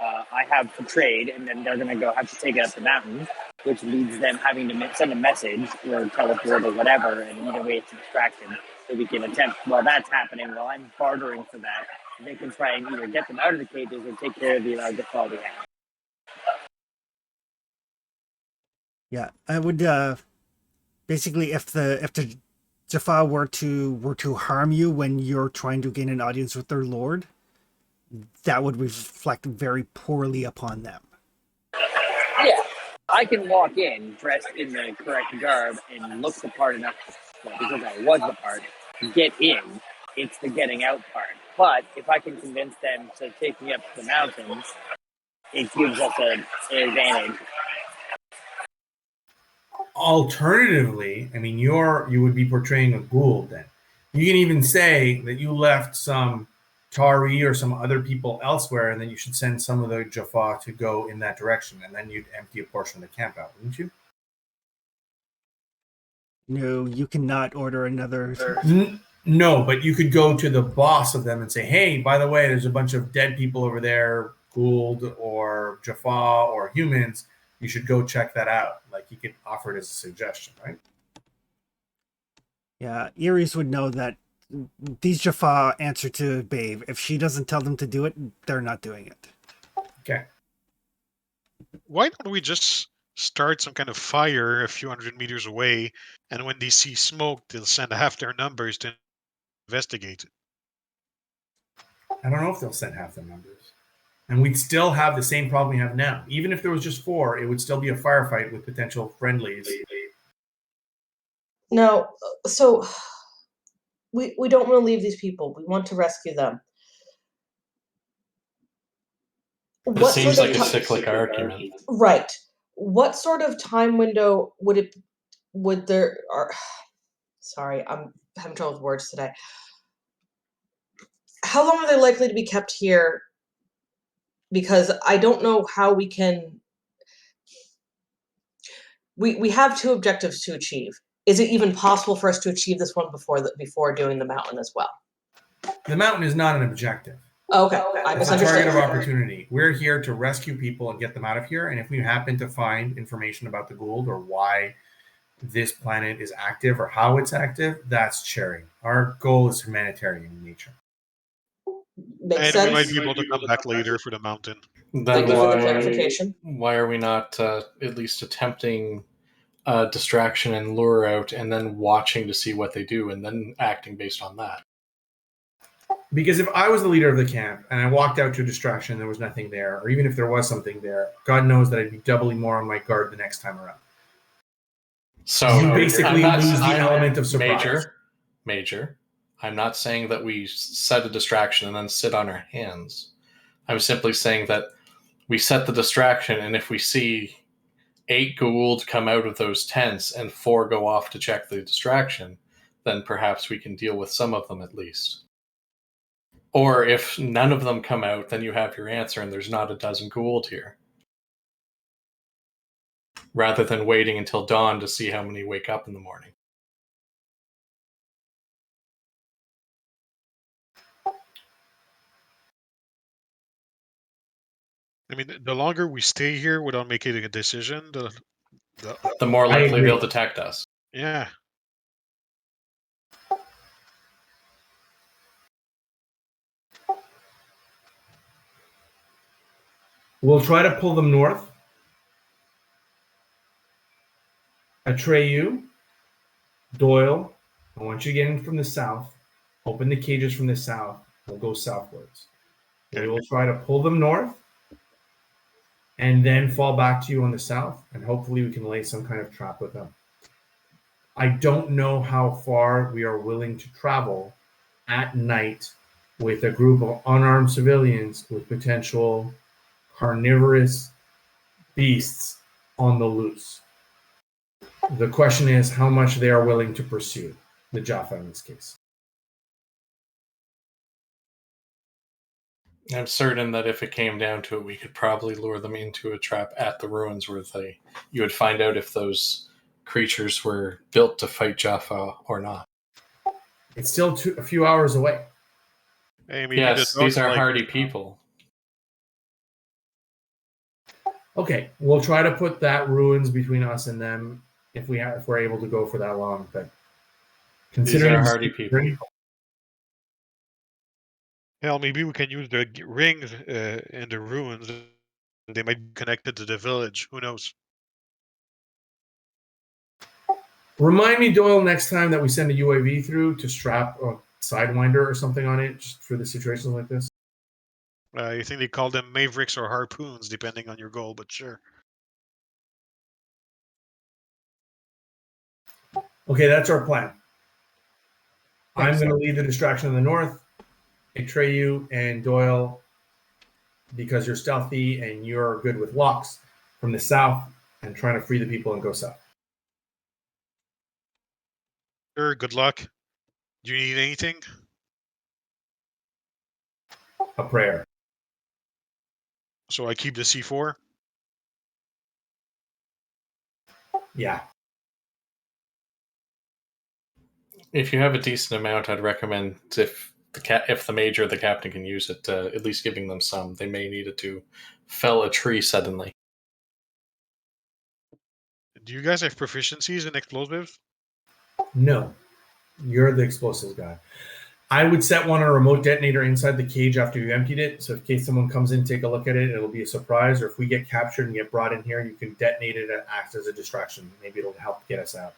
I have for trade, and then they're going to have to take it up the mountain, which leads them having to send a message or teleport or whatever, and either way it's a distraction. So we can attempt, while that's happening, while I'm bartering for that, they can try and either get them out of the cages or take care of the larger fall we have. Yeah, I would basically if the Jaffa were to harm you when you're trying to gain an audience with their lord, that would reflect very poorly upon them. Yeah, I can walk in dressed in the correct garb and look the part enough, because I was the part, to get in. It's the getting out part. But if I can convince them to take me up to the mountains, it gives us an advantage. Alternatively, I mean, you would be portraying a Gould then. You can even say that you left some Tari or some other people elsewhere, and then you should send some of the Jaffa to go in that direction, and then you'd empty a portion of the camp out, wouldn't you? No, you cannot order another. No, but you could go to the boss of them and say, hey, by the way, there's a bunch of dead people over there, Gould or Jaffa or humans. You should go check that out. Like, you could offer it as a suggestion, right? Yeah, Iris would know that these Jaffa answer to Babe. If she doesn't tell them to do it, they're not doing it. Okay. Why don't we just start some kind of fire a few hundred meters away, and when they see smoke, they'll send half their numbers to investigate it. I don't know if they'll send half the numbers. And we'd still have the same problem we have now. Even if there was just 4, it would still be a firefight with potential friendlies. No, so we don't want to leave these people. We want to rescue them. It seems like a cyclic argument. Right. What sort of time window sorry, I'm having trouble with words today. How long are they likely to be kept here? Because I don't know how we can. We have 2 objectives to achieve. Is it even possible for us to achieve this one before doing the mountain as well? The mountain is not an objective. Okay, I It's a misunderstood. target of opportunity. We're here to rescue people and get them out of here. And if we happen to find information about the Gould or why this planet is active or how it's active, that's cherry. Our goal is humanitarian in nature. Makes And sense. we might be able to come back later for the mountain. Then Thank you for the clarification. why are we not at least attempting distraction and lure out, and then watching to see what they do, and then acting based on that? Because if I was the leader of the camp and I walked out to a distraction, there was nothing there, or even if there was something there, God knows that I'd be doubly more on my guard the next time around. So you basically lose the element of surprise. Major. I'm not saying that we set a distraction and then sit on our hands. I'm simply saying that we set the distraction, and if we see 8 Gould come out of those tents and 4 go off to check the distraction, then perhaps we can deal with some of them at least. Or if none of them come out, then you have your answer and there's not a dozen Gould here. Rather than waiting until dawn to see how many wake up in the morning. I mean, the longer we stay here without making a decision, The more I likely agree. they'll detect us. Yeah. We'll try to pull them north. Atreyu, Doyle, I want you to get in from the south. Open the cages from the south. We'll go southwards. We will try to pull them north and then fall back to you on the south, and hopefully we can lay some kind of trap with them. I don't know how far we are willing to travel at night with a group of unarmed civilians with potential carnivorous beasts on the loose. The question is how much they are willing to pursue the Jaffa in this case. I'm certain that if it came down to it, we could probably lure them into a trap at the ruins where you would find out if those creatures were built to fight Jaffa or not. It's still a few hours away. Hey, maybe Yes, the these dogs are like hardy it. people. Okay, we'll try to put that ruins between us and them if we're able to go for that long. But considering These are hardy people. Hell, maybe we can use the rings in the ruins. They might be connected to the village. Who knows? Remind me, Doyle, next time that we send a UAV through to strap a Sidewinder or something on it just for the situations like this. You think they call them mavericks or harpoons, depending on your goal, but sure. Okay, that's our plan. I'm Thanks. going to lead the distraction in the north. Atreyu and Doyle, because you're stealthy and you're good with locks, from the south and trying to free the people and go south. Sure, good luck. Do you need anything? A prayer. So I keep the C4? Yeah. If you have a decent amount, I'd recommend if the major or the captain can use it, at least giving them some. They may need it to fell a tree suddenly. Do you guys have proficiencies in explosives? No. You're the explosives guy. I would set one on a remote detonator inside the cage after you emptied it. So in case someone comes in, take a look at it, it'll be a surprise. Or if we get captured and get brought in here, you can detonate it and act as a distraction. Maybe it'll help get us out.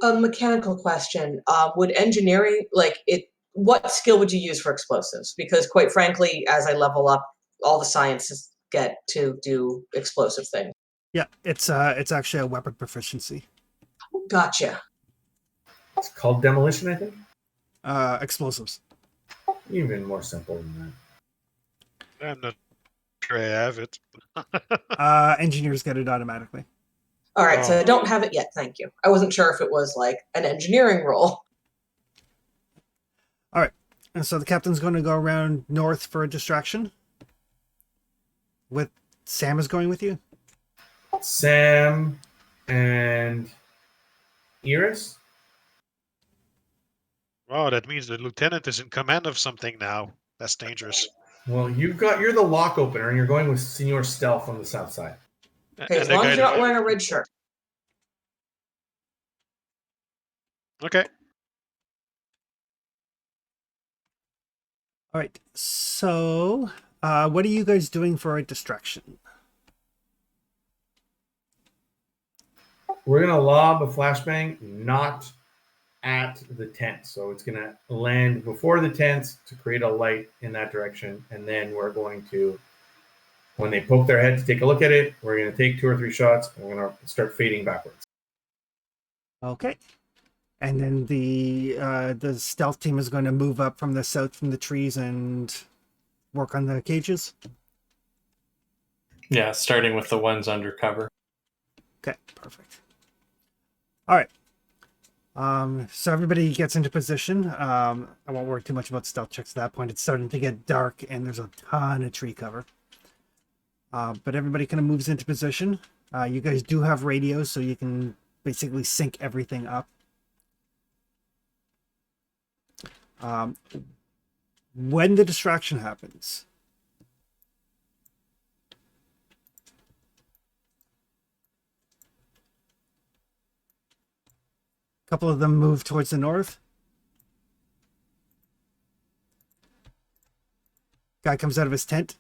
A mechanical question. Would engineering, what skill would you use for explosives? Because quite frankly, as I level up, all the sciences get to do explosive things. Yeah, it's actually a weapon proficiency. Gotcha. It's called demolition, I think. Explosives. Even more simple than that. I'm not sure I have it. Engineers get it automatically. All right, so Oh. I don't have it yet. Thank you. I wasn't sure if it was like an engineering role. All right, and so the captain's going to go around north for a distraction. With Sam is going with you. Sam and Iris. Oh, that means the lieutenant is in command of something now. That's dangerous. Well, you're the lock opener, and you're going with Senior Stealth on the south side. Okay, as the long guy as you're that- not wearing a red shirt. Okay. All right, so what are you guys doing for a distraction? We're gonna lob a flashbang, not at the tent. So it's gonna land before the tents to create a light in that direction, and then we're going to, when they poke their head to take a look at it, we're gonna take 2 or 3 shots, and we're gonna start fading backwards. Okay. And then the stealth team is going to move up from the south from the trees and work on the cages. Yeah, starting with the ones under cover. Okay, perfect. All right. So everybody gets into position. I won't worry too much about stealth checks at that point. It's starting to get dark and there's a ton of tree cover. But everybody kind of moves into position. You guys do have radios, so you can basically sync everything up. When the distraction happens, couple of them move towards the north. Guy comes out of his tent.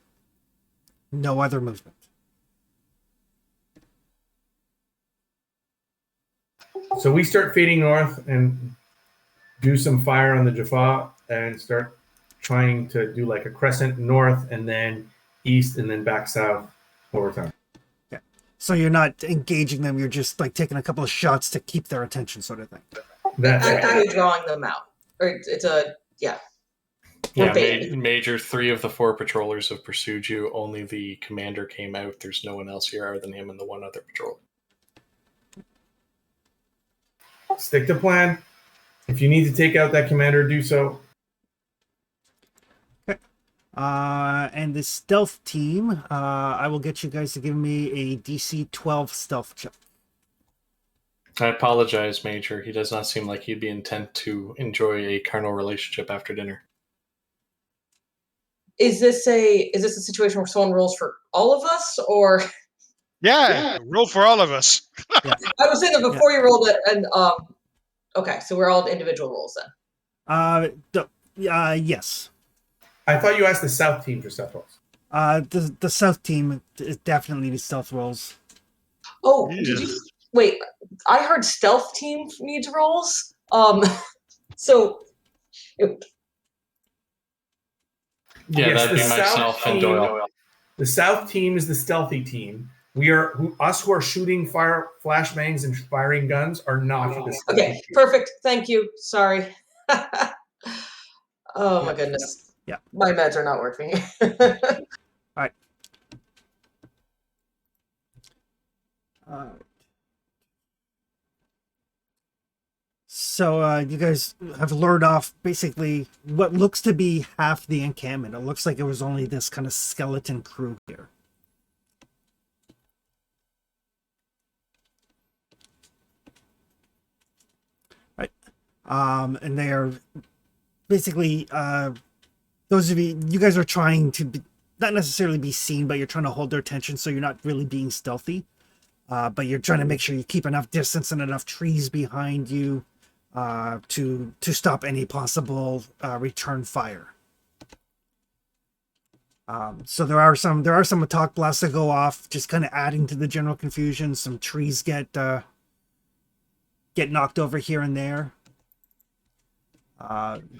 No other movement. So we start fading north and do some fire on the Jaffa and start trying to do like a crescent north and then east and then back south over time. Yeah. So you're not engaging them. You're just like taking a couple of shots to keep their attention, sort of thing. That's Actively drawing them out. Or it's a, yeah. Yeah, Major, 3 of the 4 patrollers have pursued you. Only the commander came out. There's no one else here other than him and the one other patroller. Stick to plan. If you need to take out that commander, do so. Okay. And the stealth team, I will get you guys to give me a DC 12 stealth check. I apologize, Major. He does not seem like he'd be intent to enjoy a carnal relationship after dinner. Is this a situation where someone rolls for all of us, or? Yeah, roll for all of us. Yeah. I was saying that before you rolled it, and okay, so we're all individual rolls then. Yes. I thought you asked the south team for stealth rolls. The south team is definitely the stealth rolls. Oh, did you wait? I heard stealth team needs rolls. So. Yeah, Yes, that'd be the myself south and team- Doyle. The south team is the stealthy team. We are us who are shooting fire flashbangs and firing guns are not the stealthy Okay, team. perfect. Thank you. Sorry. Oh my goodness. Yeah. My meds are not working. So you guys have lured off basically what looks to be half the encampment. It looks like it was only this kind of skeleton crew here. Right. And they are basically those of you guys are trying to not necessarily be seen, but you're trying to hold their attention, so you're not really being stealthy. But you're trying to make sure you keep enough distance and enough trees behind you to stop any possible return fire. So there are some attack blasts that go off, just kind of adding to the general confusion. Some trees get knocked over here and there.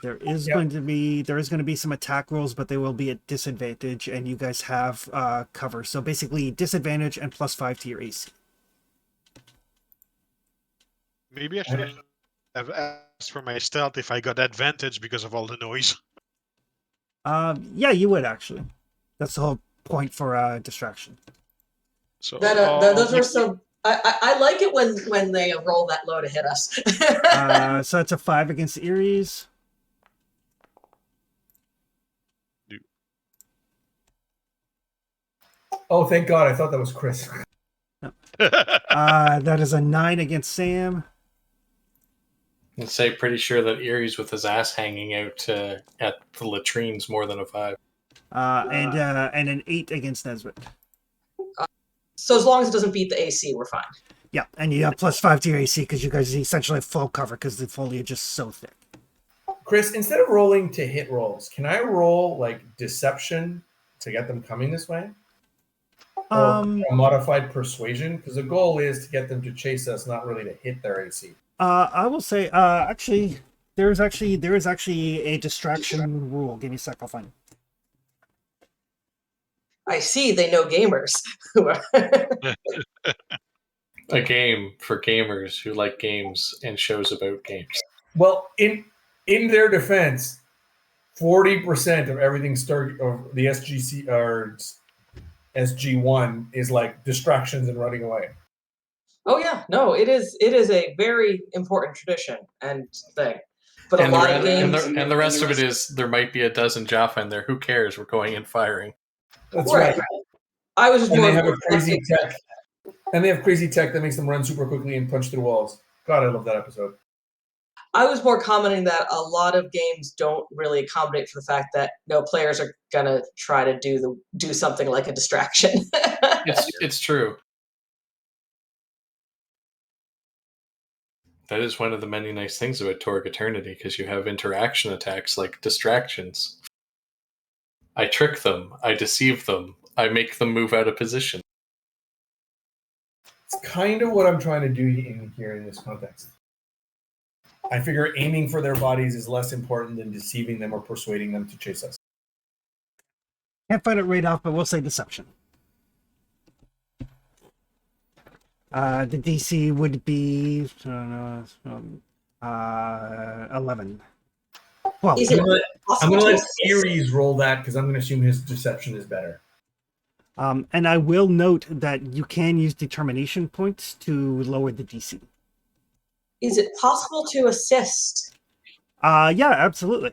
There is going to be some attack rolls, but they will be at disadvantage, and you guys have cover. So basically, disadvantage and +5 to your AC. Maybe I should have asked for my stealth if I got advantage because of all the noise. Yeah, you would actually. That's the whole point for distraction. So Those were some. I like it when they roll that low to hit us. So that's a 5 against the Eries. Oh, thank God! I thought that was Chris. That is a 9 against Sam. And say pretty sure that Erie's with his ass hanging out at the latrines more than a 5. And an 8 against Nesbitt. So as long as it doesn't beat the AC, we're fine. Yeah, and you have +5 to your AC because you guys essentially have full cover because the foliage is so thick. Chris, instead of rolling to hit rolls, can I roll like deception to get them coming this way? Or a modified persuasion? Because the goal is to get them to chase us, not really to hit their AC. I will say, actually, there is actually a distraction rule. Give me a sec, I'll find it. I see they know gamers. A game for gamers who like games and shows about games. Well, in their defense, 40% of everything of the SGC or SG1 is like distractions and running away. Oh yeah, no, it is a very important tradition and thing. But And a lot of games and the rest of it is there might be a dozen Jaffa in there. Who cares? We're going and firing. That's right. right. I was just And more they have a crazy tech. And they have crazy tech that makes them run super quickly and punch through walls. God, I love that episode. I was more commenting that a lot of games don't really accommodate for the fact that no players are gonna try to do something like a distraction. It's true. That is one of the many nice things about Torg Eternity, because you have interaction attacks like distractions. I trick them, I deceive them, I make them move out of position. It's kind of what I'm trying to do here in this context. I figure aiming for their bodies is less important than deceiving them or persuading them to chase us. Can't find it right off, but we'll say deception. The DC would be 11. Well, Is it I'm possible going to to let assist? Aries roll that because I'm going to assume his deception is better. and I will note that you can use determination points to lower the DC. Is it possible to assist? Yeah, absolutely.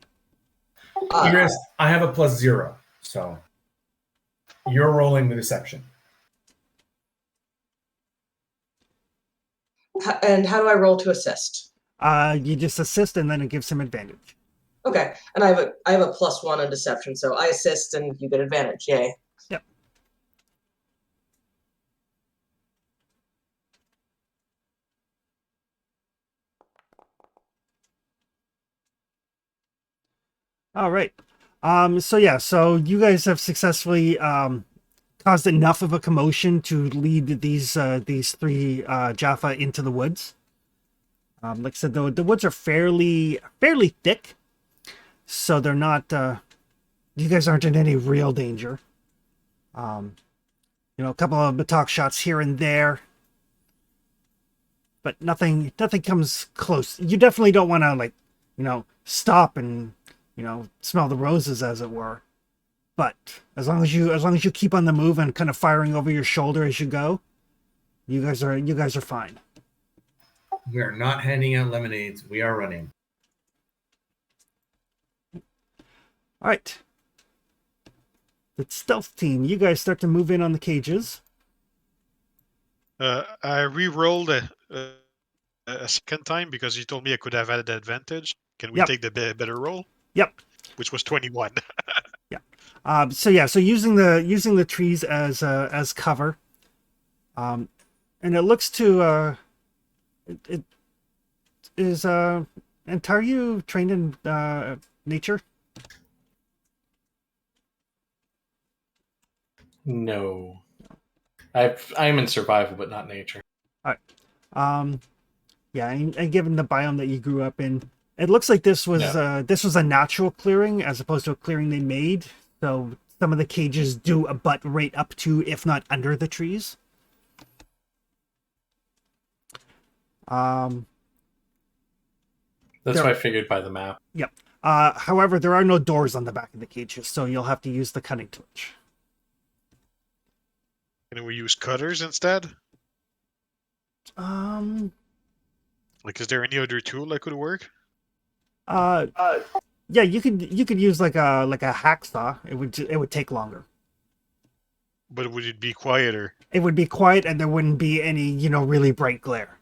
Aries, I have a +0, so you're rolling the deception. And how do I roll to assist? You just assist, and then it gives him advantage. Okay, and I have a +1 on deception, so I assist and you get advantage. Yay! Yep. All right. So you guys have successfully caused enough of a commotion to lead these three Jaffa into the woods. Like I said, the woods are fairly thick, so they're not. You guys aren't in any real danger. A couple of batok shots here and there, but nothing comes close. You definitely don't want to stop and smell the roses, as it were. But as long as you keep on the move and kind of firing over your shoulder as you go, you guys are fine. We are not handing out lemonades. We are running. All right. The stealth team, you guys start to move in on the cages. I re-rolled a second time because you told me I could have had the advantage. Can we take the better roll? Yep. Which was 21. Yeah. So using the trees as cover, and it looks to it is and are you trained in nature? No. I'm in survival, but not nature. All right. Yeah, and given the biome that you grew up in, it looks like this was a natural clearing as opposed to a clearing they made. So some of the cages do abut right up to, if not under, the trees. That's what I figured by the map. Yep. However, there are no doors on the back of the cages, so you'll have to use the cutting torch. Can we use cutters instead? Um. Is there any other tool that could work? Yeah, you could use like a hacksaw. It would take longer. But would it be quieter? It would be quiet, and there wouldn't be any really bright glare.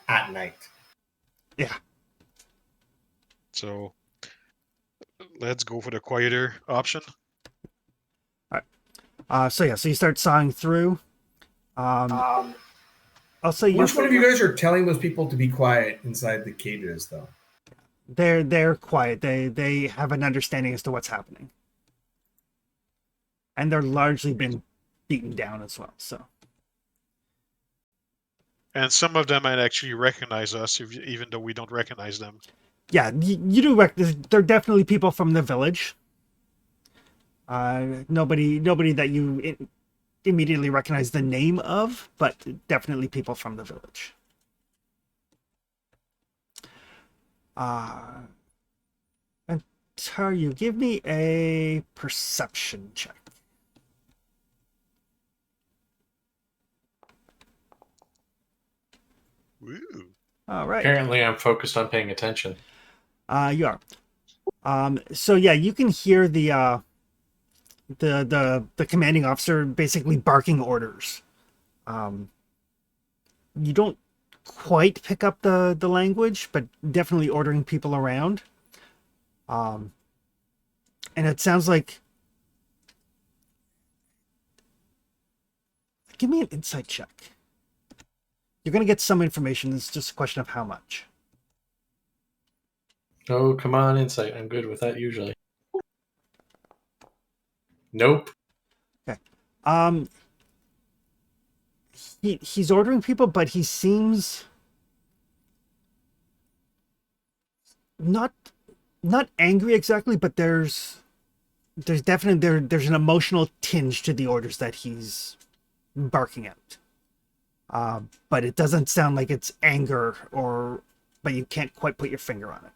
At night. Yeah. So let's go for the quieter option. All right. So you start sawing through. I'll say which one of you guys are telling those people to be quiet inside the cages, though? They're quiet. They have an understanding as to what's happening, and they're largely been beaten down as well. So. And some of them might actually recognize us, even though we don't recognize them. Yeah, you do recognize. They're definitely people from the village. Nobody that you immediately recognize the name of, but definitely people from the village. And Taryu, give me a perception check. Woo. All right. Apparently, I'm focused on paying attention. You are. So yeah, you can hear the commanding officer basically barking orders. You don't quite pick up the language, but definitely ordering people around. And it sounds like. Give me an insight check. You're going to get some information. It's just a question of how much. Oh, come on, insight. I'm good with that usually. Nope. Okay. He's ordering people, but he seems not angry exactly, but there's definitely there's an emotional tinge to the orders that he's barking out. But it doesn't sound like it's anger, but you can't quite put your finger on it.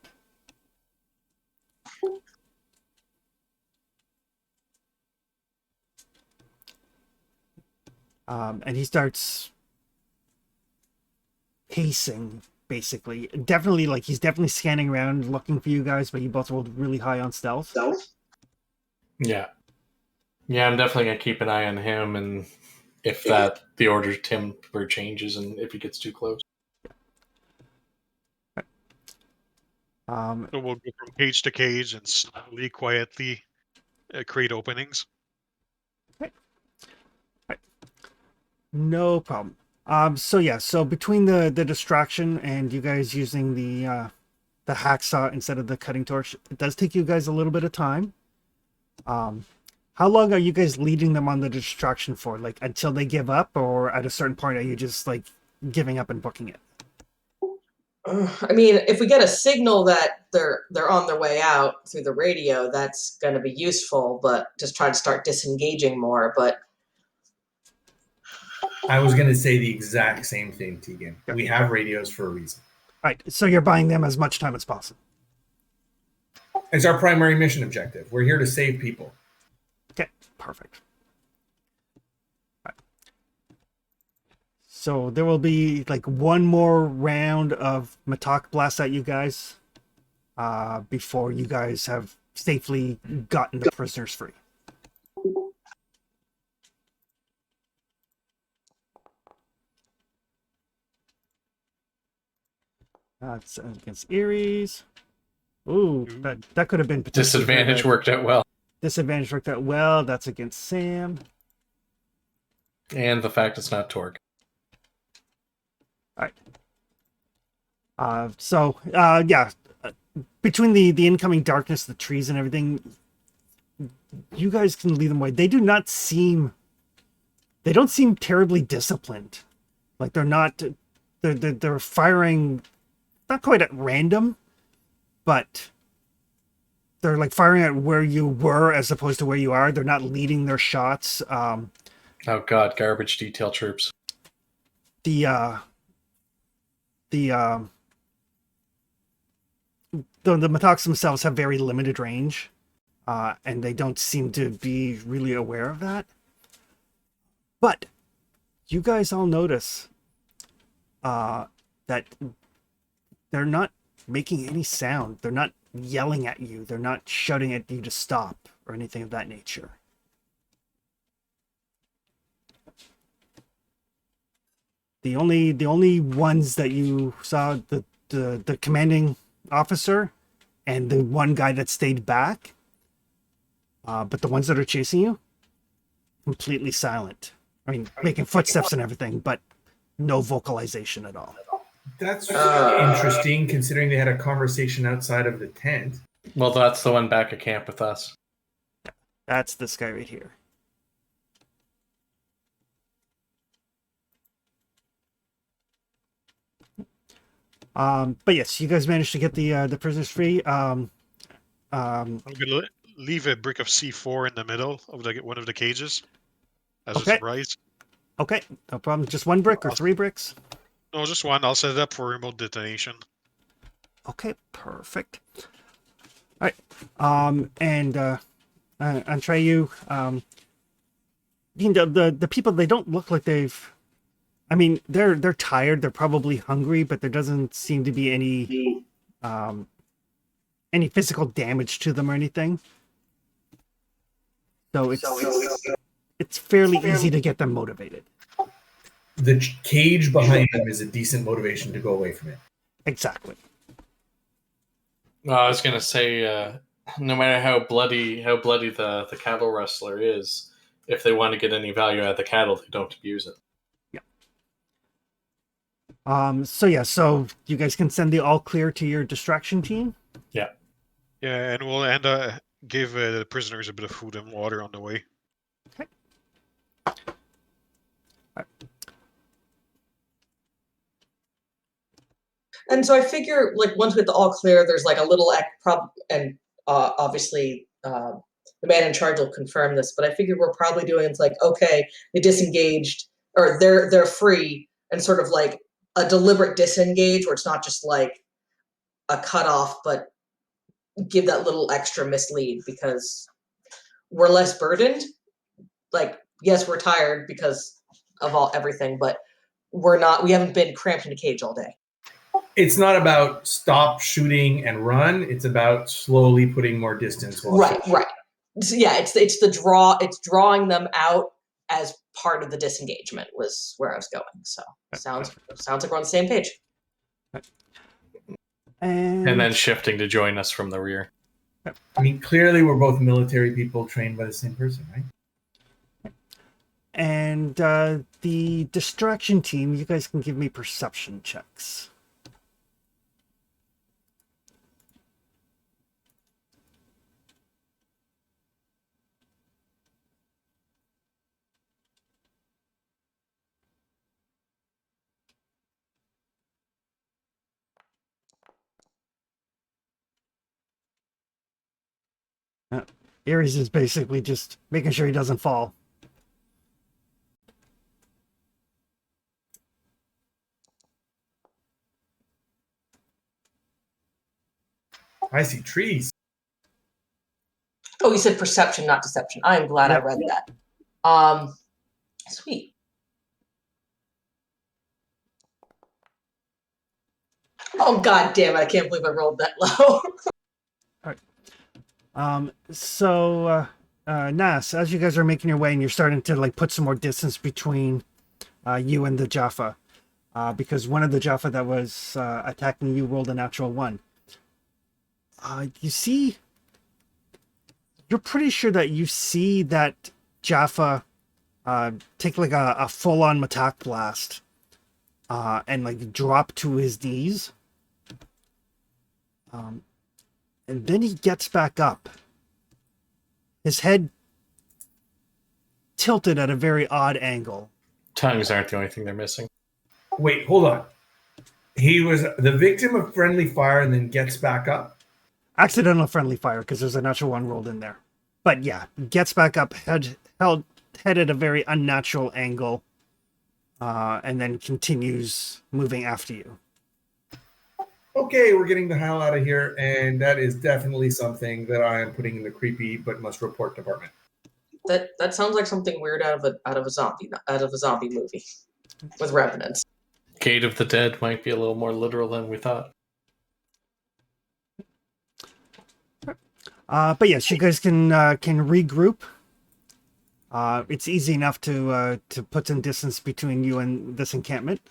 And he starts pacing, basically. Definitely, like, he's definitely scanning around, looking for you guys, but you both rolled really high on stealth. Yeah. Yeah, I'm definitely going to keep an eye on him, and if the order timber changes and if he gets too close. So we'll go from cage to cage and slowly, quietly create openings. No problem. So between the distraction and you guys using the hacksaw instead of the cutting torch, it does take you guys a little bit of time. How long are you guys leading them on the distraction for? Like, until they give up, or at a certain point are you just like giving up and booking it? I mean, if we get a signal that they're on their way out through the radio, that's going to be useful. But just try to start disengaging more. But I was going to say the exact same thing, Tegan. Yeah. We have radios for a reason. Right. So you're buying them as much time as possible. It's our primary mission objective. We're here to save people. Okay. Perfect. Right. So there will be like one more round of Matok blast at you guys before you guys have safely gotten the prisoners free. That's against Ares. Ooh, that could have been potentially Disadvantage worked out well. Disadvantage worked out well. That's against Sam. And the fact it's not Torque. All right. Yeah. Between the incoming darkness, the trees, and everything, you guys can lead them away. They don't seem terribly disciplined. Like they're firing, not quite at random, but they're like firing at where you were as opposed to where you are. They're not leading their shots. Oh God, garbage detail troops. The Matox themselves have very limited range, and they don't seem to be really aware of that. But you guys all notice that they're not making any sound. They're not yelling at you. They're not shouting at you to stop or anything of that nature. The only ones that you saw, the commanding officer and the one guy that stayed back, but the ones that are chasing you, completely silent. I mean, making footsteps and everything, but no vocalization at all. That's interesting, considering they had a conversation outside of the tent. Well, that's the one back at camp with us. That's this guy right here. But yes, you guys managed to get the prisoners free. I'm gonna leave a brick of C4 in the middle of one of the cages as a surprise. Okay, no problem. Just one brick or 3 bricks? No, just one. I'll set it up for remote detonation. Okay, perfect. All right. And Antreyu, the people, they don't look like they've. I mean, they're tired. They're probably hungry, but there doesn't seem to be any physical damage to them or anything. So it's fairly easy to get them motivated. The cage behind them is a decent motivation to go away from it. Exactly. I was gonna say, no matter how bloody the cattle rustler is, if they want to get any value out of the cattle, they don't abuse it. Yeah. So you guys can send the all clear to your distraction team. Yeah, and we'll give the prisoners a bit of food and water on the way. Okay. And so I figure, like, once we get the all clear, there's like a little and obviously the man in charge will confirm this, but I figure we're probably doing it's like, okay, they disengaged or they're free, and sort of like a deliberate disengage where it's not just like a cutoff, but give that little extra mislead because we're less burdened. Like, yes, we're tired because of everything, but we haven't been cramped in a cage all day. It's not about stop shooting and run. It's about slowly putting more distance. Right. So yeah, it's the draw. It's drawing them out as part of the disengagement was where I was going. So sounds like we're on the same page. And then shifting to join us from the rear. I mean, clearly we're both military people trained by the same person, right? And the distraction team, you guys can give me perception checks. Ares is basically just making sure he doesn't fall. I see trees. Oh, you said perception, not deception. I am glad I read that. Sweet. Oh, god damn it, I can't believe I rolled that low. Nas, as you guys are making your way and you're starting to like put some more distance between you and the Jaffa, because one of the Jaffa that was attacking you rolled a natural 1. You're pretty sure that you see that Jaffa take like a full-on attack blast and like drop to his knees. And then he gets back up. His head tilted at a very odd angle. Tongues aren't the only thing they're missing. Wait, hold on. He was the victim of friendly fire and then gets back up? Accidental friendly fire, because there's a natural 1 rolled in there. But yeah, gets back up, head at a very unnatural angle, and then continues moving after you. Okay, we're getting the hell out of here, and that is definitely something that I am putting in the creepy but must report department. That sounds like something weird out of a zombie movie with revenants. Gate of the Dead might be a little more literal than we thought. But yes, you guys can regroup. It's easy enough to put some distance between you and this encampment.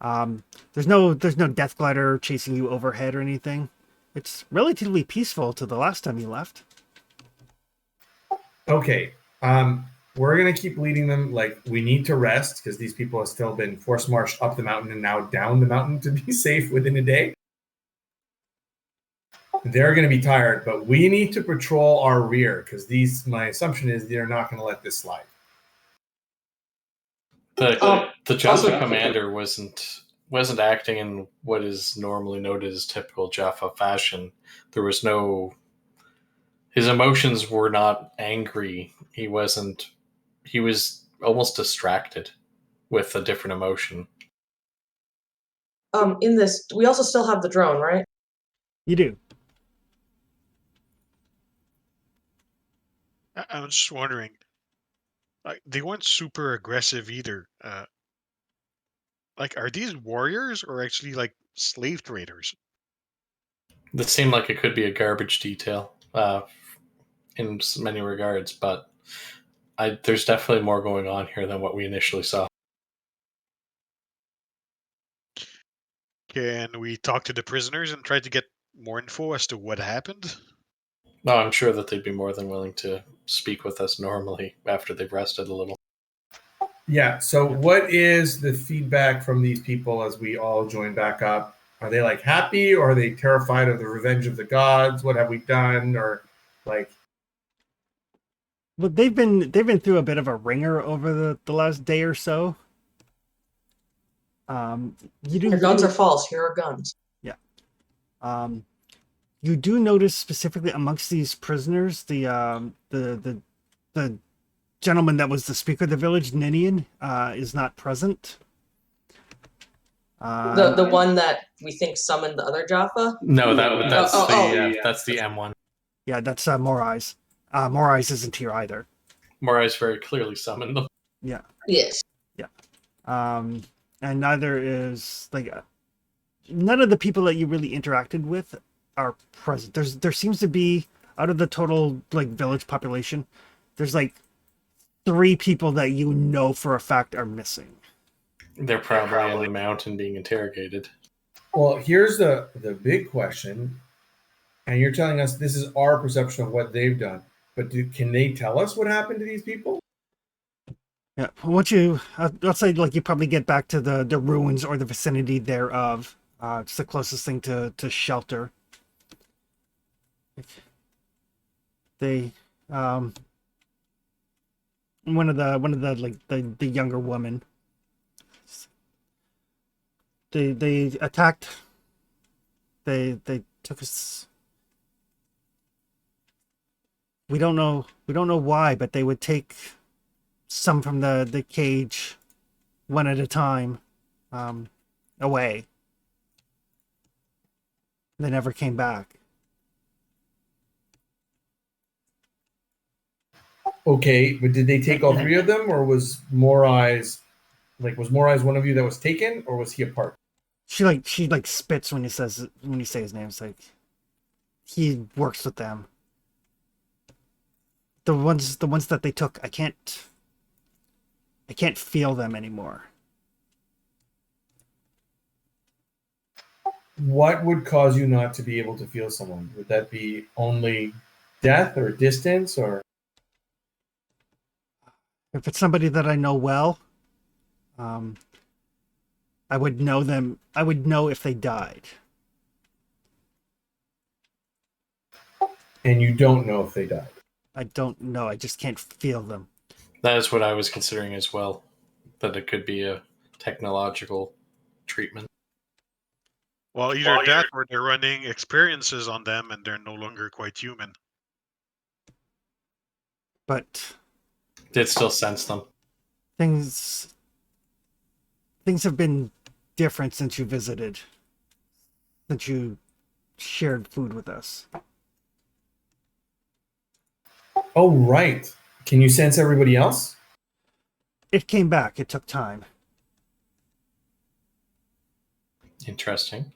There's no death glider chasing you overhead or anything. It's relatively peaceful to the last time you left. Okay, we're gonna keep leading them. Like, we need to rest because these people have still been force marched up the mountain and now down the mountain to be safe within a day. They're going to be tired, but we need to patrol our rear because my assumption is they're not going to let this slide. The Jaffa commander wasn't acting in what is normally noted as typical Jaffa fashion. There was no. His emotions were not angry. He was almost distracted with a different emotion. In this, we also still have the drone, right? You do. I was just wondering, they weren't super aggressive either. Are these warriors or actually like slave traders? This seemed like it could be a garbage detail in many regards, but there's definitely more going on here than what we initially saw. Can we talk to the prisoners and try to get more info as to what happened? No, I'm sure that they'd be more than willing to speak with us normally after they've rested a little. Yeah. So, what is the feedback from these people as we all join back up? Are they like happy, or are they terrified of the revenge of the gods? What have we done? Or like, Well, they've been through a bit of a ringer over the last day or so. You do Your guns are false. Here are guns. yeah. You do notice specifically amongst these prisoners the gentleman that was the speaker of the village, Ninian, is not present. The one that we think summoned the other Jaffa. No, that's Oh. that's the M1. Yeah, that's Morais. Morais isn't here either. Morais very clearly summoned them. Yeah. Yes. And neither is none of the people that you really interacted with are present. There seems to be, out of the total like village population, there's like 3 people that you know for a fact are missing. They're probably on the mountain being interrogated. well, here's the big question, and you're telling us this is our perception of what they've done, but can they tell us what happened to these people? Yeah, once you, I'll say, like, you probably get back to the ruins or the vicinity thereof. It's the closest thing to shelter. They, one of the like the younger woman. They attacked. They took us. We don't know why, but they would take some from the cage, one at a time, away. They never came back. Okay, but did they take all 3 of them, or was Morais one of you that was taken, or was he a part? She spits when you say his name. It's like he works with them. The ones that they took, I can't feel them anymore. What would cause you not to be able to feel someone? Would that be only death or distance, or If it's somebody that I know well, I would know them. I would know if they died. and you don't know if they died? I don't know. I just can't feel them. That is what I was considering as well. That it could be a technological treatment. Well, either that or they're running experiences on them and they're no longer quite human. But Did still sense them. things have been different since you visited. Since you shared food with us. Oh, right. Can you sense everybody else? It came back. It took time. Interesting.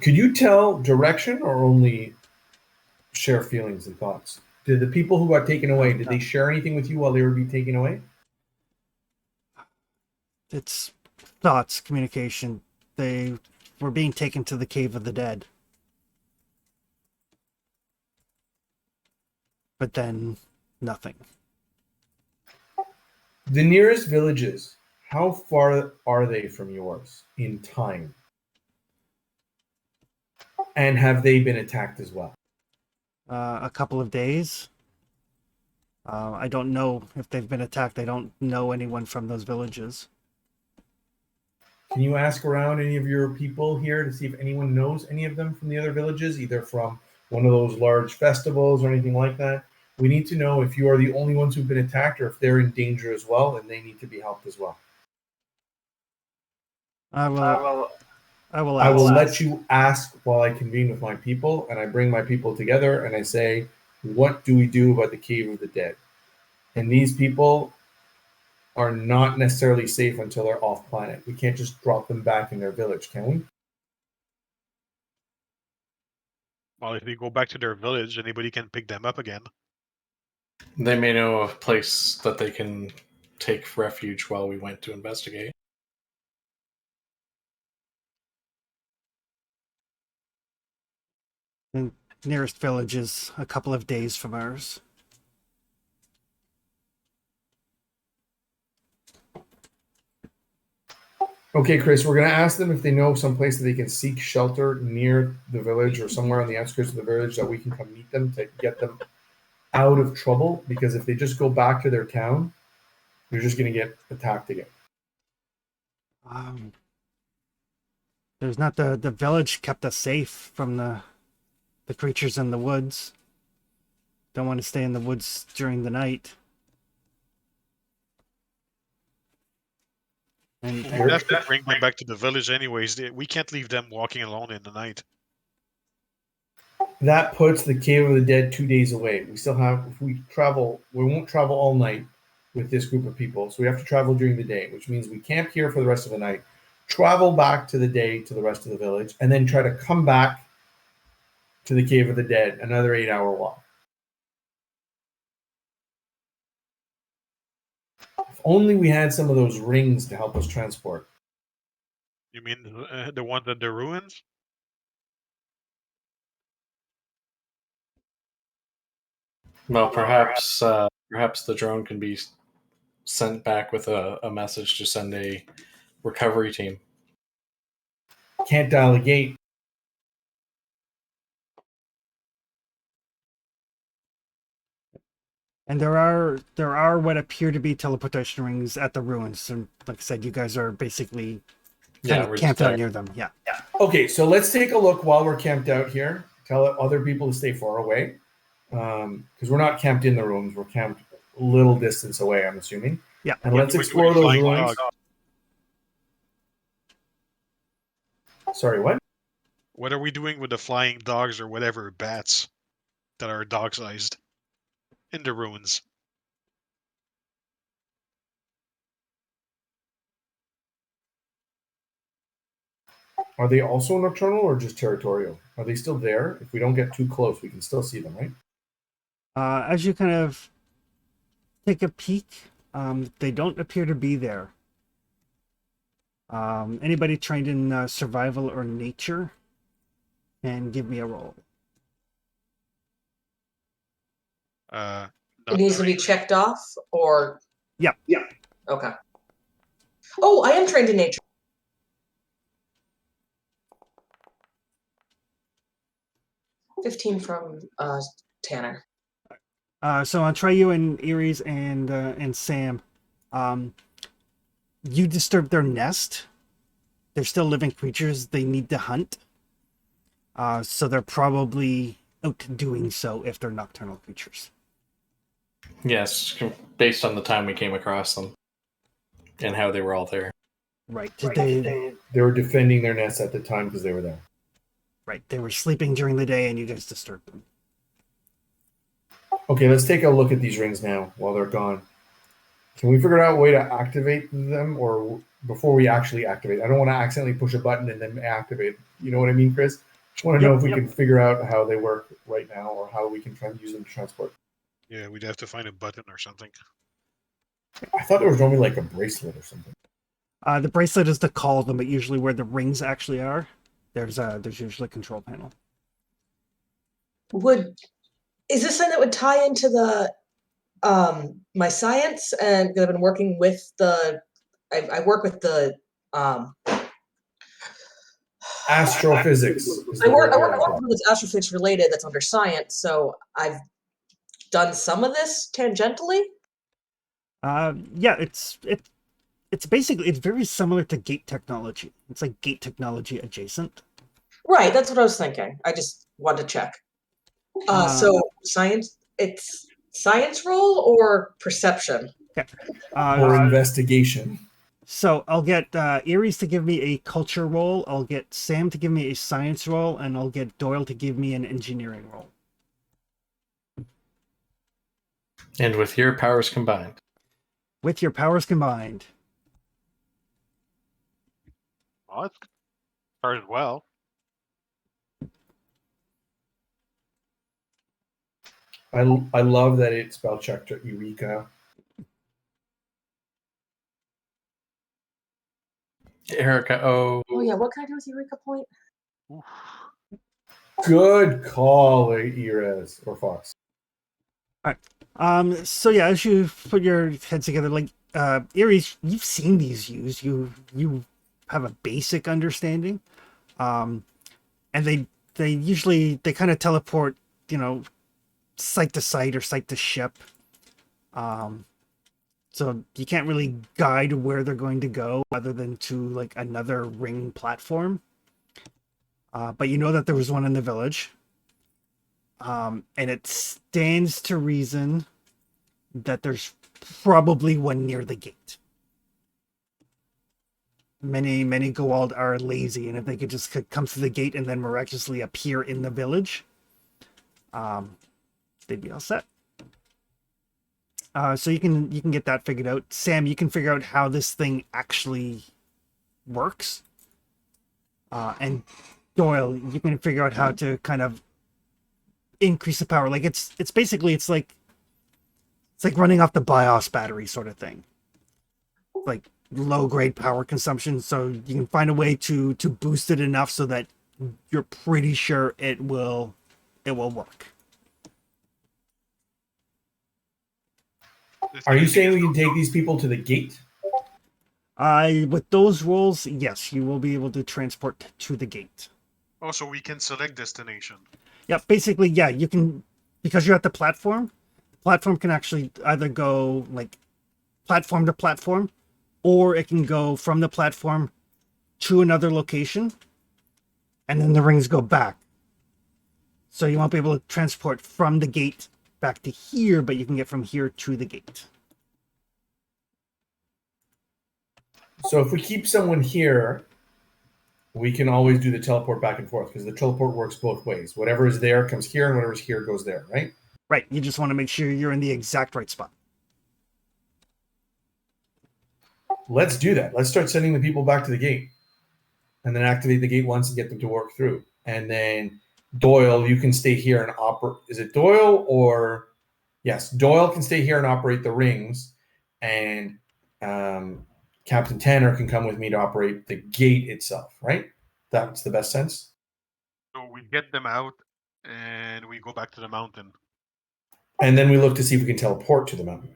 Could you tell direction, or only share feelings and thoughts? Did the people who got taken away, did they share anything with you while they were being taken away? It's thoughts, communication. They were being taken to the Cave of the Dead. But then, nothing. The nearest villages, how far are they from yours in time? And have they been attacked as well? A couple of days. I don't know if they've been attacked. I don't know anyone from those villages. Can you ask around any of your people here to see if anyone knows any of them from the other villages, either from one of those large festivals or anything like that? We need to know if you are the only ones who've been attacked, or if they're in danger as well and they need to be helped as well. I will I will let you ask while I convene with my people, and I bring my people together and I say, what do we do about the Cave of the Dead? And these people are not necessarily safe until they're off planet. We can't just drop them back in their village, can we? Well, if they go back to their village, anybody can pick them up again. They may know a place that they can take refuge while we went to investigate. The nearest village is a couple of days from ours. Okay, Chris, we're going to ask them if they know some place that they can seek shelter near the village or somewhere on the outskirts of the village that we can come meet them to get them out of trouble. Because if they just go back to their town, they're just going to get attacked again. There's not the village kept us safe from the creatures in the woods. Don't want to stay in the woods during the night. And We have to bring them back to the village anyways. We can't leave them walking alone in the night. That puts the Cave of the Dead 2 days away. We still have, if we travel, we won't travel all night with this group of people. So we have to travel during the day, which means we camp here for the rest of the night, travel back to the day to the rest of the village, and then try to come back to the Cave of the Dead, another 8-hour walk. If only we had some of those rings to help us transport. You mean the ones at the ruins? Well, perhaps the drone can be sent back with a message to send a recovery team. Can't dial a gate. And there are what appear to be teleportation rings at the ruins. And like I said, you guys are basically kind of we're camped just out there. near them. Yeah. Okay, so let's take a look while we're camped out here. Tell other people to stay far away. Because we're not camped in the rooms. We're camped a little distance away, I'm assuming. Yeah. And yeah. let's explore those Flying ruins. dog. Sorry, what? What are we doing with the flying dogs or whatever bats that are dog-sized in the ruins? Are they also nocturnal or just territorial? Are they still there? If we don't get too close, we can still see them, right? As you kind of take a peek, they don't appear to be there. Anybody trained in survival or nature can give me a roll. Not It needs to be trained. checked off, or Yeah. okay. Oh, I am trained in nature. $15 from Tanner. So I'll try you and Iris and Sam. You disturb their nest. They're still living creatures. They need to hunt. So they're probably out doing so if they're nocturnal creatures. Yes, based on the time we came across them and how they were all there. Right. They were defending their nests at the time because they were there. Right. They were sleeping during the day and you guys disturbed them. Okay, let's take a look at these rings now while they're gone. Can we figure out a way to activate them, or before we actually activate? I don't want to accidentally push a button and then activate. You know what I mean, Chris? Just want to know if we can figure out how they work right now, or how we can try and use them to transport. Yeah, we'd have to find a button or something. I thought there was normally like a bracelet or something. The bracelet is to call them, but usually where the rings actually are, there's usually a control panel. Is this something that would tie into the my science? And I've been working with I work with the Astrophysics. I work with astrophysics related. That's under science. So I've done some of this tangentially. Yeah, it's basically, it's very similar to gate technology. It's like gate technology adjacent. Right, that's what I was thinking. I just wanted to check. So science, it's science roll or perception? Or investigation. So I'll get Iris to give me a culture roll, I'll get Sam to give me a science roll, and I'll get Doyle to give me an engineering roll. And with your powers combined. With your powers combined. Well, it started well. I love that it spell checked Eureka. Erica, Oh yeah, what can I do with Eureka Point? Good call, Iris or Fox. All right. So yeah, as you put your heads together, like Iris, you've seen these used. You have a basic understanding. And they usually kind of teleport, site to site or site to ship. So you can't really guide where they're going to go other than to like another ring platform. But you know that there was one in the village. And it stands to reason that there's probably one near the gate. Many Goa'uld are lazy, and if they could just come through the gate and then miraculously appear in the village, they'd be all set. So you can get that figured out. Sam, you can figure out how this thing actually works. And Doyle, you can figure out how to kind of increase the power. Like it's basically like running off the BIOS battery sort of thing. Like low grade power consumption, so you can find a way to boost it enough so that you're pretty sure it will work. Are you saying we can take these people to the gate? With those rolls, yes, you will be able to transport to the gate. Oh, so we can select destination. Yeah, basically, yeah, you can, because you're at the platform. The platform can actually either go like platform to platform, or it can go from the platform to another location, and then the rings go back. So you won't be able to transport from the gate back to here, but you can get from here to the gate. So if we keep someone here, we can always do the teleport back and forth, because the teleport works both ways. Whatever is there comes here, and whatever's here goes there, right? Right, you just want to make sure you're in the exact right spot. Let's do that. Let's start sending the people back to the gate, and then activate the gate once and get them to work through. And then Doyle, you can stay here and operate. Is it Doyle or... Yes, Doyle can stay here and operate the rings, and Captain Tanner can come with me to operate the gate itself, right? That's the best sense? So we get them out, and we go back to the mountain. And then we look to see if we can teleport to the mountain.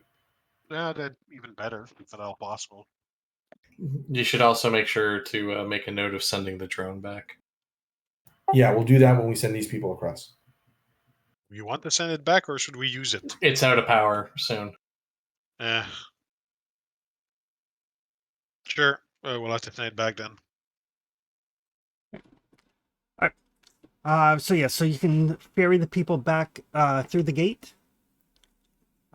Yeah, that's even better, if at all possible. You should also make sure to make a note of sending the drone back. Yeah, we'll do that when we send these people across. You want to send it back, or should we use it? It's out of power soon. Sure. We'll have to send it back then. So you can ferry the people back through the gate.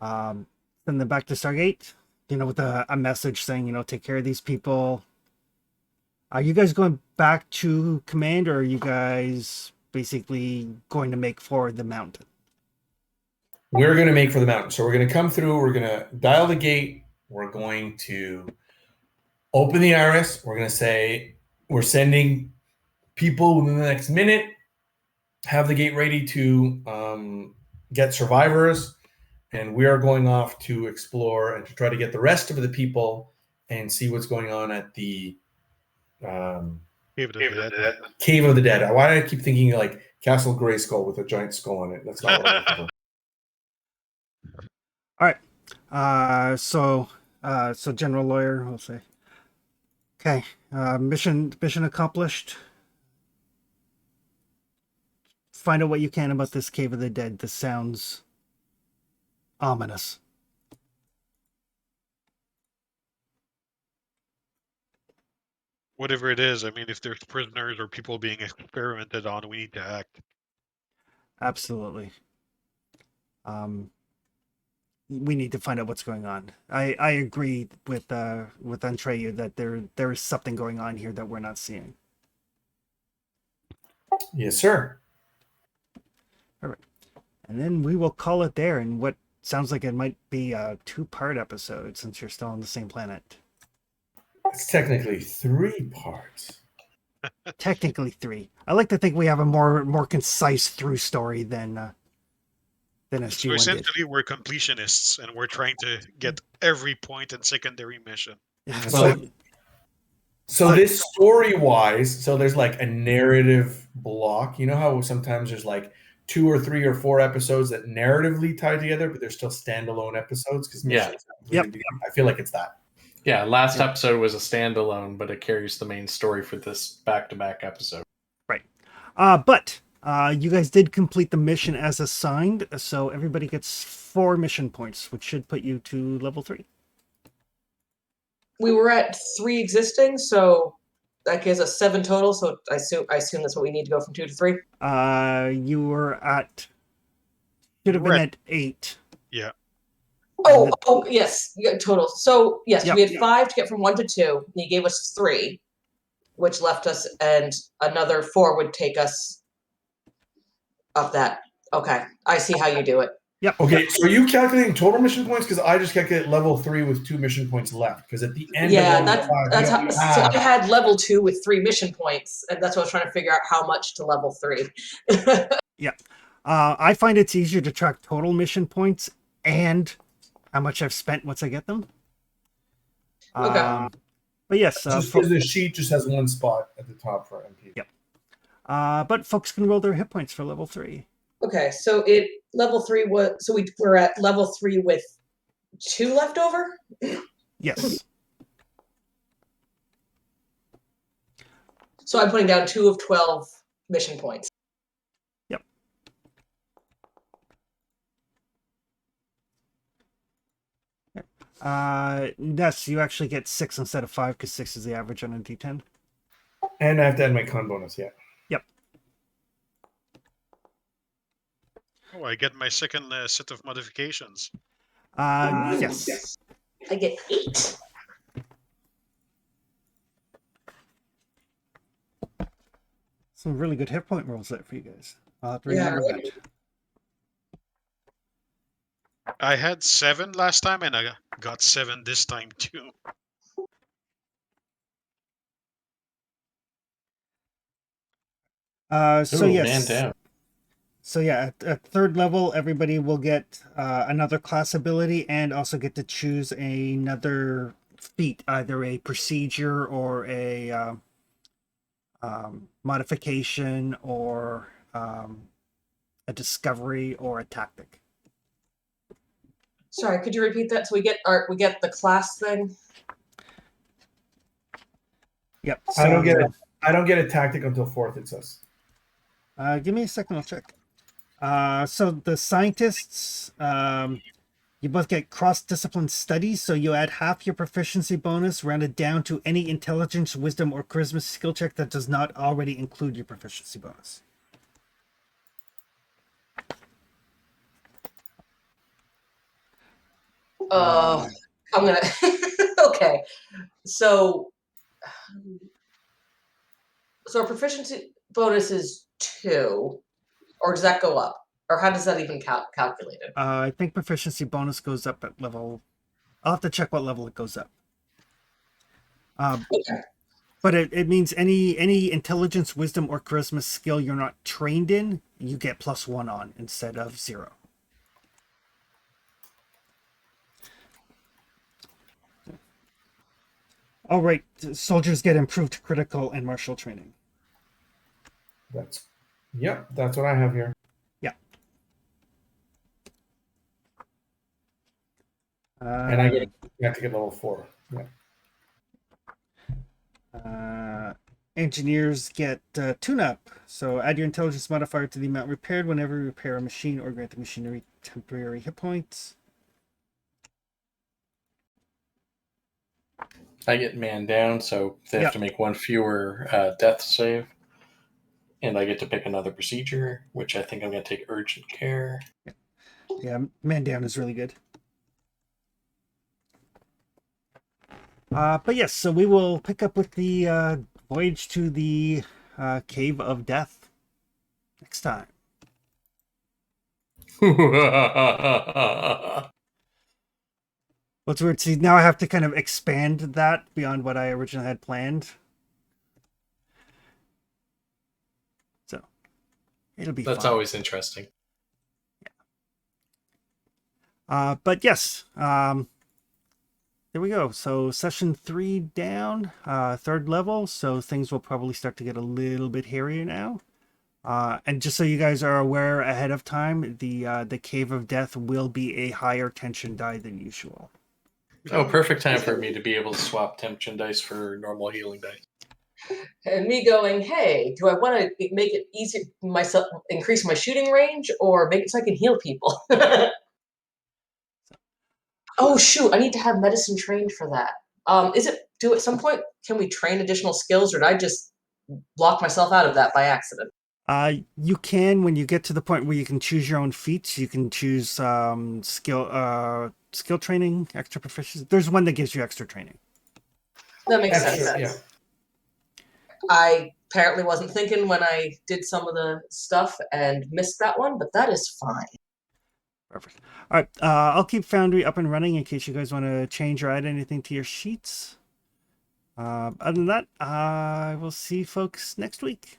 Send them back to Stargate, with a message saying, take care of these people. Are you guys going back to command, or are you guys basically going to make for the mountain? We're going to make for the mountain. So we're going to come through. We're going to dial the gate. We're going to open the iris. We're going to say we're sending people within the next minute. Have the gate ready to get survivors. And we are going off to explore and to try to get the rest of the people and see what's going on at the Cave of the Dead. Why do I keep thinking like Castle Grayskull with a giant skull on it? That's not what I'm looking for. All right. So General Lawyer, we'll say. Okay. Mission accomplished. Find out what you can about this Cave of the Dead. This sounds ominous. Whatever it is, I mean, if there's prisoners or people being experimented on, we need to act. Absolutely. We need to find out what's going on. I agree with Antreyu that there is something going on here that we're not seeing. Yes, sir. All right. And then we will call it there in what sounds like it might be a 2-part episode, since you're still on the same planet. It's technically 3 parts. Technically 3. I like to think we have a more concise through story than SG1 So essentially, we're completionists, and we're trying to get every point and secondary mission. did. So this story-wise, so there's like a narrative block. You know how sometimes there's like 2 or 3 or 4 episodes that narratively tie together, but they're still standalone episodes? Because Yep. I feel like it's that. Yeah, last episode was a standalone, but it carries the main story for this back-to-back episode. Right. But you guys did complete the mission as assigned, so everybody gets 4 mission points, which should put you to level 3. We were at 3 existing, so that gives us 7 total. So I assume that's what we need to go from 2 to 3. You were at should have been at 8. Yeah. Oh, yes, total. So yes, Yep. we had 5 to get from 1 to 2. And he gave us 3, which left us, and another 4 would take us up that. Okay, I see how you do it. Yep. Okay, so are you calculating total mission points? Because I just calculate level 3 with 2 mission points left. Because at the end Yeah, of level 5, that's you how. have- So I had level 2 with 3 mission points, and that's what I was trying to figure out how much to level 3. I find it's easier to track total mission points and how much I've spent once I get them. Okay. But yes, just because the sheet just has 1 spot at the top for MP. Yep. But folks can roll their hit points for level 3. Okay, so level 3 was we were at level 3 with 2 left over. Yes. So I'm putting down 2 of 12 mission points. Yep. Yes, you actually get 6 instead of 5 because 6 is the average on a D10. And I have to add my con bonus, yeah. Yep. Oh, I get my second set of modifications. Yes. I get 8. Some really good hit point rolls there for you guys. I'll have to Yeah, remember that. I had 7 last time, and I got 7 this time too. So Ooh, yes. man down. So yeah, at 3rd level, everybody will get another class ability and also get to choose another feat, either a procedure or a modification or a discovery or a tactic. Sorry, could you repeat that? So we get the class thing. Yep. I don't get a tactic until 4th, it says. Give me a second, I'll check. So the scientists, you both get cross-discipline studies, so you add half your proficiency bonus rounded down to any intelligence, wisdom, or charisma skill check that does not already include your proficiency bonus. I'm gonna. Okay, so our proficiency bonus is 2, or does that go up, or how does that even calculated? I think proficiency bonus goes up at level. I'll have to check what level it goes up. Okay. But it means any intelligence, wisdom, or charisma skill you're not trained in, you get +1 on instead of 0. All right, soldiers get improved critical and martial training. That's what I have here. Yeah. And I have to get level 4. Yeah. Engineers get tune-up. So add your intelligence modifier to the amount repaired whenever you repair a machine or grant the machinery temporary hit points. I get man down, so they have to make 1 fewer death save. And I get to pick another procedure, which I think I'm going to take urgent care. Yeah, man down is really good. But yes, so we will pick up with the voyage to the Cave of Death next time. What's weird, see, now I have to kind of expand that beyond what I originally had planned. So, it'll be That's fun. always interesting. Yeah. But yes, there we go. So session 3 down, 3rd level. So things will probably start to get a little bit hairier now. And just so you guys are aware ahead of time, the Cave of Death will be a higher tension die than usual. Oh, perfect time for me to be able to swap temption dice for normal healing dice. And me going, hey, do I want to make it easy myself, increase my shooting range, or make it so I can heal people? Oh shoot, I need to have medicine trained for that. Do at some point can we train additional skills, or did I just block myself out of that by accident? You can, when you get to the point where you can choose your own feats, you can choose skill training, extra proficiency. There's one that gives you extra training. That makes Extra, sense. yeah. I apparently wasn't thinking when I did some of the stuff and missed that one, but that is fine. Perfect. All right, I'll keep Foundry up and running in case you guys want to change or add anything to your sheets. Other than that, I will see folks next week.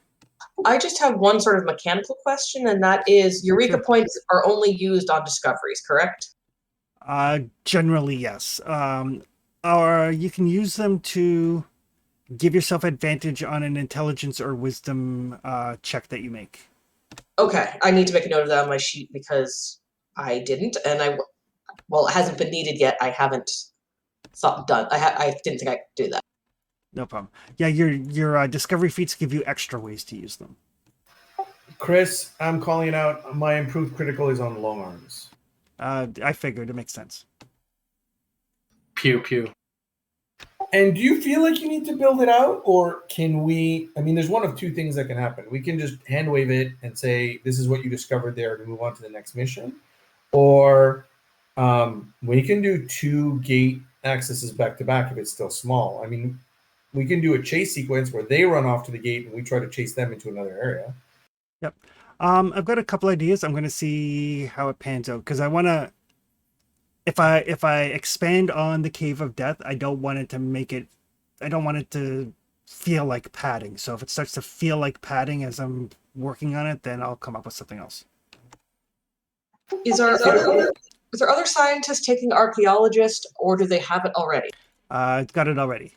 I just have one sort of mechanical question, and that is Eureka Sure. points are only used on discoveries, correct? Generally, yes. Or you can use them to give yourself advantage on an intelligence or wisdom check that you make. Okay, I need to make a note of that on my sheet because I didn't, and it hasn't been needed yet. I haven't done. I didn't think I could do that. No problem. Yeah, your discovery feats give you extra ways to use them. Chris, I'm calling it out. My improved critical is on long arms. I figured it makes sense. Pew pew. And do you feel like you need to build it out, or can we? I mean, there's one of two things that can happen. We can just hand wave it and say, "This is what you discovered there," to move on to the next mission, or we can do 2 gate accesses back to back if it's still small. I mean, we can do a chase sequence where they run off to the gate and we try to chase them into another area. Yep. I've got a couple ideas. I'm going to see how it pans out because I want to. If I expand on the Cave of Death, I don't want it to make it. I don't want it to feel like padding. So if it starts to feel like padding as I'm working on it, then I'll come up with something else. Is there other scientists taking archaeologist, or do they have it already? I've got it already.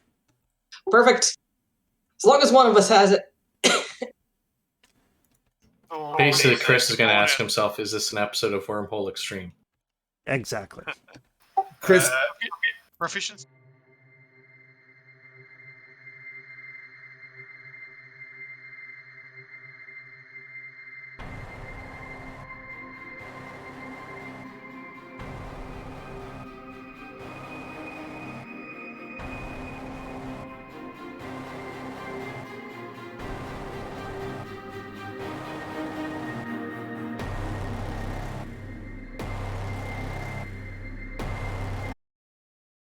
Perfect. As long as one of us has it. Basically, Chris is going to ask himself, is this an episode of Wormhole Extreme? Exactly. Chris, Proficiency